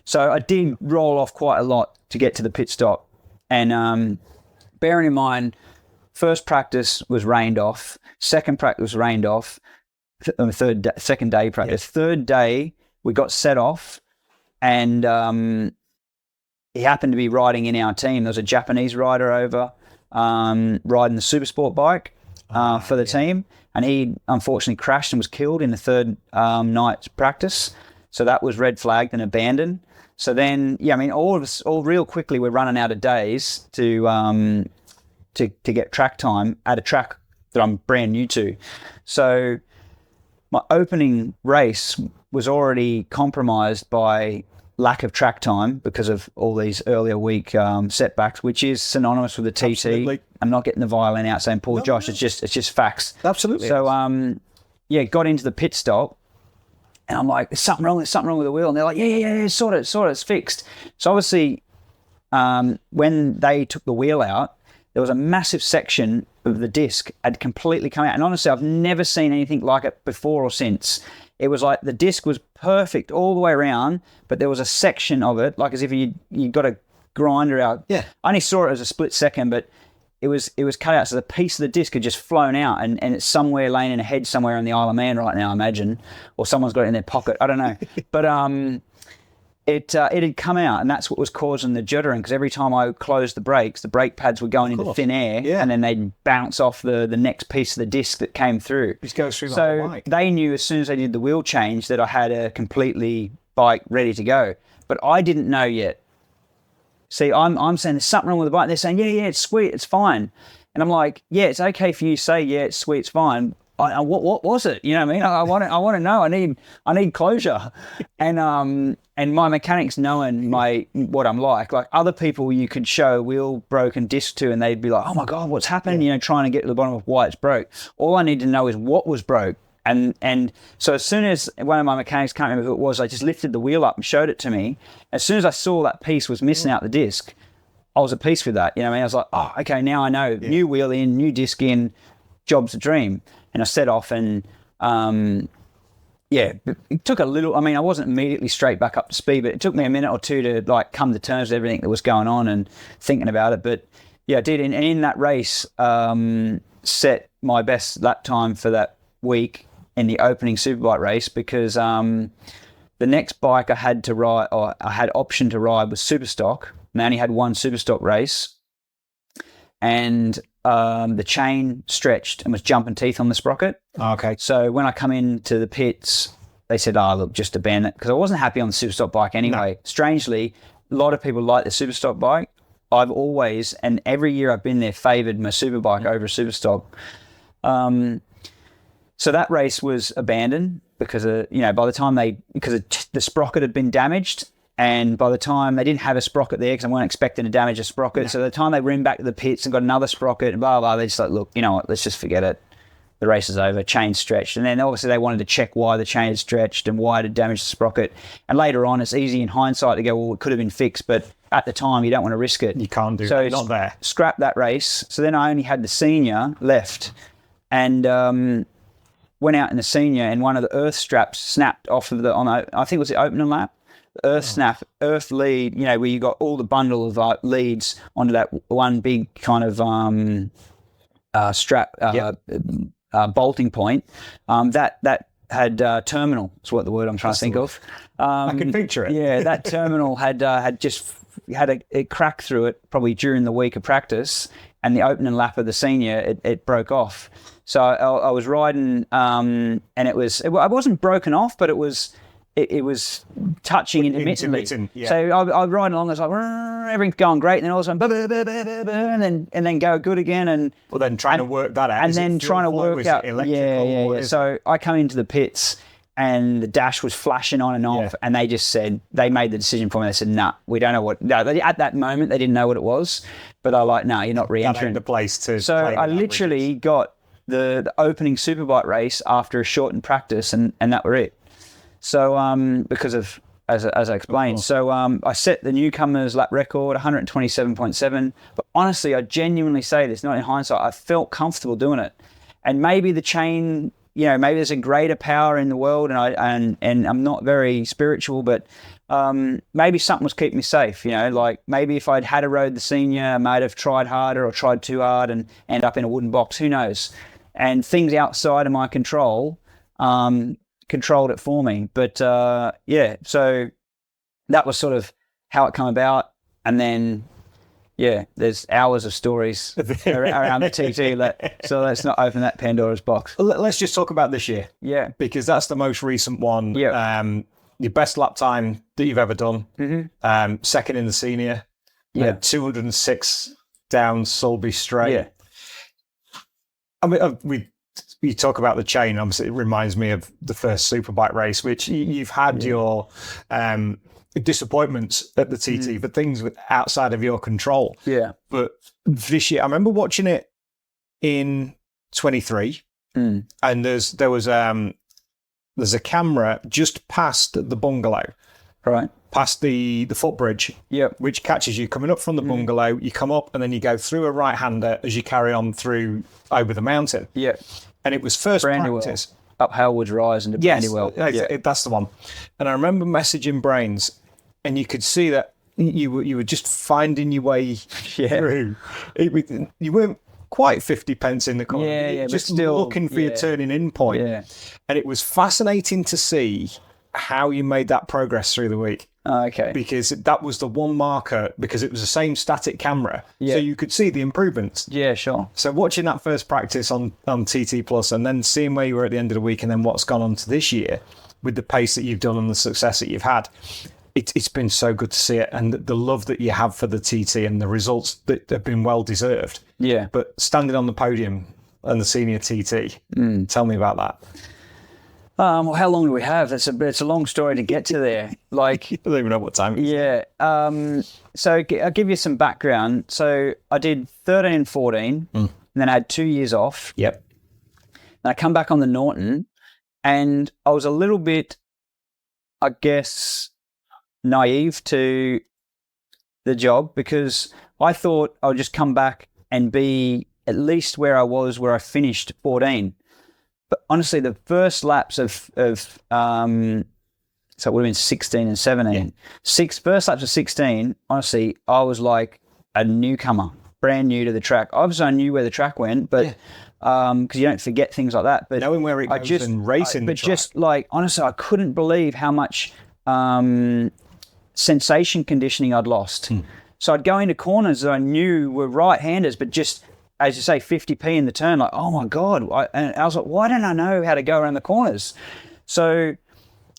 So I did roll off quite a lot to get to the pit stop. And bearing in mind, first practice was rained off, second practice was rained off, second day practice. Third day, we got set off, and he happened to be riding in our team. There was a Japanese rider over riding the Supersport bike for the team, and he unfortunately crashed and was killed in the third night's practice. So that was red flagged and abandoned. So then, all of us, all real quickly, we're running out of days to get track time at a track that I'm brand new to. So my opening race was already compromised by lack of track time because of all these earlier week setbacks, which is synonymous with the TT. Absolutely. I'm not getting the violin out saying, "Poor Josh." It's just facts. Absolutely. So got into the pit stop, and I'm like, "There's something wrong with the wheel," and they're like, "Yeah, sort it, it's fixed." So obviously, when they took the wheel out, there was a massive section of the disc had completely come out. And honestly, I've never seen anything like it before or since. It was like the disc was perfect all the way around, but there was a section of it, like as if you got a grinder out. Yeah. I only saw it as a split second, but it was cut out. So the piece of the disc had just flown out, and it's somewhere laying in a hedge somewhere in the Isle of Man right now, I imagine. Or someone's got it in their pocket. I don't know. But it had come out, and that's what was causing the juddering, because every time I closed the brakes, the brake pads were going into thin air, and then they'd bounce off the next piece of the disc that came through. Which goes through the so whole bike. they knew as soon as they did the wheel change that I had a completely bike ready to go. But I didn't know yet. See, I'm saying there's something wrong with the bike. They're saying, yeah, it's sweet, it's fine. And I'm like, yeah, it's okay for you to say, yeah, it's sweet, it's fine. What was it? You know what I mean? I want to know. I need closure. And my mechanics knowing what I'm like other people you could show wheel broken disc to, and they'd be like, "Oh my God, what's happened?" Trying to get to the bottom of why it's broke. All I need to know is what was broke. And so as soon as one of my mechanics, can't remember who it was, I just lifted the wheel up and showed it to me. As soon as I saw that piece was missing out the disc, I was at peace with that. You know what I mean? I was like, oh, okay, now I know. Yeah. New wheel in, new disc in, job's a dream. And I set off, and it took a little. I mean, I wasn't immediately straight back up to speed, but it took me a minute or two to come to terms with everything that was going on and thinking about it. But yeah, I did. And in that race, set my best lap time for that week in the opening Superbike race, because the next bike I had to ride, or I had option to ride, was Superstock. And I only had one Superstock race, and the chain stretched and was jumping teeth on the sprocket. Okay. So when I come into the pits, they said, look, just abandon it, because I wasn't happy on the Superstock bike anyway. No. Strangely, a lot of people like the Superstock bike. I've always, and every year I've been there, favoured my Superbike over a Superstock. So that race was abandoned because by the time the sprocket had been damaged, and by the time they didn't have a sprocket there, because I weren't expecting to damage a sprocket, so by the time they ran back to the pits and got another sprocket and blah blah, they just like, look, you know what, let's just forget it. The race is over. Chain stretched, and then obviously they wanted to check why the chain had stretched and why it had damaged the sprocket. And later on, it's easy in hindsight to go, well, it could have been fixed, but at the time you don't want to risk it. You can't do it. Not there. Scrap that race. So then I only had the senior left, and went out in the senior, and one of the earth straps snapped off of I think it was the opening lap. The earth lead, where you got all the bundle of leads onto that one big kind of strap, bolting point. That had terminal, is what the word I'm trying to think of. I can picture it. Yeah, that terminal had just had a crack through it, probably during the week of practice, and the opening lap of the senior, it broke off. So I was riding, and I wasn't broken off, but it was touching intermittently. Yeah. So I was riding along, I was like, everything's going great, and then all of a sudden, and then go good again, and then trying to work that out, and then trying to work out, yeah. So I come into the pits, and the dash was flashing on and off, and they just said, they made the decision for me. They said, nah, we don't know what. No, at that moment they didn't know what it was, but they're like, no, you're not re-entering. That ain't the place to. So I literally got the opening Superbike race after a shortened practice, and that were it. So because of, as I explained, so I set the newcomers lap record, 127.7. But honestly, I genuinely say this, not in hindsight, I felt comfortable doing it. And maybe the chain, maybe there's a greater power in the world, and I'm not very spiritual, but maybe something was keeping me safe, like maybe if I'd had a rode the senior, I might have tried harder or tried too hard and end up in a wooden box, who knows? And things outside of my control controlled it for me. But so that was sort of how it came about. And then, there's hours of stories around the TT. So let's not open that Pandora's box. Let's just talk about this year. Yeah. Because that's the most recent one. Yeah. Your best lap time that you've ever done. Mm-hmm. Second in the senior. Yeah. 206 down Sulby Straight. Yeah. I mean, you talk about the chain. Obviously, it reminds me of the first Superbike race, which you've had your disappointments at the TT for things outside of your control. Yeah. But this year, I remember watching it in 23, and there's a camera just past the bungalow, right, past the footbridge, which catches you coming up from the bungalow. You come up and then you go through a right-hander as you carry on through over the mountain. Yeah, and it was first practice. Up Halewood's Rise into Brandywell. Yes, that's the one. And I remember messaging Brains, and you could see that you were just finding your way through. You weren't quite 50 pence in the corner. Just still looking for your turning in point. Yeah. And it was fascinating to see how you made that progress through the week. Oh, okay. Because that was the one marker, because it was the same static camera. So you could see the improvements. Yeah, sure. So watching that first practice on TT Plus and then seeing where you were at the end of the week and then what's gone on to this year with the pace that you've done and the success that you've had, it's been so good to see it, and the love that you have for the TT and the results that have been well deserved. Yeah. But standing on the podium and the senior TT, tell me about that. Well, how long do we have? It's a long story to get to there. Like, I don't even know what time it is. Yeah. So I'll give you some background. So I did 13 and 14, and then I had 2 years off. Yep. And I come back on the Norton, and I was a little bit, I guess, naive to the job, because I thought I would just come back and be at least where I was, where I finished 14. But honestly, the first laps of so it would have been 16 and 17. First laps of 16, honestly, I was like a newcomer, brand new to the track. Obviously, I knew where the track went, but because you don't forget things like that. But knowing where it goes and racing the track. Just like, honestly, I couldn't believe how much sensation conditioning I'd lost. So I'd go into corners that I knew were right-handers, but just, as you say, 50p in the turn, like, oh my God. And I was like, why don't I know how to go around the corners? So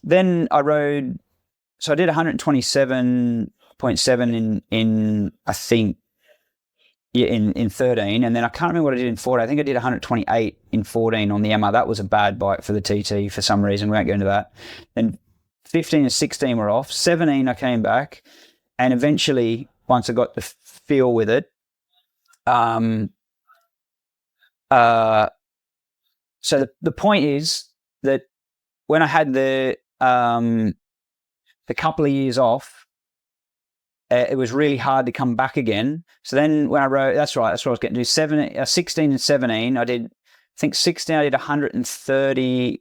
then I rode, so I did 127.7 in I think, in 13. And then I can't remember what I did in 14. I think I did 128 in 14 on the MR. That was a bad bike for the TT for some reason. We won't go into that. Then 15 and 16 were off. 17, I came back. And eventually, once I got the feel with it, so the point is that when I had the couple of years off, it was really hard to come back again. So then when I rode, that's right, that's what I was getting to. 16 and 17, I think 16 I did 130.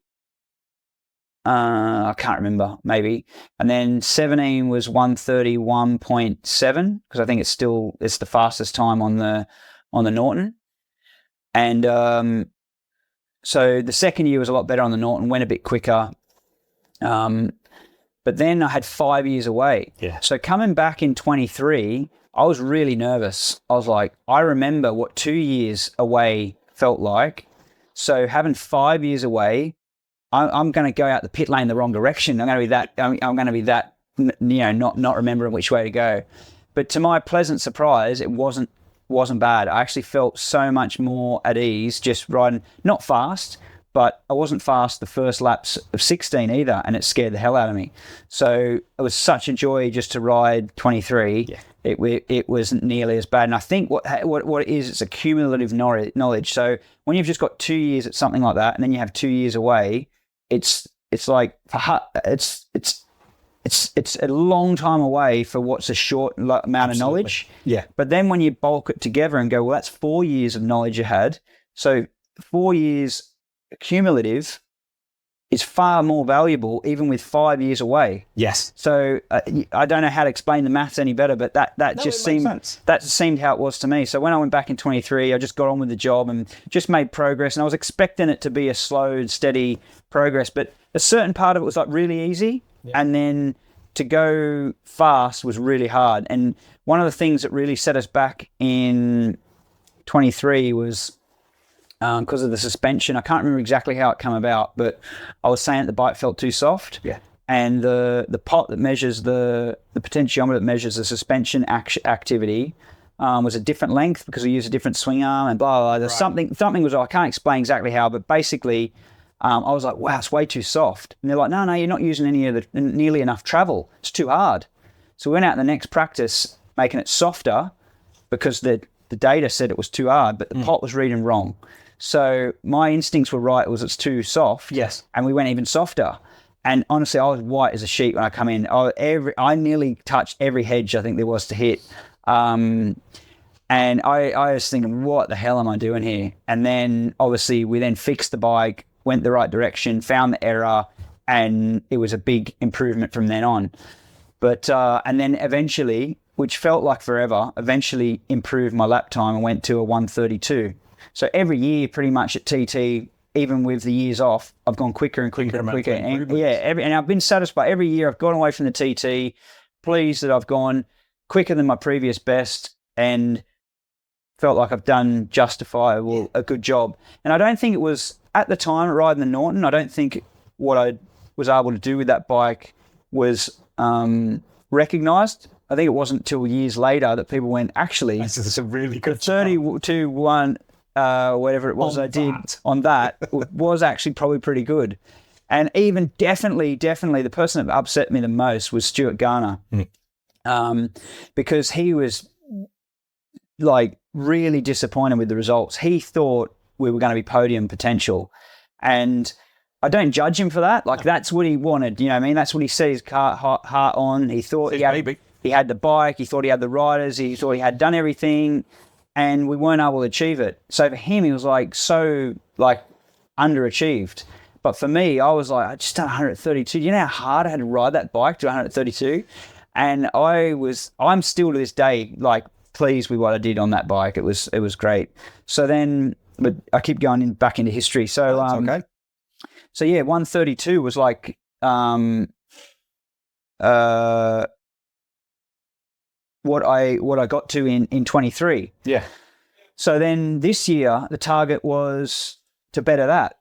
I can't remember, maybe. And then 17 was 131.7, because I think it's the fastest time on the Norton. And so the second year was a lot better on the Norton, went a bit quicker. But then I had 5 years away. Yeah. So coming back in 23, I was really nervous. I was like, I remember what 2 years away felt like. So having 5 years away, I'm going to go out the pit lane the wrong direction. I'm going to be that, not remembering which way to go. But to my pleasant surprise, it wasn't bad. I actually felt so much more at ease just riding, not fast, but I wasn't fast the first laps of 16 either, and it scared the hell out of me. So it was such a joy just to ride 23. Yeah. It wasn't nearly as bad. And I think what it is, it's a cumulative knowledge. So when you've just got 2 years at something like that, and then you have 2 years away, it's like it's a long time away for what's a short amount of knowledge. Yeah. But then when you bulk it together and go, well, that's 4 years of knowledge you had. So 4 years cumulative is far more valuable even with 5 years away. Yes. So I don't know how to explain the maths any better, but that just seemed how it was to me. So when I went back in 23, I just got on with the job and just made progress. And I was expecting it to be a slow, steady progress, but a certain part of it was like really easy. Yeah. And then to go fast was really hard. And one of the things that really set us back in 23 was because of the suspension. I can't remember exactly how it came about, but I was saying that the bike felt too soft. Yeah. And the pot that measures the potentiometer that measures the suspension activity was a different length because we used a different swing arm and blah, blah, blah. There's something was, I can't explain exactly how, but basically I was like, wow, it's way too soft. And they're like, no, you're not using nearly enough travel. It's too hard. So we went out in the next practice making it softer because the data said it was too hard, but the pot was reading wrong. So my instincts were right. It's too soft. Yes. And we went even softer. And honestly, I was white as a sheet when I come in. I nearly touched every hedge I think there was to hit. And I was thinking, what the hell am I doing here? And then obviously we then fixed the bike, went the right direction, found the error, and it was a big improvement from then on. But and then eventually, which felt like forever, eventually improved my lap time and went to a 132. So every year, pretty much at TT, even with the years off, I've gone quicker and quicker and quicker. And and I've been satisfied. Every year I've gone away from the TT, pleased that I've gone quicker than my previous best and felt like I've done a good job. And I don't think it was, at the time riding the Norton, I don't think what I was able to do with that bike was recognised. I think it wasn't until years later that people went, actually, this is a really good 32-1, whatever it was on that was actually probably pretty good. And even definitely the person that upset me the most was Stuart Garner. Because he was like really disappointed with the results. He thought we were going to be podium potential. And I don't judge him for that. Like, that's what he wanted. You know what I mean? That's what he set his heart on. He thought he had the bike. He thought he had the riders. He thought he had done everything. And we weren't able to achieve it. So for him, he was like so like underachieved. But for me, I was like, I just done 132. You know how hard I had to ride that bike to 132? And I'm still to this day like pleased with what I did on that bike. It was great. So then, but I keep going back into history. So okay. So yeah, 132 was like what I got to in 23. Yeah. So then this year the target was to better that.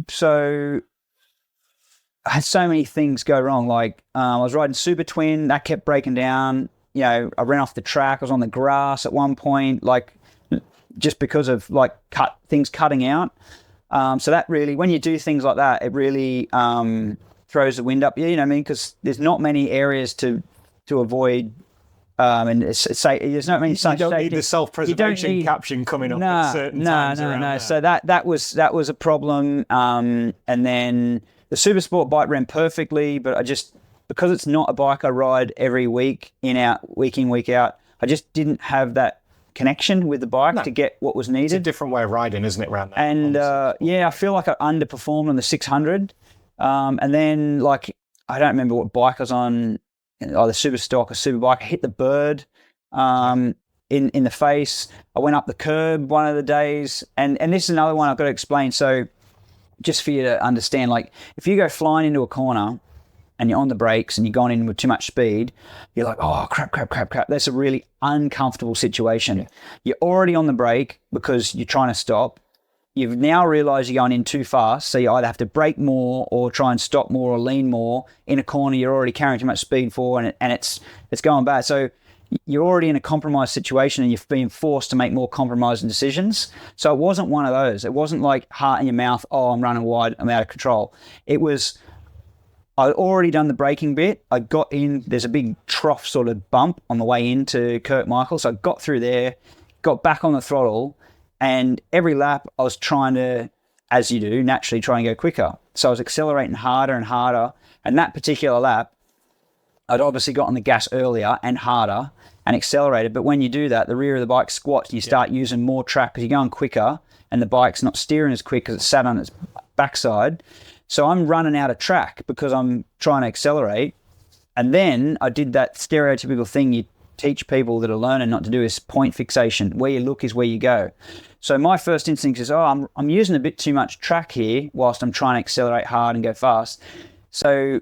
So I had so many things go wrong. Like I was riding Super Twin, that kept breaking down. You know, I ran off the track. I was on the grass at one point, like just because of like things cutting out. So that really, when you do things like that, it really throws the wind up. You know what I mean? Because there's not many areas to avoid. And there's not many such. You don't need the self-preservation caption coming up at certain times. No. So that was a problem. And then the Super Sport bike ran perfectly, but I just, because it's not a bike I ride every week in, week out, I just didn't have that connection with the bike to get what was needed. It's a different way of riding, isn't it, around that? And I feel like I underperformed on the 600. And then, like, I don't remember what bike I was on, either Super Stock or Superbike. I hit the bird in the face. I went up the curb one of the days. And this is another one I've got to explain. So just for you to understand, like, if you go flying into a corner and you're on the brakes and you're going in with too much speed, you're like, oh, crap. That's a really uncomfortable situation. Yeah. You're already on the brake because you're trying to stop. You've now realised you're going in too fast, so you either have to brake more or try and stop more or lean more. In a corner, you're already carrying too much speed forward, and it's going bad. So you're already in a compromised situation and you're being forced to make more compromising decisions. So it wasn't one of those. It wasn't like heart in your mouth, oh, I'm running wide, I'm out of control. It was, I'd already done the braking bit. I got in, there's a big trough sort of bump on the way into Kirk Michael. So I got through there, got back on the throttle, and every lap I was trying to, as you do, naturally try and go quicker. So I was accelerating harder and harder. And that particular lap, I'd obviously got on the gas earlier and harder and accelerated. But when you do that, the rear of the bike squats and you start using more track because you're going quicker and the bike's not steering as quick because it's sat on its backside. So I'm running out of track because I'm trying to accelerate. And then I did that stereotypical thing you teach people that are learning not to do, is point fixation. Where you look is where you go. So my first instinct is, I'm using a bit too much track here whilst I'm trying to accelerate hard and go fast. So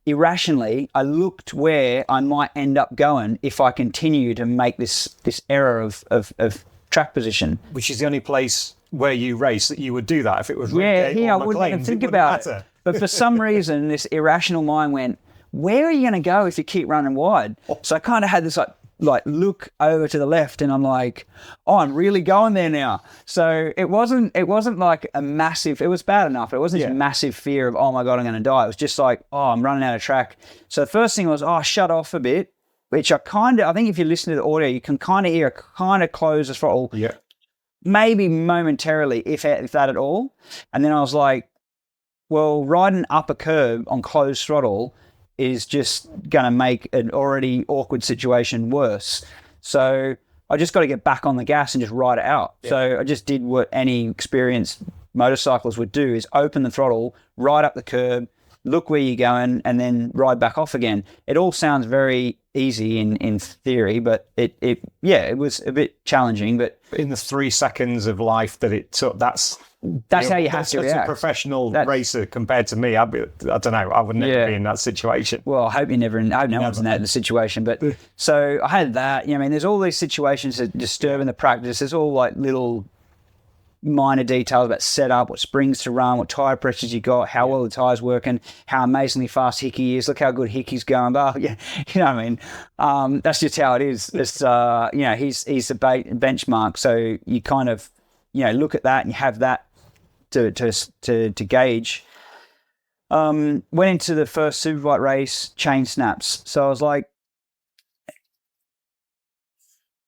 irrationally, I looked where I might end up going if I continue to make this error of track position. Which is the only place where you race that you would do that. If it was I wouldn't even think about it. But for some reason, this irrational mind went, where are you going to go if you keep running wide? So I kind of had this like look over to the left, and I'm like, oh, I'm really going there now. So it wasn't like a massive, it was bad enough. It wasn't this massive fear of, oh my God, I'm going to die. It was just like, oh, I'm running out of track. So the first thing was, shut off a bit, which I think if you listen to the audio, you can kind of hear a kind of close the throttle. Yeah. Maybe momentarily, if that at all. And then I was like, well, riding up a curb on closed throttle is just going to make an already awkward situation worse. So I just got to get back on the gas and just ride it out. Yeah. So I just did what any experienced motorcyclist would do, is open the throttle, ride up the curb, look where you're going, and then ride back off again. It all sounds very easy in theory, but it was a bit challenging. But in the 3 seconds of life that it took, that's how you have to react. As a professional racer compared to me, I don't know, I would never be in that situation. Well, I hope no one's in that situation. But so I had that. There's all these situations that disturb in the practice. There's all like little minor details about setup, what springs to run, what tyre pressures you got, how well the tyre's working, how amazingly fast Hickey is. Look how good Hickey's going. But you know what I mean? That's just how it is. It's he's a benchmark. So you kind of look at that and you have that to gauge. Went into the first Superbike race, chain snaps. So I was like,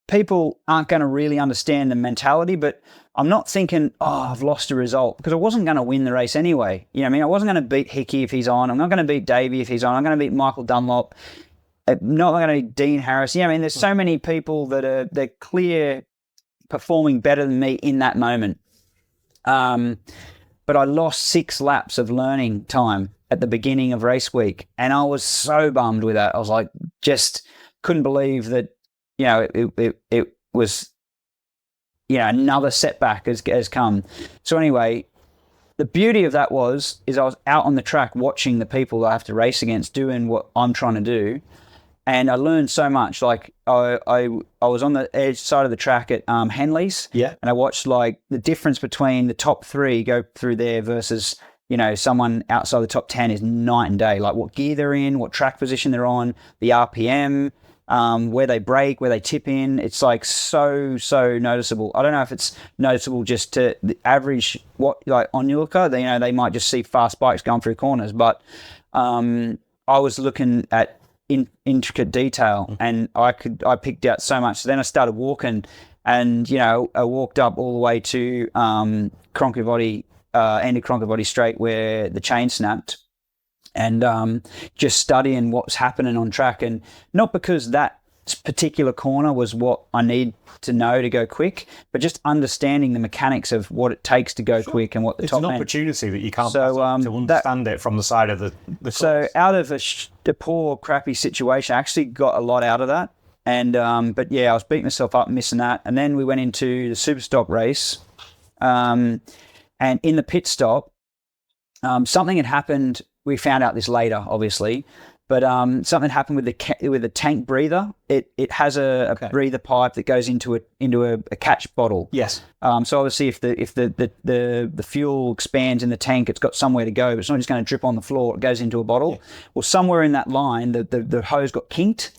people aren't going to really understand the mentality, but I'm not thinking, I've lost a result, because I wasn't going to win the race anyway. I wasn't going to beat Hickey if he's on. I'm not going to beat Davey if he's on. I'm going to beat Michael Dunlop. I'm not going to beat Dean Harris. There's so many people that they're clear performing better than me in that moment. But I lost 6 laps of learning time at the beginning of race week, and I was so bummed with that. I was like, just couldn't believe that, it was, another setback has come. So anyway, the beauty of that is I was out on the track watching the people that I have to race against doing what I'm trying to do. And I learned so much. Like I was on the edge side of the track at Henley's, and I watched like the difference between the top 3 go through there versus someone outside the top 10 is night and day. Like what gear they're in, what track position they're on, the RPM, where they brake, where they tip in. It's like so noticeable. I don't know if it's noticeable just to the average onlooker. They might just see fast bikes going through corners, but I was looking at intricate detail, and I picked out so much. So then I started walking, and I walked up all the way to end of Cronky Straight where the chain snapped, and just studying what's happening on track. And not because that particular corner was what I need to know to go quick, but just understanding the mechanics of what it takes to go quick and what the top end. It's an opportunity that you can't to understand it from the side of the course. So out of a poor, crappy situation, I actually got a lot out of that. And but I was beating myself up, missing that. And then we went into the super stock race, and in the pit stop, something had happened. We found out this later, obviously. But something happened with the tank breather. It has a breather pipe that goes into a catch bottle. Yes. So obviously, if the fuel expands in the tank, it's got somewhere to go. But it's not just going to drip on the floor. It goes into a bottle. Yeah. Well, somewhere in that line, the hose got kinked.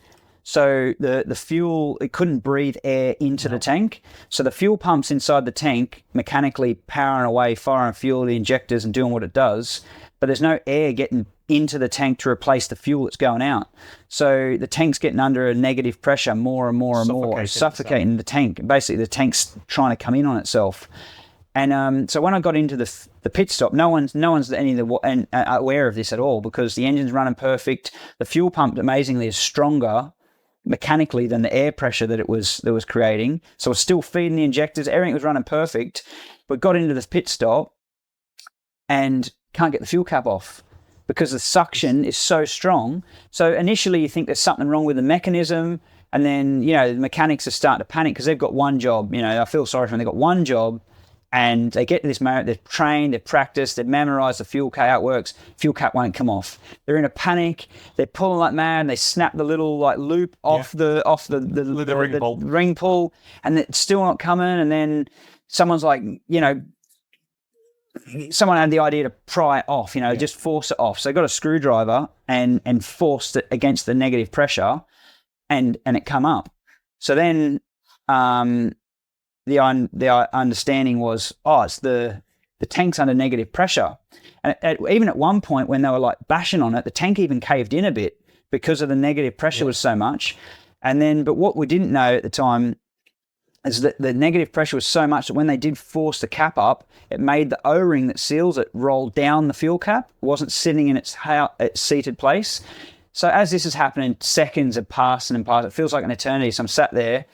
So the fuel, it couldn't breathe air into the tank. So the fuel pumps inside the tank mechanically powering away, firing fuel, the injectors, and doing what it does. But there's no air getting into the tank to replace the fuel that's going out. So the tank's getting under a negative pressure more and more and more, suffocating the tank. Basically, the tank's trying to come in on itself. And so when I got into the pit stop, no one's aware of this at all, because the engine's running perfect. The fuel pump, amazingly, is stronger mechanically than the air pressure that was creating. So it's still feeding the injectors. Everything was running perfect. But got into the pit stop, and can't get the fuel cap off because the suction is so strong. So initially you think there's something wrong with the mechanism, and then, you know, the mechanics are starting to panic because they've got one job. You know, I feel sorry for them. They've got one job, and they get to this moment, they've trained, they've practiced, they've memorized the fuel cap, how it works. Fuel cap won't come off. They're in a panic. They're pulling like mad. And they snap the little like loop off the ring pull, and it's still not coming. And then someone's like, you know, someone had the idea to pry it off, you know, just force it off. So they got a screwdriver and forced it against the negative pressure, and it come up. So then the understanding was, it's the tank's under negative pressure. And even at one point when they were like bashing on it, the tank even caved in a bit because of the negative pressure was so much. And then, but what we didn't know at the time is that the negative pressure was so much that when they did force the cap up, it made the O-ring that seals it roll down the fuel cap. It wasn't sitting in its seated place. So as this is happening, seconds have passed and passed. It feels like an eternity. So I'm sat there,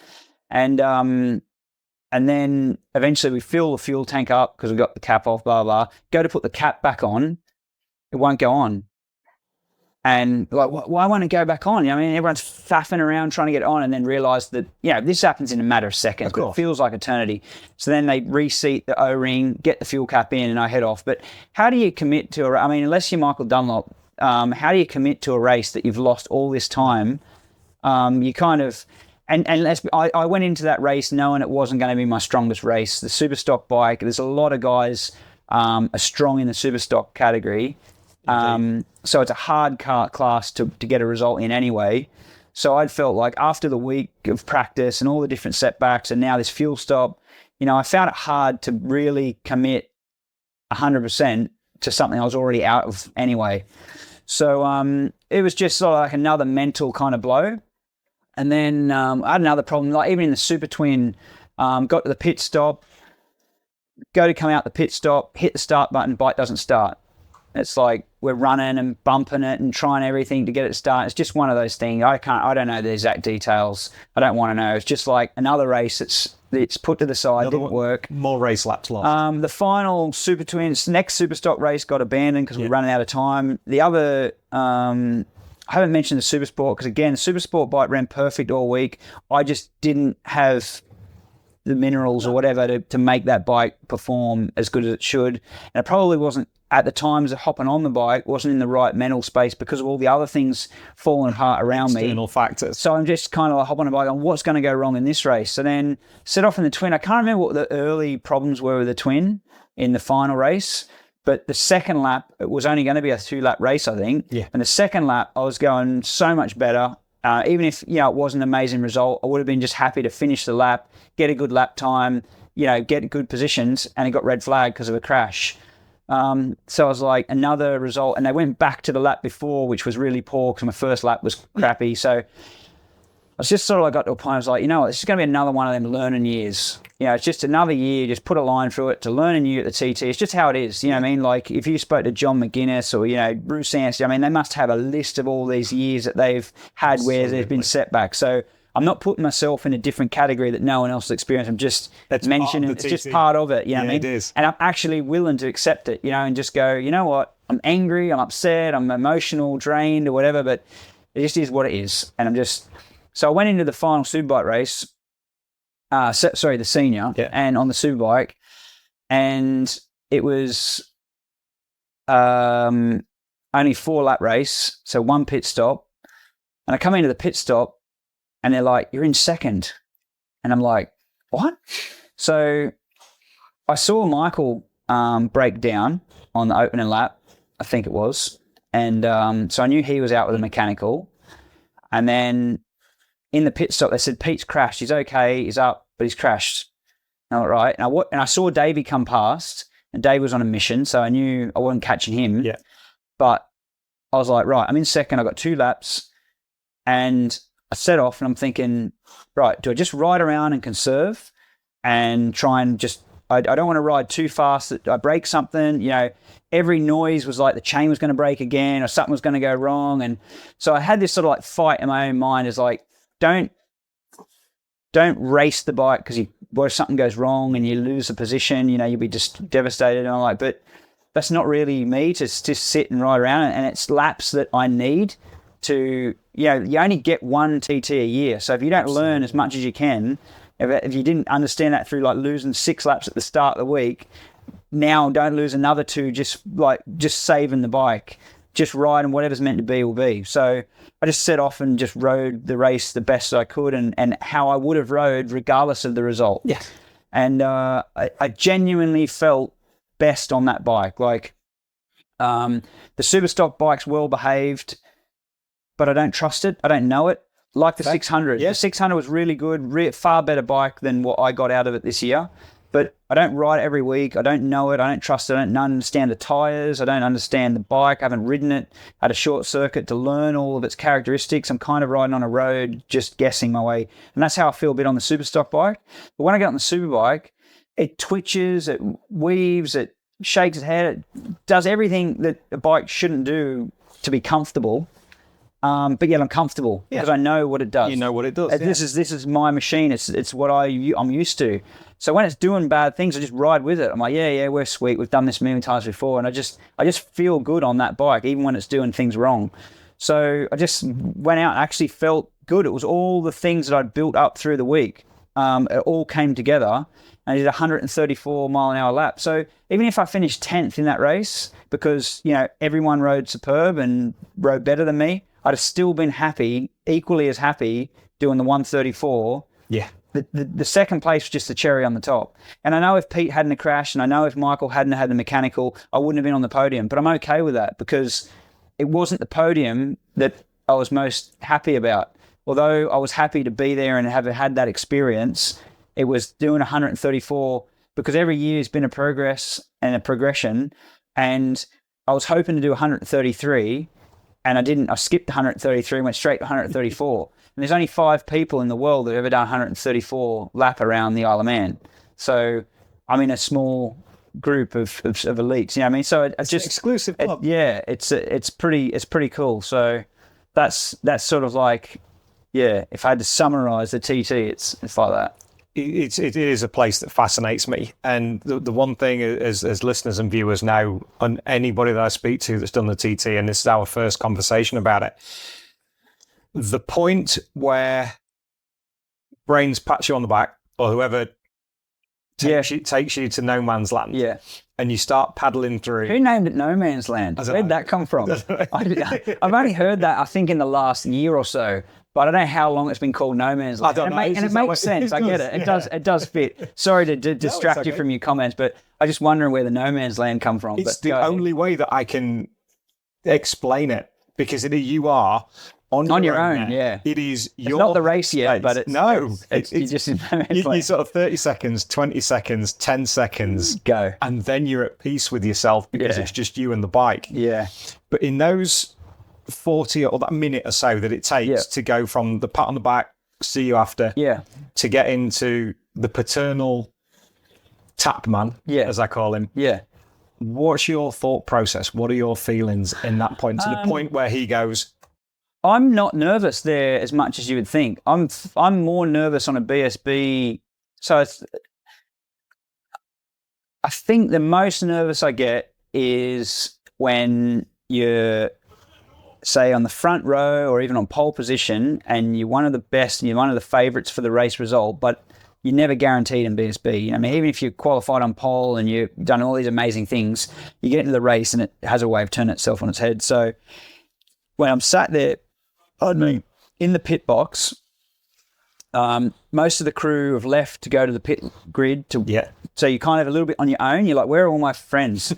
and then eventually we fill the fuel tank up because we got the cap off, blah, blah, blah. Go to put the cap back on, it won't go on. And like, why won't it go back on? I mean, everyone's faffing around trying to get it on, and then realise that, you know, this happens in a matter of seconds, but it feels like eternity. So then they reseat the O-ring, get the fuel cap in, and I head off. But how do you commit to I mean, unless you're Michael Dunlop, how do you commit to a race that you've lost all this time? You kind of... And I went into that race knowing it wasn't going to be my strongest race. The Superstock bike, there's a lot of guys are strong in the Superstock category. So it's a hard class to get a result in anyway. So I'd felt like after the week of practice and all the different setbacks and now this fuel stop, you know, I found it hard to really commit 100% to something I was already out of anyway. So it was just sort of like another mental kind of blow. And then I had another problem, like even in the Super Twin, got to the pit stop, go to come out the pit stop, hit the start button, bike doesn't start. It's like we're running and bumping it and trying everything to get it to start. It's just one of those things. I don't know the exact details. I don't want to know. It's just like another race. It's put to the side, didn't work. More race laps lost. The final Super Twins, next Superstock race got abandoned because we're running out of time. The other, I haven't mentioned the Supersport because again, the Supersport bike ran perfect all week. I just didn't have the minerals or whatever to make that bike perform as good as it should. And it probably wasn't, at the times of hopping on the bike, wasn't in the right mental space because of all the other things falling apart around me. External factors. So I'm just kind of like hopping on the bike on what's going to go wrong in this race. So then set off in the Twin. I can't remember what the early problems were with the Twin in the final race, but the second lap, it was only going to be a 2-lap race, I think. Yeah. And the second lap, I was going so much better. Even if, you know, it wasn't an amazing result, I would have been just happy to finish the lap, get a good lap time, you know, get good positions, and it got red flag because of a crash. So I was like, another result, and they went back to the lap before, which was really poor because my first lap was crappy. So I was just sort of like got to a point, I was like, you know what, this is going to be another one of them learning years. You know, it's just another year, just put a line through it to learn new at the TT. It's just how it is, you know what I mean? Like if you spoke to John McGuinness or, you know, Bruce Anstey, I mean, they must have a list of all these years that they've had where there's been setbacks. So I'm not putting myself in a different category that no one else has experienced. I'm just mentioning it's just part of it. You know what I mean? It is. And I'm actually willing to accept it, you know, and just go, you know what? I'm angry, I'm upset, I'm emotional, drained or whatever, but it just is what it is. And I'm just... So I went into the final Superbike race, the senior, and on the Superbike, and it was only 4-lap race, so 1 pit stop. And I come into the pit stop, and they're like, you're in second. And I'm like, what? So I saw Michael break down on the opening lap, I think it was. And so I knew he was out with a mechanical. And then in the pit stop, they said, Pete's crashed. He's okay. He's up, but he's crashed. All right. And I saw Davey come past, and Dave was on a mission, so I knew I wasn't catching him. Yeah. But I was like, right, I'm in second. I got 2 laps. And I set off and I'm thinking, right, do I just ride around and conserve and try and just, I don't want to ride too fast that I break something, you know, every noise was like the chain was going to break again or something was going to go wrong. And so I had this sort of like fight in my own mind is like, don't race the bike because what if something goes wrong and you lose a position, you know, you'll be just devastated. And I'm like, but that's not really me to just sit and ride around. And it's laps that I need to, you only get one TT a year. So if you don't learn as much as you can, if you didn't understand that through like losing 6 laps at the start of the week, now don't lose another 2, just saving the bike, just riding whatever's meant to be will be. So I just set off and just rode the race the best I could and how I would have rode regardless of the result. Yeah. And I genuinely felt best on that bike. Like the Superstock bike's well behaved, but I don't trust it. I don't know it. Like the 600. Yeah. The 600 was really good, far better bike than what I got out of it this year. But I don't ride it every week. I don't know it. I don't trust it. I don't understand the tyres. I don't understand the bike. I haven't ridden it at a short circuit to learn all of its characteristics. I'm kind of riding on a road, just guessing my way. And that's how I feel a bit on the Superstock bike. But when I get on the Superbike, it twitches, it weaves, it shakes its head. It does everything that a bike shouldn't do to be comfortable. But yet I'm comfortable because I know what it does. You know what it does. This is my machine. It's what I'm used to. So when it's doing bad things, I just ride with it. I'm like, yeah, we're sweet. We've done this a million times before, and I just feel good on that bike, even when it's doing things wrong. So I just went out and actually felt good. It was all the things that I'd built up through the week. It all came together, and I did a 134 mile an hour lap. So even if I finished 10th in that race, because everyone rode superb and rode better than me, I'd have still been happy, equally as happy, doing the 134. Yeah. The second place was just the cherry on the top. And I know if Pete hadn't crashed, and I know if Michael hadn't had the mechanical, I wouldn't have been on the podium. But I'm okay with that because it wasn't the podium that I was most happy about. Although I was happy to be there and have had that experience, it was doing 134 because every year has been a progress and a progression. And I was hoping to do 133. And I didn't. I skipped 133 and went straight to 134. And there's only 5 people in the world that have ever done 134 lap around the Isle of Man. So I'm in a small group of elites. You know what I mean? So it's just exclusive club. It's pretty cool. So that's sort of like, if I had to summarize the TT, it's like that. It is a place that fascinates me, and the one thing as listeners and viewers know, and anybody that I speak to that's done the TT, and this is our first conversation about it, the point where Brains pats you on the back, or whoever takes you to no man's land, and you start paddling through. Who named it No Man's Land? Where'd that come from? I've only heard that, I think, in the last year or so. But I don't know how long it's been called No Man's Land. I don't know. And it makes sense. I get it. It does fit. Sorry to distract you from your comments, but I just wondering where the No Man's Land come from. It's the only way that I can explain it, because you are on your own. Yeah. It is it's not the race yet, but it's just in No Man's Land. You sort of 30 seconds, 20 seconds, 10 seconds. Go. And then you're at peace with yourself because it's just you and the bike. Yeah. But in those 40 or that minute or so that it takes to go from the pat on the back, see you after, to get into the paternal tap man, as I call him. Yeah. What's your thought process? What are your feelings in that point? To the point where he goes, I'm not nervous there as much as you would think. I'm more nervous on a BSB. So I think the most nervous I get is when you're, say, on the front row or even on pole position, and you're one of the best and you're one of the favourites for the race result, but you're never guaranteed in BSB. I mean, even if you're qualified on pole and you've done all these amazing things, you get into the race and it has a way of turning itself on its head. So when I'm sat there, in the pit box, most of the crew have left to go to the pit grid. So you're kind of a little bit on your own. You're like, where are all my friends?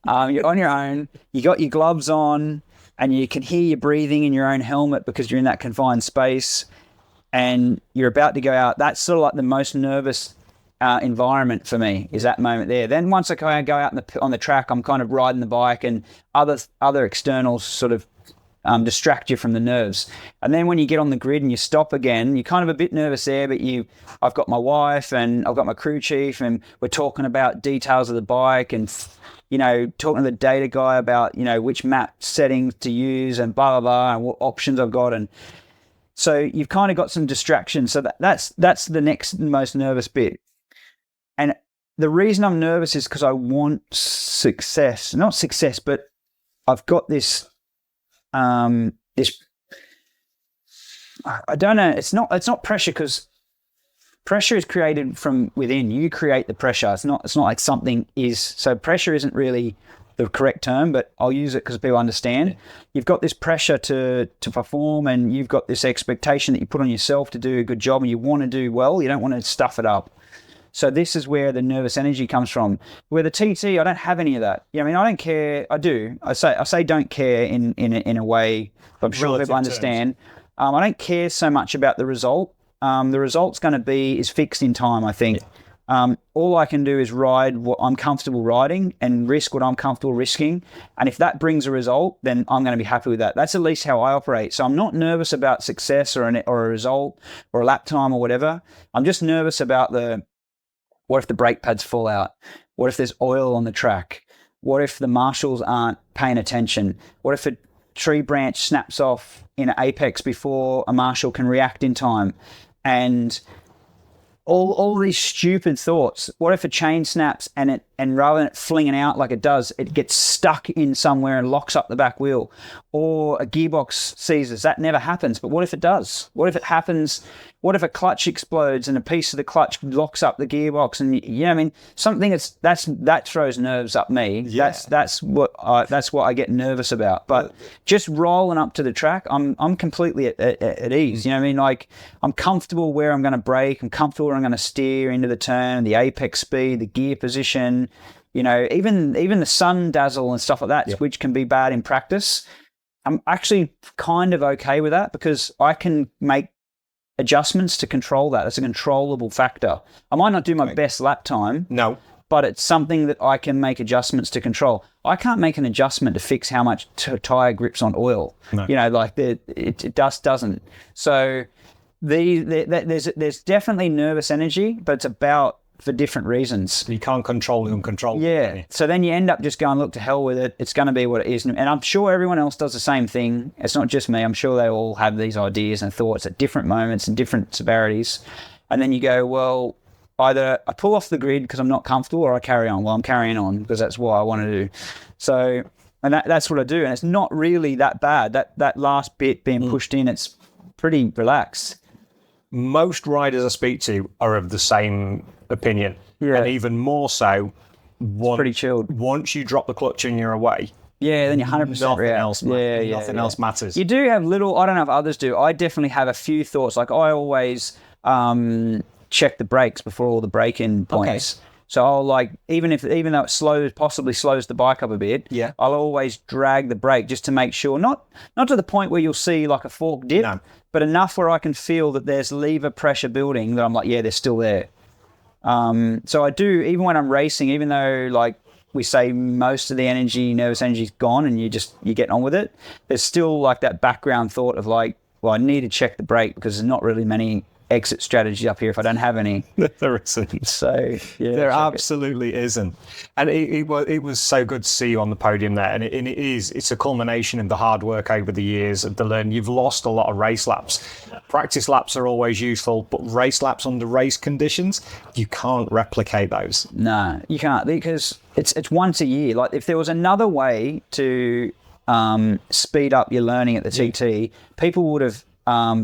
You're on your own. You got your gloves on, and you can hear you breathing in your own helmet because you're in that confined space, and you're about to go out. That's sort of like the most nervous environment for me, is that moment there. Then once I go out on the track, I'm kind of riding the bike, and other externals sort of distract you from the nerves. And then when you get on the grid and you stop again, you're kind of a bit nervous there, but I've got my wife and I've got my crew chief, and we're talking about details of the bike and talking to the data guy about, which map settings to use and blah, blah, blah, and what options I've got. And so you've kind of got some distractions. So that's the next most nervous bit. And the reason I'm nervous is because I want success. Not success, but I've got this, this, I don't know. It's not pressure, because pressure is created from within. You create the pressure. It's not like something is. So pressure isn't really the correct term, but I'll use it because people understand. Yeah. You've got this pressure to perform, and you've got this expectation that you put on yourself to do a good job, and you want to do well. You don't want to stuff it up. So this is where the nervous energy comes from. Where the TT, I don't have any of that. Yeah, I mean, I don't care. I do. I say don't care in a way, but I'm sure people understand. I don't care so much about the result. The result's going to is fixed in time, I think. Yeah. All I can do is ride what I'm comfortable riding and risk what I'm comfortable risking. And if that brings a result, then I'm going to be happy with that. That's at least how I operate. So I'm not nervous about success or a result or a lap time or whatever. I'm just nervous about what if the brake pads fall out? What if there's oil on the track? What if the marshals aren't paying attention? What if a tree branch snaps off in an apex before a marshal can react in time? And all these stupid thoughts. What if a chain snaps and rather than it flinging out like it does, it gets stuck in somewhere and locks up the back wheel? Or a gearbox seizes. That never happens. But what if it does? What if it happens? What if a clutch explodes and a piece of the clutch locks up the gearbox? And I mean, something that throws nerves up me. Yeah. That's what I get nervous about. But just rolling up to the track, I'm completely at ease. You know what I mean? Like, I'm comfortable where I'm going to brake. I'm comfortable where I'm going to steer into the turn, the apex speed, the gear position. You know, even the sun dazzle and stuff like that, yeah, which can be bad in practice. I'm actually kind of okay with that because I can make adjustments to control that. It's a controllable factor. I might not do my best lap time. No. But it's something that I can make adjustments to control. I can't make an adjustment to fix how much tire grips on oil. No. You know, like it just doesn't. So there's definitely nervous energy, but it's about for different reasons. You can't control the uncontrollable. Yeah. So then you end up just going, look, to hell with it. It's going to be what it is. And I'm sure everyone else does the same thing. It's not just me. I'm sure they all have these ideas and thoughts at different moments and different severities. And then you go, well, either I pull off the grid because I'm not comfortable or I carry on. Well, I'm carrying on because that's what I want to do. So, and that's what I do. And it's not really that bad. That last bit being pushed in, it's pretty relaxed. Most riders I speak to are of the same opinion. Yeah. And even more so, pretty chilled. Once you drop the clutch and you're away. Yeah, then you're 100% nothing else matters. You do have little, I don't know if others do, I definitely have a few thoughts. Like I always check the brakes before all the break-in points. Okay. So I'll even though it possibly slows the bike up a bit, yeah, I'll always drag the brake just to make sure, not to the point where you'll see like a fork dip, no, but enough where I can feel that there's lever pressure building that I'm like, yeah, they're still there. So I do, even when I'm racing, even though like we say most of the nervous energy is gone and you get on with it, there's still like that background thought of like, well, I need to check the brake because there's not really many exit strategy up here if I don't have any. There isn't. So yeah, there absolutely isn't. And it was so good to see you on the podium there. And it's a culmination of the hard work over the years of the learning. You've lost a lot of race laps. Practice laps are always useful, but race laps under race conditions, you can't replicate those. No, you can't, because it's once a year. Like if there was another way to speed up your learning at the TT, people would have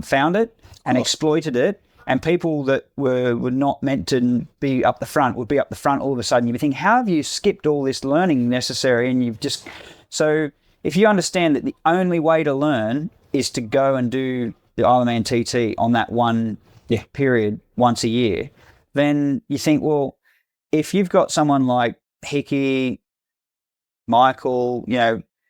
found it and exploited it, and people that were not meant to be up the front would be up the front all of a sudden. You'd be thinking, how have you skipped all this learning necessary? And you've just... So if you understand that the only way to learn is to go and do the Ironman TT on that one period once a year, then you think, well, if you've got someone like Hickey, Michael,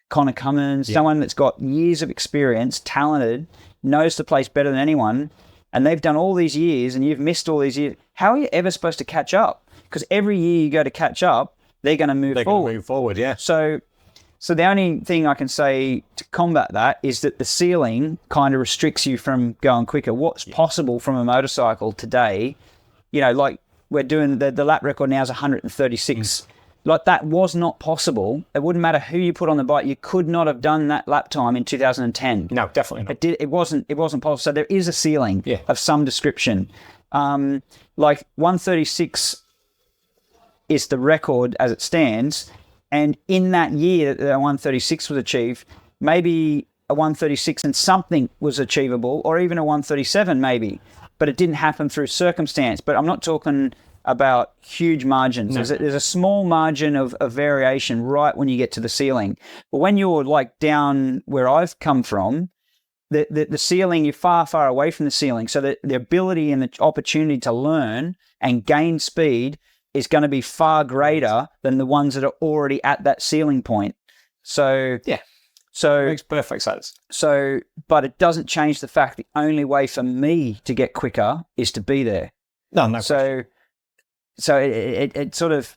Connor Cummins, someone that's got years of experience, talented, knows the place better than anyone, and they've done all these years and you've missed all these years, how are you ever supposed to catch up? Because every year you go to catch up, they're going to move forward. They're going to move forward, yeah. So the only thing I can say to combat that is that the ceiling kind of restricts you from going quicker. What's possible from a motorcycle today, like we're doing the lap record now is 136. Like that was not possible. It wouldn't matter who you put on the bike. You could not have done that lap time in 2010. No, definitely not. It wasn't possible. So there is a ceiling of some description. Like 136 is the record as it stands. And in that year that the 136 was achieved, maybe a 136 and something was achievable, or even a 137 maybe, but it didn't happen through circumstance. But I'm not talking about huge margins. No. There's a small margin of variation right when you get to the ceiling. But when you're like down where I've come from, the ceiling, you're far, far away from the ceiling. So the ability and the opportunity to learn and gain speed is going to be far greater than the ones that are already at that ceiling point. So Yeah. So Makes perfect sense. So, but it doesn't change the fact the only way for me to get quicker is to be there. No. So it sort of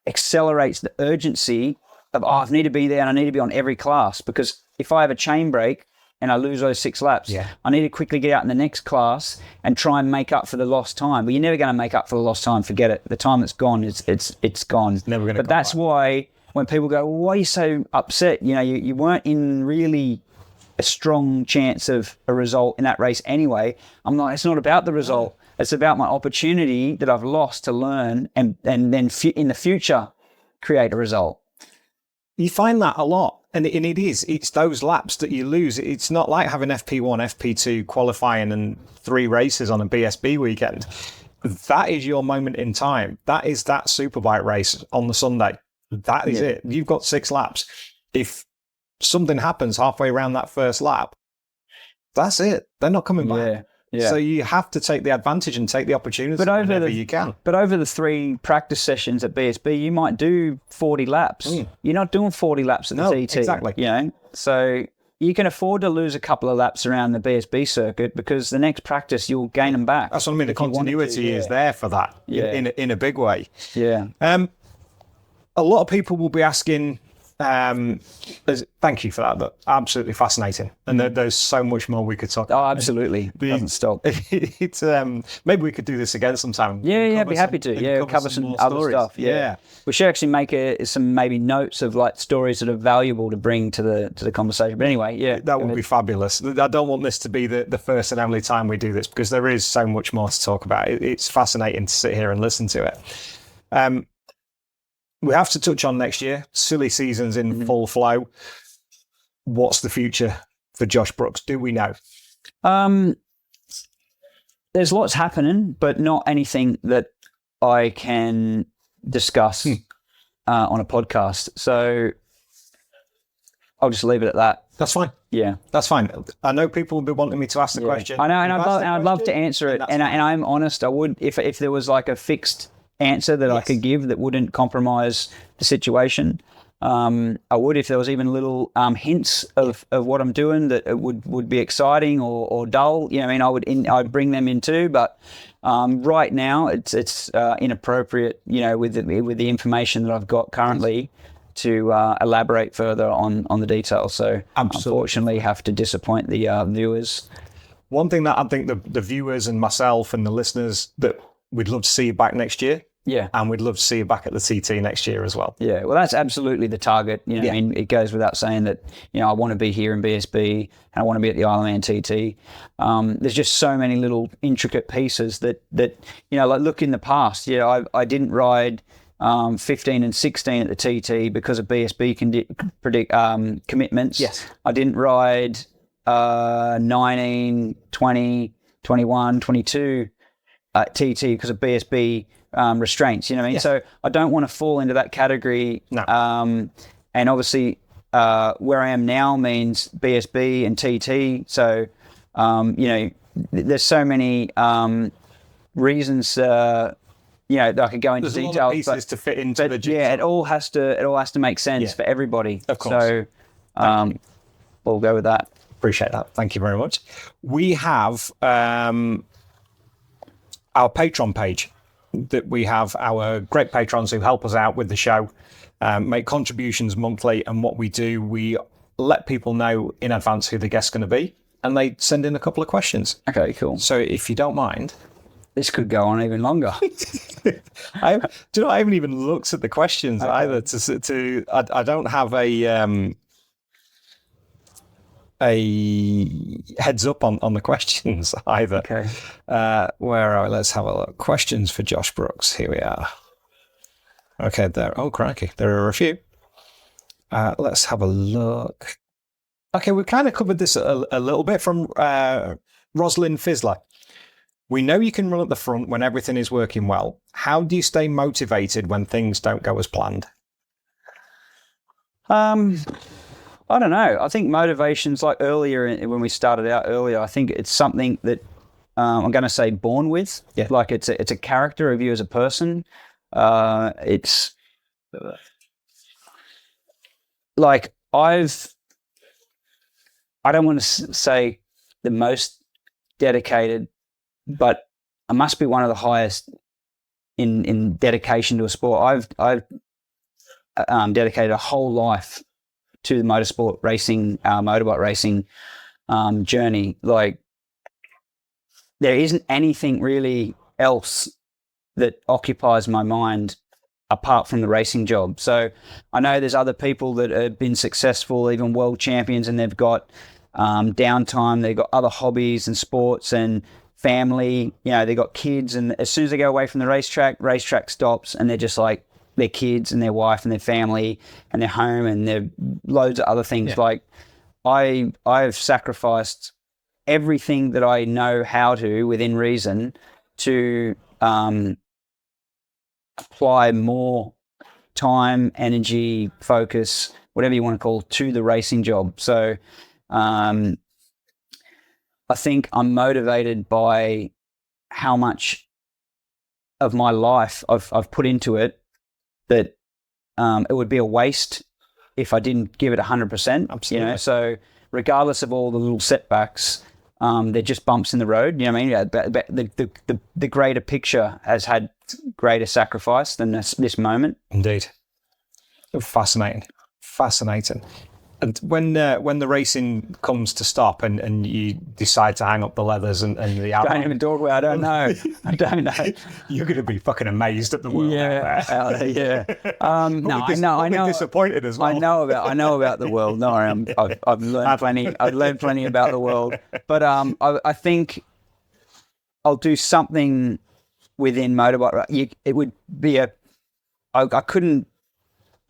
accelerates the urgency of, I need to be there and I need to be on every class, because if I have a chain break and I lose those 6 laps, I need to quickly get out in the next class and try and make up for the lost time. But you're never going to make up for the lost time. Forget it. The time that's gone, it's gone. It's never going to. But that's back. why when people go, well, why are you so upset? You know, you weren't in really a strong chance of a result in that race anyway. I'm like, it's not about the result. It's about my opportunity that I've lost to learn and then in the future create a result. You find that a lot. And it's those laps that you lose. It's not like having FP1, FP2 qualifying and 3 races on a BSB weekend. That is your moment in time. That is that Superbike race on the Sunday. That is it. You've got 6 laps. If something happens halfway around that first lap, that's it. They're not coming back. Yeah. So you have to take the advantage and take the opportunity whenever you can. But over the 3 practice sessions at BSB, you might do 40 laps. You're not doing 40 laps at the TT. Exactly. You know, so you can afford to lose a couple of laps around the BSB circuit, because the next practice you'll gain them back. That's what I mean. The continuity is there for that in a big way. Yeah. A lot of people will be asking. Thank you for that. That's absolutely fascinating, and there's so much more we could talk about. Oh, absolutely. It doesn't stop. It's maybe we could do this again sometime. Yeah, I'd be happy to. Yeah, cover some other stories. stuff. Yeah. We should actually make some maybe notes of like stories that are valuable to bring to the conversation. But anyway, that would be fabulous. I don't want this to be the first and only time we do this, because there is so much more to talk about. It's fascinating to sit here and listen to it. We have to touch on next year. Silly season's in full flow. What's the future for Josh Brookes? Do we know? There's lots happening, but not anything that I can discuss on a podcast. So I'll just leave it at that. That's fine. Yeah, that's fine. I know people will be wanting me to ask the question. I know, and I'd love to answer it. And I'm honest. I would, if there was like a fixed answer that I could give that wouldn't compromise the situation. I would, if there was even little hints of what I'm doing that it would be exciting or dull. You know, I mean, I'd bring them in too. But right now, it's inappropriate. You know, with the information that I've got currently, to elaborate further on the details. So, unfortunately, have to disappoint the viewers. One thing that I think the viewers and myself and the listeners that we'd love to see you back next year. Yeah. And we'd love to see you back at the TT next year as well. Yeah. Well, that's absolutely the target. You know, I mean, it goes without saying that, you know, I want to be here in BSB and I want to be at the Isle of Man TT. There's just so many little intricate pieces that, you know, like look in the past, I didn't ride 15 and 16 at the TT because of BSB commitments. Yes. I didn't ride 19, 20, 21, 22 at TT because of BSB restraints, you know what I mean? Yeah. So I don't want to fall into that category. No. And obviously where I am now means BSB and TT. So, you know, there's so many reasons, you know, that I could go into detail. There's a lot of pieces to fit into the jigsaw. Yeah, it all has to make sense for everybody. Of course. So we'll go with that. Appreciate that. Thank you very much. We have our Patreon page. That we have our great patrons who help us out with the show, make contributions monthly, and what we do, we let people know in advance who the guest's going to be, and they send in a couple of questions. Okay, cool. So if you don't mind, this could go on even longer. I haven't even looked at the questions either. I don't have a heads up on the questions either. Okay. Where are we? Let's have a look. Questions for Josh Brookes. Here we are. Okay, there. Oh, crikey. There are a few. Let's have a look. Okay, we've kind of covered this a little bit from Rosalind Fizzler. We know you can run at the front when everything is working well. How do you stay motivated when things don't go as planned? I don't know. I think motivation's like earlier when we started out earlier. I think it's something that I'm going to say born with. Yeah. Like it's a character of you as a person. It's like I don't want to say the most dedicated, but I must be one of the highest in dedication to a sport. I've dedicated a whole life to the motorsport racing, motorbike racing journey. Like there isn't anything really else that occupies my mind apart from the racing job. So I know there's other people that have been successful, even world champions, and they've got downtime, they've got other hobbies and sports and family, they've got kids, and as soon as they go away from the racetrack stops, and they're just like their kids and their wife and their family and their home and their loads of other things. Yeah. Like I've sacrificed everything that I know how to within reason to apply more time, energy, focus, whatever you want to call, to the racing job. So I think I'm motivated by how much of my life I've put into it, that it would be a waste if I didn't give it 100%. Absolutely. So regardless of all the little setbacks, they're just bumps in the road. You know what I mean? The greater picture has had greater sacrifice than this moment. Indeed. Fascinating. And when the racing comes to stop and you decide to hang up the leathers and the outline, don't even talk about. I don't know. You're going to be fucking amazed at the world. Yeah, out there. Yeah. No, I know. Disappointed as well. I know about the world. No, I've learned plenty. I've learned plenty about the world. But I think I'll do something within motorbike. It would be I couldn't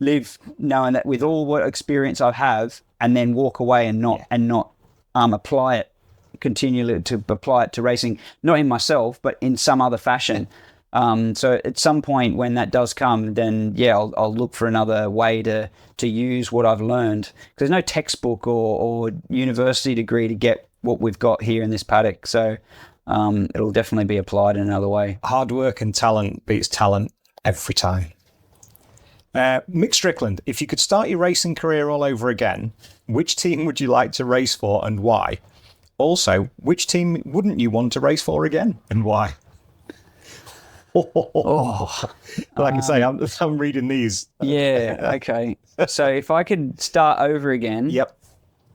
live knowing that with all what experience I have, and then walk away and not apply it continually, to apply it to racing, not in myself but in some other fashion. So at some point when that does come, then I'll look for another way to use what I've learned, because there's no textbook or university degree to get what we've got here in this paddock. So it'll definitely be applied in another way. Hard work and talent beats talent every time. Mick Strickland, if you could start your racing career all over again, which team would you like to race for and why? Also, which team wouldn't you want to race for again and why? Like I say, I'm reading these. Yeah, okay. So if I could start over again. Yep.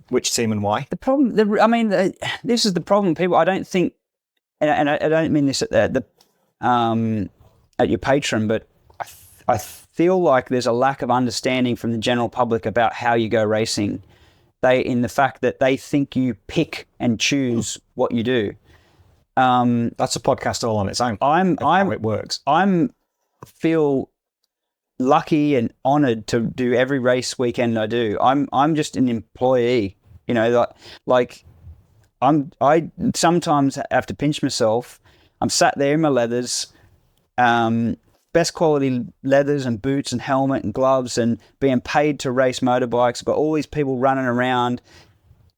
Which team and why? The problem, this is the problem. People, I don't think, and I don't mean this at your patron, but I feel like there's a lack of understanding from the general public about how you go racing. In the fact that they think you pick and choose what you do. That's a podcast all on its own. How it works. I feel lucky and honoured to do every race weekend I do. I'm just an employee. I sometimes have to pinch myself. I'm sat there in my leathers. Best quality leathers and boots and helmet and gloves, and being paid to race motorbikes. I've got all these people running around,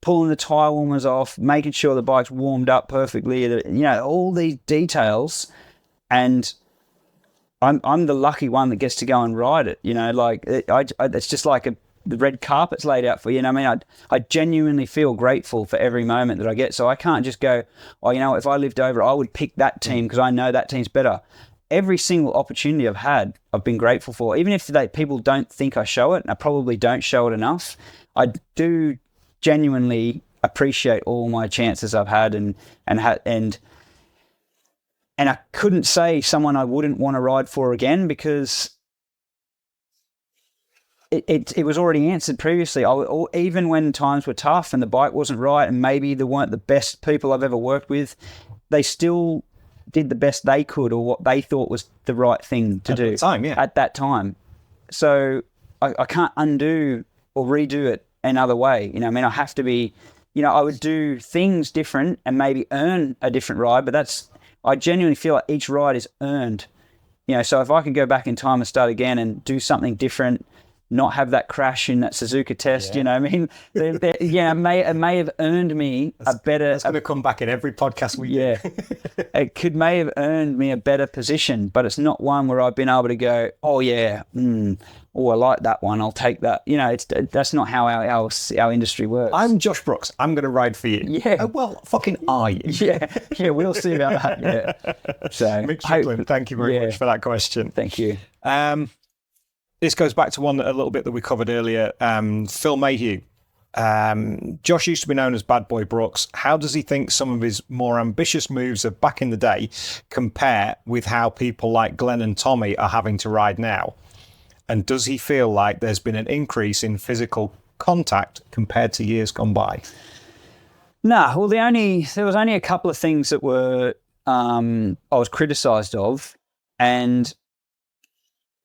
pulling the tyre warmers off, making sure the bike's warmed up perfectly, all these details. And I'm the lucky one that gets to go and ride it. It's just like the red carpet's laid out for you. I genuinely feel grateful for every moment that I get. So I can't just go, if I lived over, I would pick that team because I know that team's better. Every single opportunity I've had, I've been grateful for. Even if people don't think I show it, and I probably don't show it enough, I do genuinely appreciate all my chances I've had, and I couldn't say someone I wouldn't want to ride for again, because it was already answered previously. Even when times were tough and the bike wasn't right, and maybe they weren't the best people I've ever worked with, they still did the best they could or what they thought was the right thing to do at that time. So I can't undo or redo it another way. You know, I mean, I have to be, you know, I would do things different and maybe earn a different ride, but I genuinely feel like each ride is earned. You know, so if I could go back in time and start again and do something different, not have that crash in that Suzuka test, you know what I mean? It may have earned me a better... That's going to come back in every podcast we do. It may have earned me a better position, but it's not one where I've been able to go, oh, yeah, I like that one, I'll take that. You know, that's not how our industry works. I'm Josh Brooks. I'm going to ride for you. Yeah. Oh, well, fucking are you? Yeah, we'll see about that, yeah. So, Mick Strickland, thank you very much for that question. Thank you. This goes back to one a little bit that we covered earlier. Phil Mayhew. Josh used to be known as Bad Boy Brooks. How does he think some of his more ambitious moves of back in the day compare with how people like Glenn and Tommy are having to ride now? And does he feel like there's been an increase in physical contact compared to years gone by? No, well, there was only a couple of things that were I was criticised of, and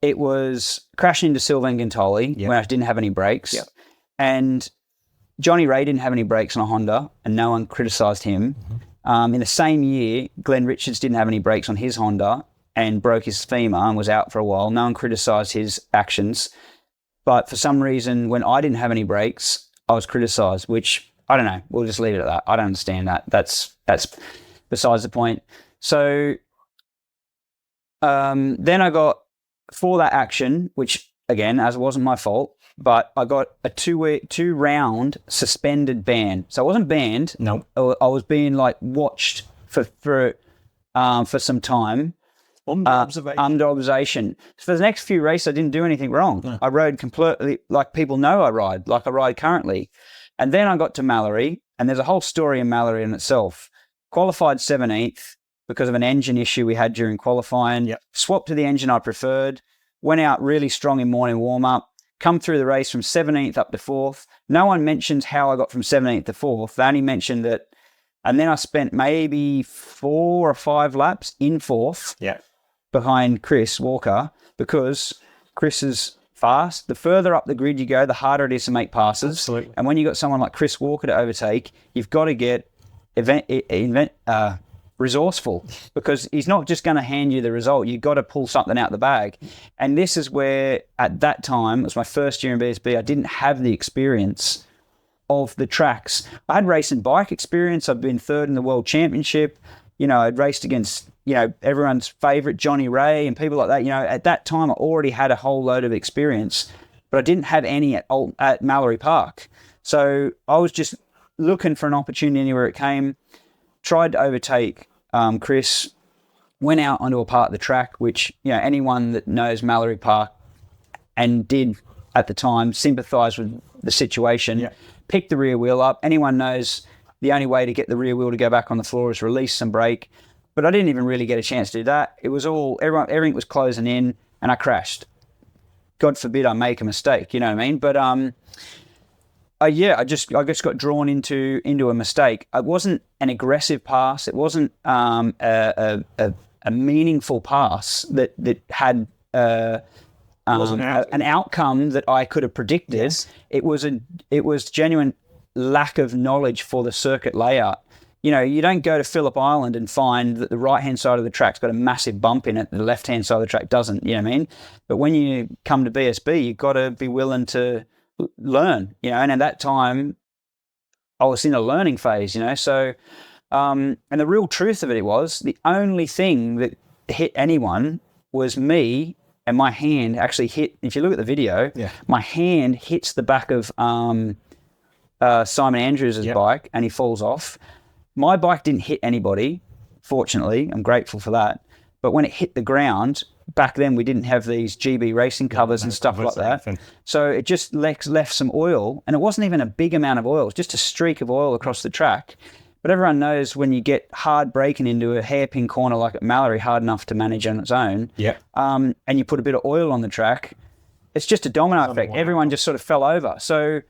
it was crashing into Sylvain Gintoli when I didn't have any brakes. Yep. And Johnny Ray didn't have any brakes on a Honda, and no one criticised him. In the same year, Glenn Richards didn't have any brakes on his Honda and broke his femur and was out for a while. No one criticised his actions. But for some reason, when I didn't have any brakes, I was criticised, which, I don't know, we'll just leave it at that. I don't understand that. That's besides the point. So then I got... for that action, which again, as it wasn't my fault, but I got a two round suspended ban. So I wasn't banned. No, I was being like watched for some time. Under observation. So for the next few races, I didn't do anything wrong. No. I rode completely like people know I ride, like I ride currently. And then I got to Mallory, and there's a whole story in Mallory in itself. Qualified 17th. Because of an engine issue we had during qualifying. Swapped to the engine I preferred, went out really strong in morning warm-up, come through the race from 17th up to 4th. No one mentions how I got from 17th to 4th. They only mentioned that, and then I spent maybe 4 or 5 laps in 4th behind Chris Walker, because Chris is fast. The further up the grid you go, the harder it is to make passes. Absolutely. And when you've got someone like Chris Walker to overtake, you've got to get resourceful, because he's not just going to hand you the result. You've got to pull something out the bag. And this is where, at that time, it was my first year in BSB, I didn't have the experience of the tracks. I had race and bike experience. I've been third in the World Championship. You know, I'd raced against, you know, everyone's favourite Johnny Ray and people like that. You know, at that time, I already had a whole load of experience, but I didn't have any at Mallory Park. So I was just looking for an opportunity anywhere it came. Tried to overtake Chris, went out onto a part of the track, which, you know, anyone that knows Mallory Park and did at the time sympathise with the situation, picked the rear wheel up. Anyone knows the only way to get the rear wheel to go back on the floor is release some brake. But I didn't even really get a chance to do that. It was all, everything was closing in, and I crashed. God forbid I make a mistake, you know what I mean? But I just got drawn into a mistake. It wasn't an aggressive pass. It wasn't a meaningful pass that had an outcome that I could have predicted. Yes. It was genuine lack of knowledge for the circuit layout. You know, you don't go to Phillip Island and find that the right-hand side of the track's got a massive bump in it, the left-hand side of the track doesn't, you know what I mean? But when you come to BSB, you've got to be willing to learn, you know, and at that time, I was in a learning phase, you know, so, and the real truth of it was, the only thing that hit anyone was me, and my hand actually hit, if you look at the video, my hand hits the back of Simon Andrews' bike, and he falls off. My bike didn't hit anybody, fortunately. I'm grateful for that. But when it hit the ground, back then we didn't have these GB racing covers and stuff like that. So it just left some oil, and it wasn't even a big amount of oil. It was just a streak of oil across the track. But everyone knows when you get hard braking into a hairpin corner like at Mallory, hard enough to manage on its own, and you put a bit of oil on the track, it's just a domino effect. Everyone just sort of fell over. So,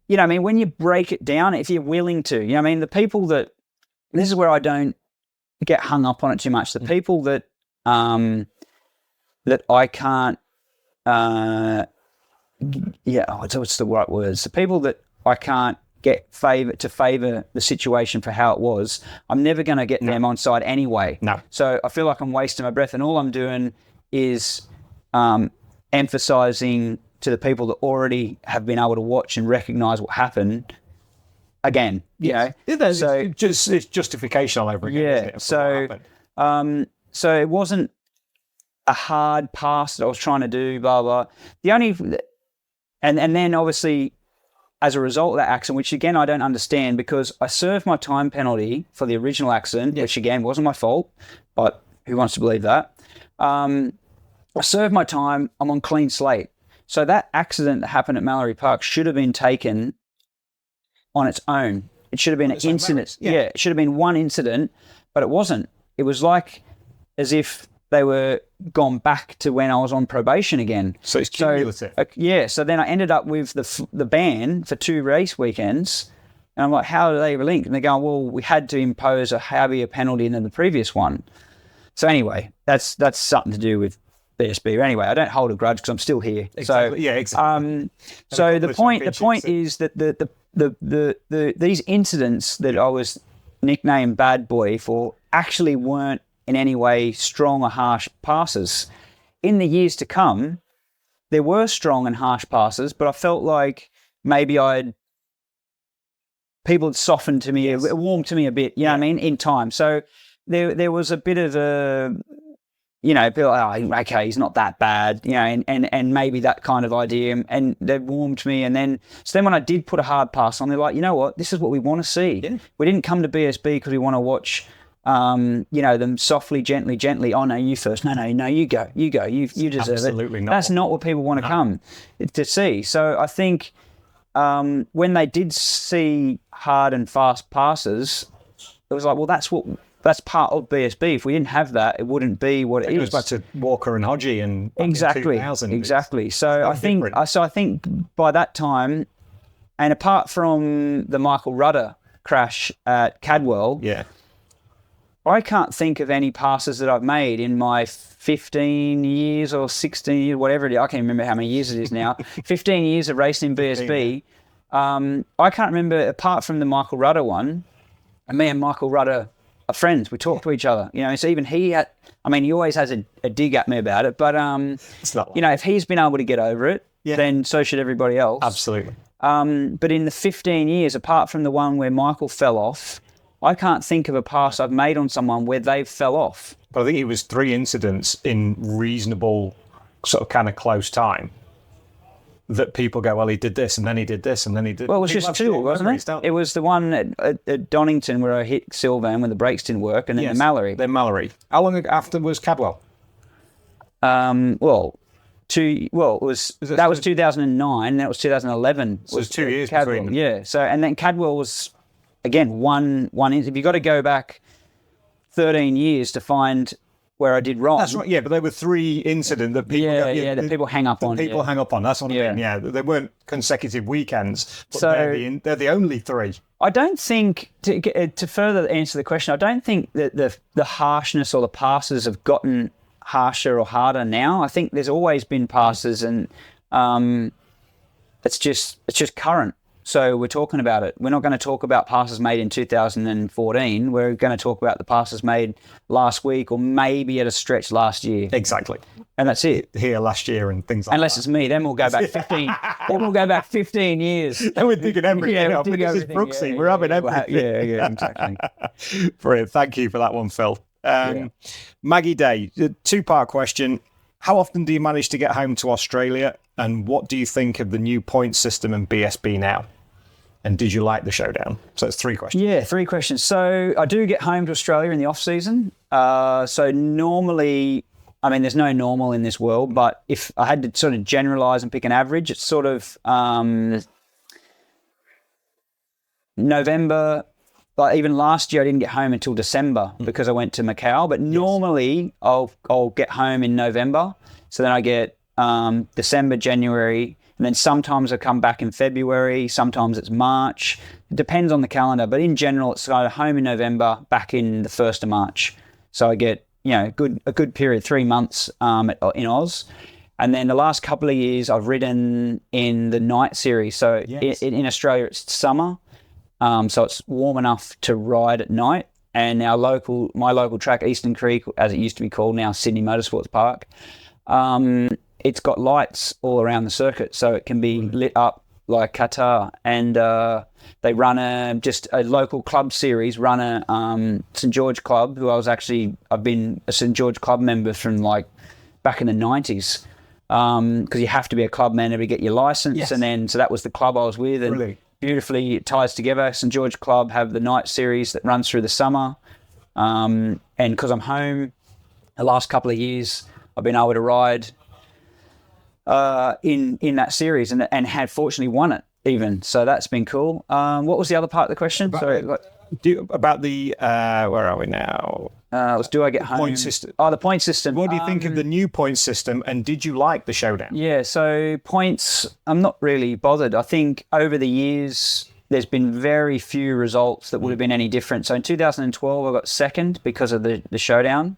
you know, I mean, when you break it down, if you're willing to, you know, I mean, the people that, this is where I don't get hung up on it too much. The people that that I can't, what's the right words? The people that I can't get favor the situation for how it was, I'm never going to get them on side anyway. No. So I feel like I'm wasting my breath, and all I'm doing is emphasizing to the people that already have been able to watch and recognize what happened again. So it's justification all over again. Yeah. So it wasn't a hard pass that I was trying to do. Blah blah. And then obviously, as a result of that accident, which again I don't understand, because I served my time penalty for the original accident, which again wasn't my fault, but who wants to believe that? I served my time. I'm on clean slate. So that accident that happened at Mallory Park should have been taken on its own. It should have been an incident. Yeah, it should have been one incident, but it wasn't. It was like as if they were gone back to when I was on probation again. So it's cumulative. So then I ended up with the ban for 2 race weekends, and I'm like, how do they relink? And they go, well, we had to impose a heavier penalty than the previous one. So anyway, that's something to do with BSB. Anyway, I don't hold a grudge because I'm still here. Exactly. Exactly. So the point is that these incidents that I was nicknamed Bad Boy for actually weren't in any way strong or harsh passes. In the years to come, there were strong and harsh passes, but I felt like maybe people had softened to me, warmed to me a bit, you know what I mean, in time. So there was a bit of a, people like, oh, okay, he's not that bad, and maybe that kind of idea, and they warmed to me. And then when I did put a hard pass on, they're like, you know what, this is what we want to see. Yeah. We didn't come to BSB because we want to watch them softly, gently. Oh no, you first. No, you go. You deserve Absolutely it. Not. That's not what people want to come to see. So I think when they did see hard and fast passes, it was like, well, that's part of BSB. If we didn't have that, it wouldn't be what it is. It goes back to Walker and Hodgie and exactly. So I think by that time, and apart from the Michael Rudder crash at Cadwell, I can't think of any passes that I've made in my 15 years or 16 years, whatever it is. I can't remember how many years it is now. 15 years of racing in BSB. I can't remember, apart from the Michael Rudder one, and me and Michael Rudder are friends. We talk to each other. So even he always has a dig at me about it. But, if he's been able to get over it, then so should everybody else. Absolutely. But in the 15 years, apart from the one where Michael fell off, I can't think of a pass I've made on someone where they fell off. But I think it was 3 incidents in reasonable sort of kind of close time that people go, well, he did this, and then he did this, and then he did... Well, it was just 2, wasn't it? It was the one at Donington where I hit Sylvan when the brakes didn't work, and then the Mallory. Then Mallory. How long after was Cadwell? That was 2009, that was 2011. So it was 2 years Cadwell, between them. Yeah, so, and then Cadwell was... Again, one. If you've got to go back 13 years to find where I did wrong. That's right. Yeah, but there were 3 incidents that people. That people hang up on. People hang up on. That's what I mean. Yeah, they weren't consecutive weekends. But they're the only 3. I don't think to further answer the question. I don't think that the harshness or the passes have gotten harsher or harder now. I think there's always been passes, and it's just current. So we're talking about it. We're not going to talk about passes made in 2014. We're going to talk about the passes made last week or maybe at a stretch last year. Exactly. And that's it. Here last year and things like that. Unless it's me, then we'll go back 15. Then we'll go back 15 years. Then we're digging everything up. This is Brooksy. We're having everything. Yeah, exactly. Brilliant. Thank you for that one, Phil. Maggie Day, 2-part question. How often do you manage to get home to Australia? And what do you think of the new point system in BSB now? And did you like the showdown? So it's 3 questions. Yeah, 3 questions. So I do get home to Australia in the off season. So normally, there's no normal in this world, but if I had to sort of generalize and pick an average, it's sort of November. Like even last year, I didn't get home until December because I went to Macau. But normally, I'll get home in November. So then I get December, January, And then sometimes I come back in February, sometimes it's March. It depends on the calendar, but in general, it's kind of home in November, back in the 1st of March. So I get, a good period, 3 months in Oz. And then the last couple of years, I've ridden in the night series. So in Australia, it's summer, so it's warm enough to ride at night. And my local track, Eastern Creek, as it used to be called, now Sydney Motorsports Park, it's got lights all around the circuit, so it can be lit up like Qatar. And they run a local club series, run a St George Club, I've been a St George Club member from like back in the 90s, because you have to be a club member to get your license. And then, so that was the club I was with. And Really? Beautifully it ties together. St George Club have the night series that runs through the summer. And because I'm home, the last couple of years, I've been able to ride in that series and had fortunately won it even. So that's been cool. What was the other part of the question? About the where are we now? Do I get home? Point system. Oh, the point system. What do you think of the new point system, and did you like the showdown? Yeah, so points, I'm not really bothered. I think over the years, there's been very few results that would have been any different. So in 2012, I got second because of the showdown,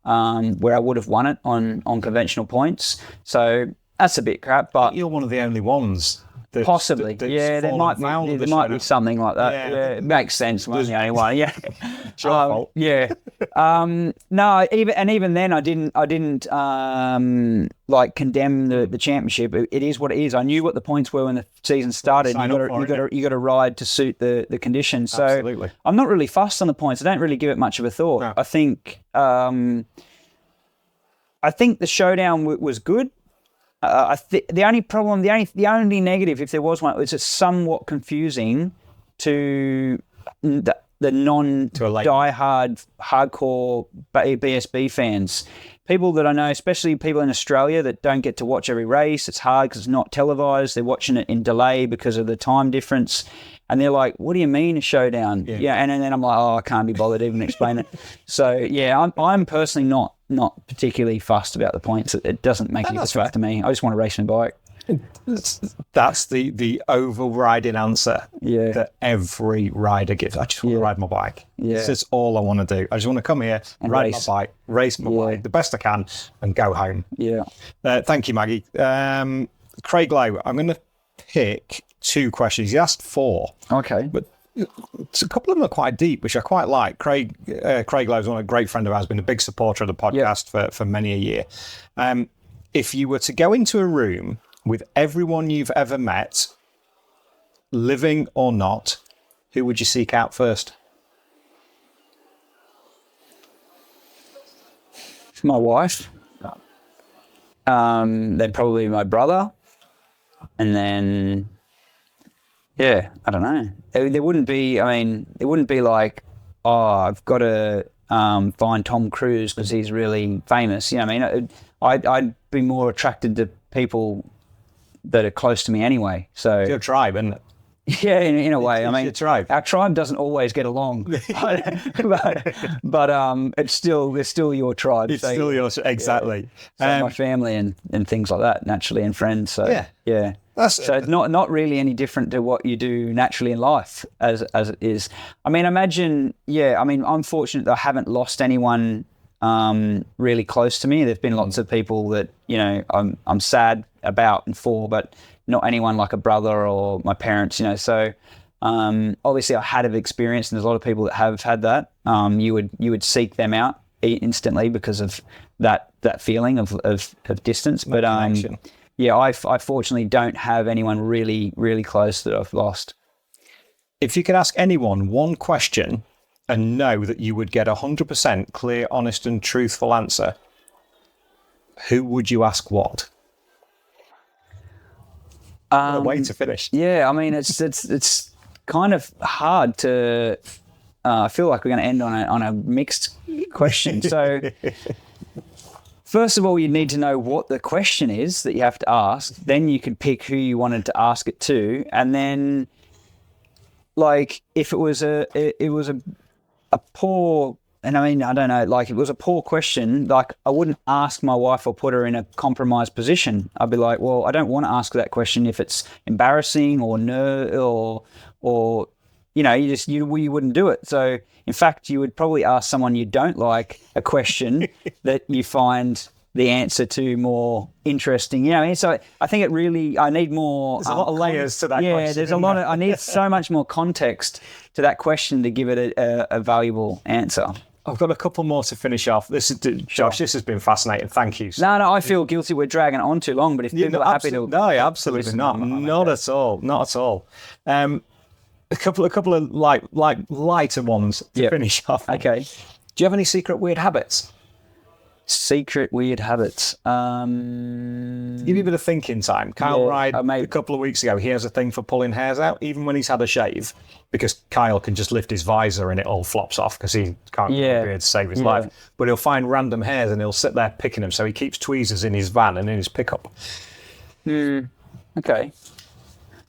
where I would have won it on conventional points. So that's a bit crap, but You're one of the only ones. Possibly, there might be something like that. Yeah, it makes sense. I'm the only one. Yeah, fault. Yeah. No, even then, I didn't like condemn the championship. It is what it is. I knew what the points were when the season started. You got to ride to suit the conditions. So Absolutely. I'm not really fussed on the points. I don't really give it much of a thought. No. I think the showdown was good. The only problem, the only negative, if there was one, is it's somewhat confusing to the non-diehard, hardcore BSB fans. People that I know, especially people in Australia that don't get to watch every race. It's hard because it's not televised. They're watching it in delay because of the time difference. And they're like, what do you mean a showdown? Yeah. And then I'm like, I can't be bothered even explain it. So, yeah, I'm personally not particularly fussed about the points. It doesn't make any difference to me. I just want to race my bike. That's the overriding answer that every rider gives. I just want to ride my bike. Yeah. This is all I want to do. I just want to come here, and ride my bike, race my bike the best I can, and go home. Yeah. Thank you, Maggie. Craig Lowe, I'm going to pick 2 questions. He asked 4. Okay. But a couple of them are quite deep, which I quite like. Craig Lowe is a great friend of ours, been a big supporter of the podcast for many a year. If you were to go into a room with everyone you've ever met, living or not, who would you seek out first? My wife. Then probably my brother. And then, I don't know. There wouldn't be, it wouldn't be like, I've got to find Tom Cruise because he's really famous. You know what I mean? I'd be more attracted to people that are close to me anyway. So it's your tribe, isn't it? Yeah, in a way. It's your tribe. Our tribe doesn't always get along, but it's still your tribe. It's still yours, exactly. So my family and things like that, naturally, and friends. So yeah. So it's not really any different to what you do naturally in life as it is. Imagine, I'm fortunate that I haven't lost anyone really close to me. There've been lots of people that, I'm sad about and for, but not anyone like a brother or my parents, So obviously I had an experience, and there's a lot of people that have had that. You would seek them out instantly because of that feeling of distance. But I fortunately don't have anyone really, really close that I've lost. If you could ask anyone one question and know that you would get 100% clear, honest and truthful answer, who would you ask what? What a way to finish. Yeah, it's kind of hard to... I feel like we're going to end on a mixed question. So... First of all, you need to know what the question is that you have to ask. Then you could pick who you wanted to ask it to, and then, like, if it was a poor and I mean, I don't know, like it was a poor question. Like I wouldn't ask my wife or put her in a compromised position. I'd be like, well, I don't want to ask that question if it's embarrassing or you wouldn't do it. So in fact, you would probably ask someone you don't like a question that you find the answer to more interesting. So I think I need more. There's a lot of layers to that question. Yeah, there's a lot of, I need so much more context to that question to give it a valuable answer. I've got a couple more to finish off. Josh, this has been fascinating. Thank you. No, I feel guilty we're dragging it on too long, but if people are happy to... No, absolutely not. Not at all. Not at all. A couple of lighter ones to finish off. Okay. Do you have any secret weird habits? Secret weird habits. Give you a bit of thinking time. Kyle Ride, a couple of weeks ago, he has a thing for pulling hairs out, even when he's had a shave, because Kyle can just lift his visor and it all flops off because he can't get a beard to save his life. But he'll find random hairs and he'll sit there picking them. So he keeps tweezers in his van and in his pickup. Okay.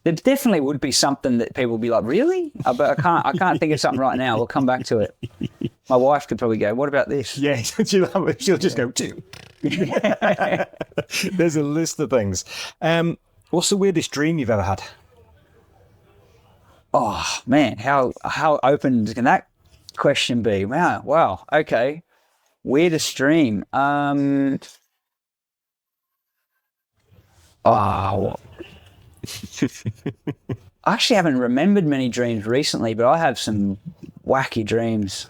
There definitely would be something that people would be like, really? But I can't think of something right now. We'll come back to it. My wife could probably go, what about this? Yeah, she'll just go, too. There's a list of things. What's the weirdest dream you've ever had? Oh, man, how open can that question be? Wow, okay. Weirdest dream. I actually haven't remembered many dreams recently, but I have some wacky dreams.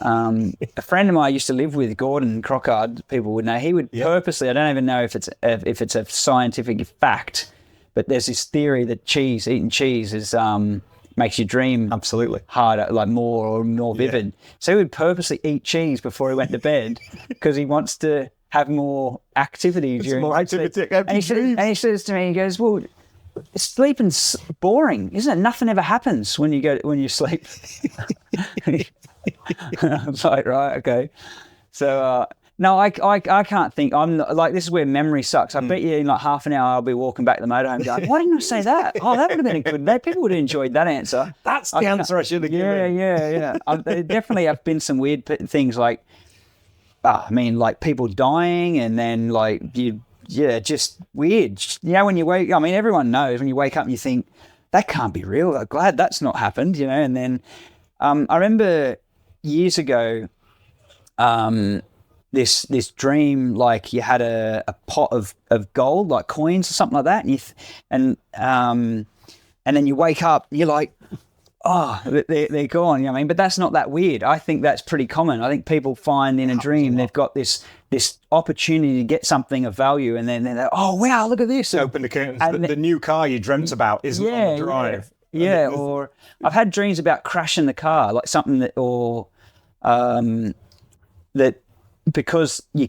A friend of mine I used to live with, Gordon Crockard, people would know, he would purposely, I don't even know if it's a scientific fact, but there's this theory that eating cheese is makes you dream absolutely harder, like more vivid. So he would purposely eat cheese before he went to bed because he wants to have more activity during sleep. And he says to me, he goes, well, sleeping's boring, isn't it? Nothing ever happens when you sleep. I'm like, right, okay. So no, I can't think. I'm not, like, this is where memory sucks. I bet you in like half an hour I'll be walking back to the motorhome going, why didn't I say that? Oh, that would have been a good. People would have enjoyed that answer. That's the answer I should have given. Yeah. There definitely have been some weird things like, like people dying, and then like just weird. When you wake, everyone knows when you wake up and you think that can't be real. I'm glad that's not happened, And then I remember years ago, this dream, like you had a pot of gold, like coins or something like that, and then you wake up, you're like, oh, they're gone. But that's not that weird. I think that's pretty common. I think people find in a dream they've got this opportunity to get something of value, and then they're, oh wow, look at this. Open the curtains. The new car you dreamt about isn't on the drive. Yeah, or I've had dreams about crashing the car, like something that, or that because you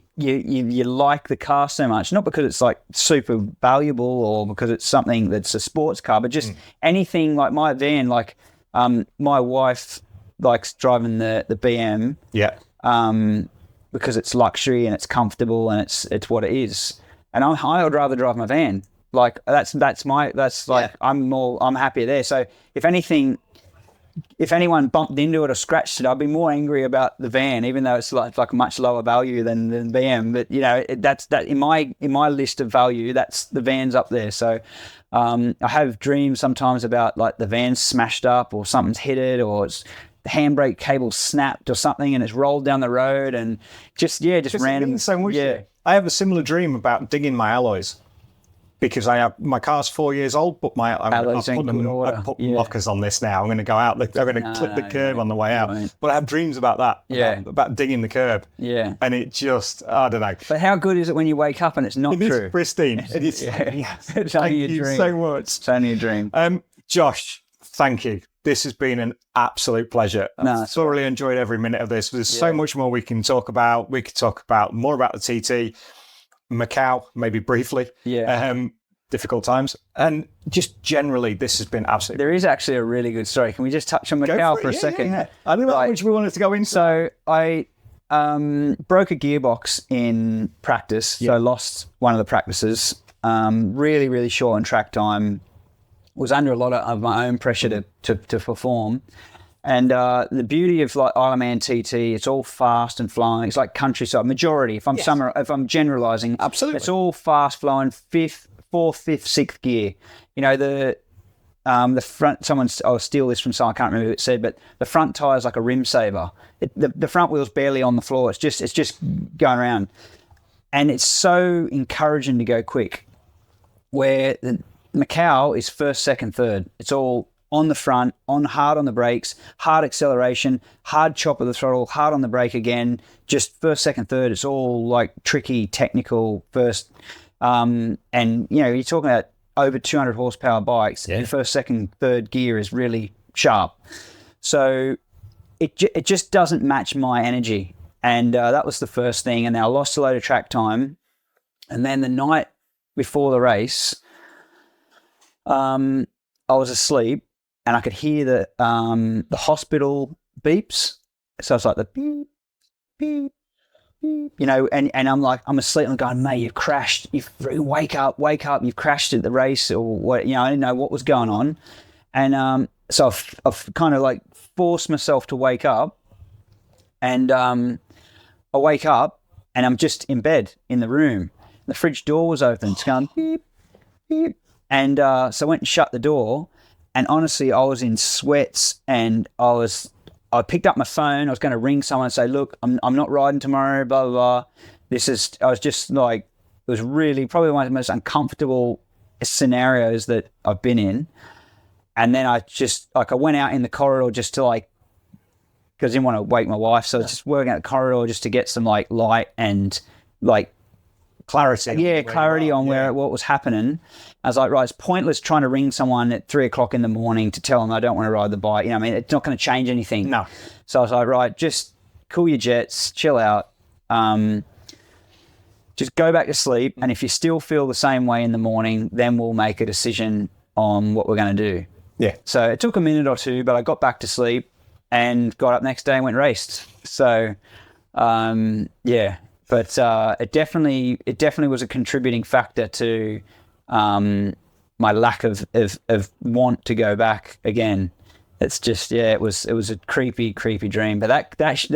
like the car so much, not because it's like super valuable or because it's something that's a sports car, but just anything like my van, like my wife likes driving the BM. Yeah. Because it's luxury and it's comfortable and it's what it is. And I would rather drive my van. Like I'm happier there. So if anyone bumped into it or scratched it, I'd be more angry about the van, even though it's like a much lower value than BM. But that's in my list of value, that's the van's up there. So I have dreams sometimes about like the van's smashed up or something's hit it, or it's the handbrake cable snapped or something and it's rolled down the road, and just random. So much. Yeah, I have a similar dream about digging my alloys. Because my car's 4 years old, but I've put lockers on this now. I'm going to go out. I'm going to clip the curb on the way out. Right. But I have dreams about that. About digging the curb. Yeah. And it just, I don't know. But how good is it when you wake up and it's not true? It's pristine. It's only a dream. Thank you so much. It's only a dream. Josh, thank you. This has been an absolute pleasure. I've thoroughly enjoyed every minute of this. There's so much more we can talk about. We could talk about more about the TT. Macau, maybe briefly. Difficult times. And just generally, this has been absolutely... There is actually a really good story. Can we just touch on Macau for a second? Yeah. I don't know how much we wanted to go into. So I broke a gearbox in practice. So I lost one of the practices. Really, really short on track time. Was under a lot of my own pressure to perform. And the beauty of like Ironman TT, it's all fast and flowing. It's like countryside majority. If I'm generalizing, Absolutely, it's all fast flowing. Fourth, fifth, sixth gear. You know the front. I'll steal this from someone. I can't remember who it said, but the front tire is like a rim saver. The front wheel's barely on the floor. It's just going around, and it's so encouraging to go quick. Where the Macau is first, second, third. It's all on the front, hard on the brakes, hard acceleration, hard chop of the throttle, hard on the brake again, just first, second, third. It's all like tricky, technical first. And, you know, you're talking about over 200 horsepower bikes. Yeah. The first, second, third gear is really sharp. So it just doesn't match my energy. And that was the first thing. And then I lost a load of track time. And then the night before the race, I was asleep. And I could hear the hospital beeps. So it's like the beep, beep, beep, you know, and I'm asleep and I'm going, mate, you've crashed. Wake up, you've crashed at the race or what, you know, I didn't know what was going on. And so I've kind of like forced myself to wake up. And I wake up and I'm just in bed in the room. The fridge door was open. It's going beep, beep. And so I went and shut the door. And honestly, I was in sweats, and I picked up my phone. I was going to ring someone and say, "Look, I'm not riding tomorrow." Blah blah blah. I was just like, it was really probably one of the most uncomfortable scenarios that I've been in. And then I went out in the corridor just to because I didn't want to wake my wife, so I was just working out the corridor just to get some like light and like clarity. Yeah, clarity on what was happening. I was like, right, it's pointless trying to ring someone at 3 o'clock in the morning to tell them I don't want to ride the bike. You know, I mean, it's not going to change anything. No. So I was like, right, just cool your jets, chill out, just go back to sleep. And if you still feel the same way in the morning, then we'll make a decision on what we're going to do. Yeah. So it took a minute or two, but I got back to sleep and got up next day and went and raced. So, yeah. But it definitely was a contributing factor to my lack of want to go back again. It's just, yeah, it was a creepy dream. But that's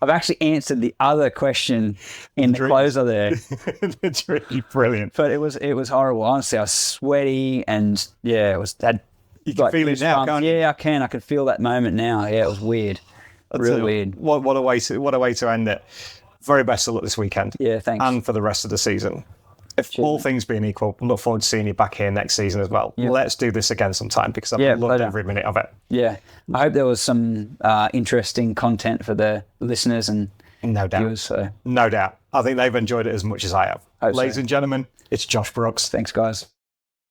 I've actually answered the other question in the closer there. It's really brilliant. But it was horrible. Honestly, I was sweaty and yeah, it was that. You can feel it now, can't you? Yeah, I can. I can feel that moment now. Yeah, it was weird. Real weird. What a way to end it. Very best of luck this weekend. Yeah, thanks. And for the rest of the season. If all things being equal, look forward to seeing you back here next season as well. Yeah. Let's do this again sometime because I've loved every minute of it. Yeah. I hope there was some interesting content for the listeners and viewers. So. No doubt. I think they've enjoyed it as much as I have. Ladies and gentlemen, it's Josh Brooks. Thanks, guys.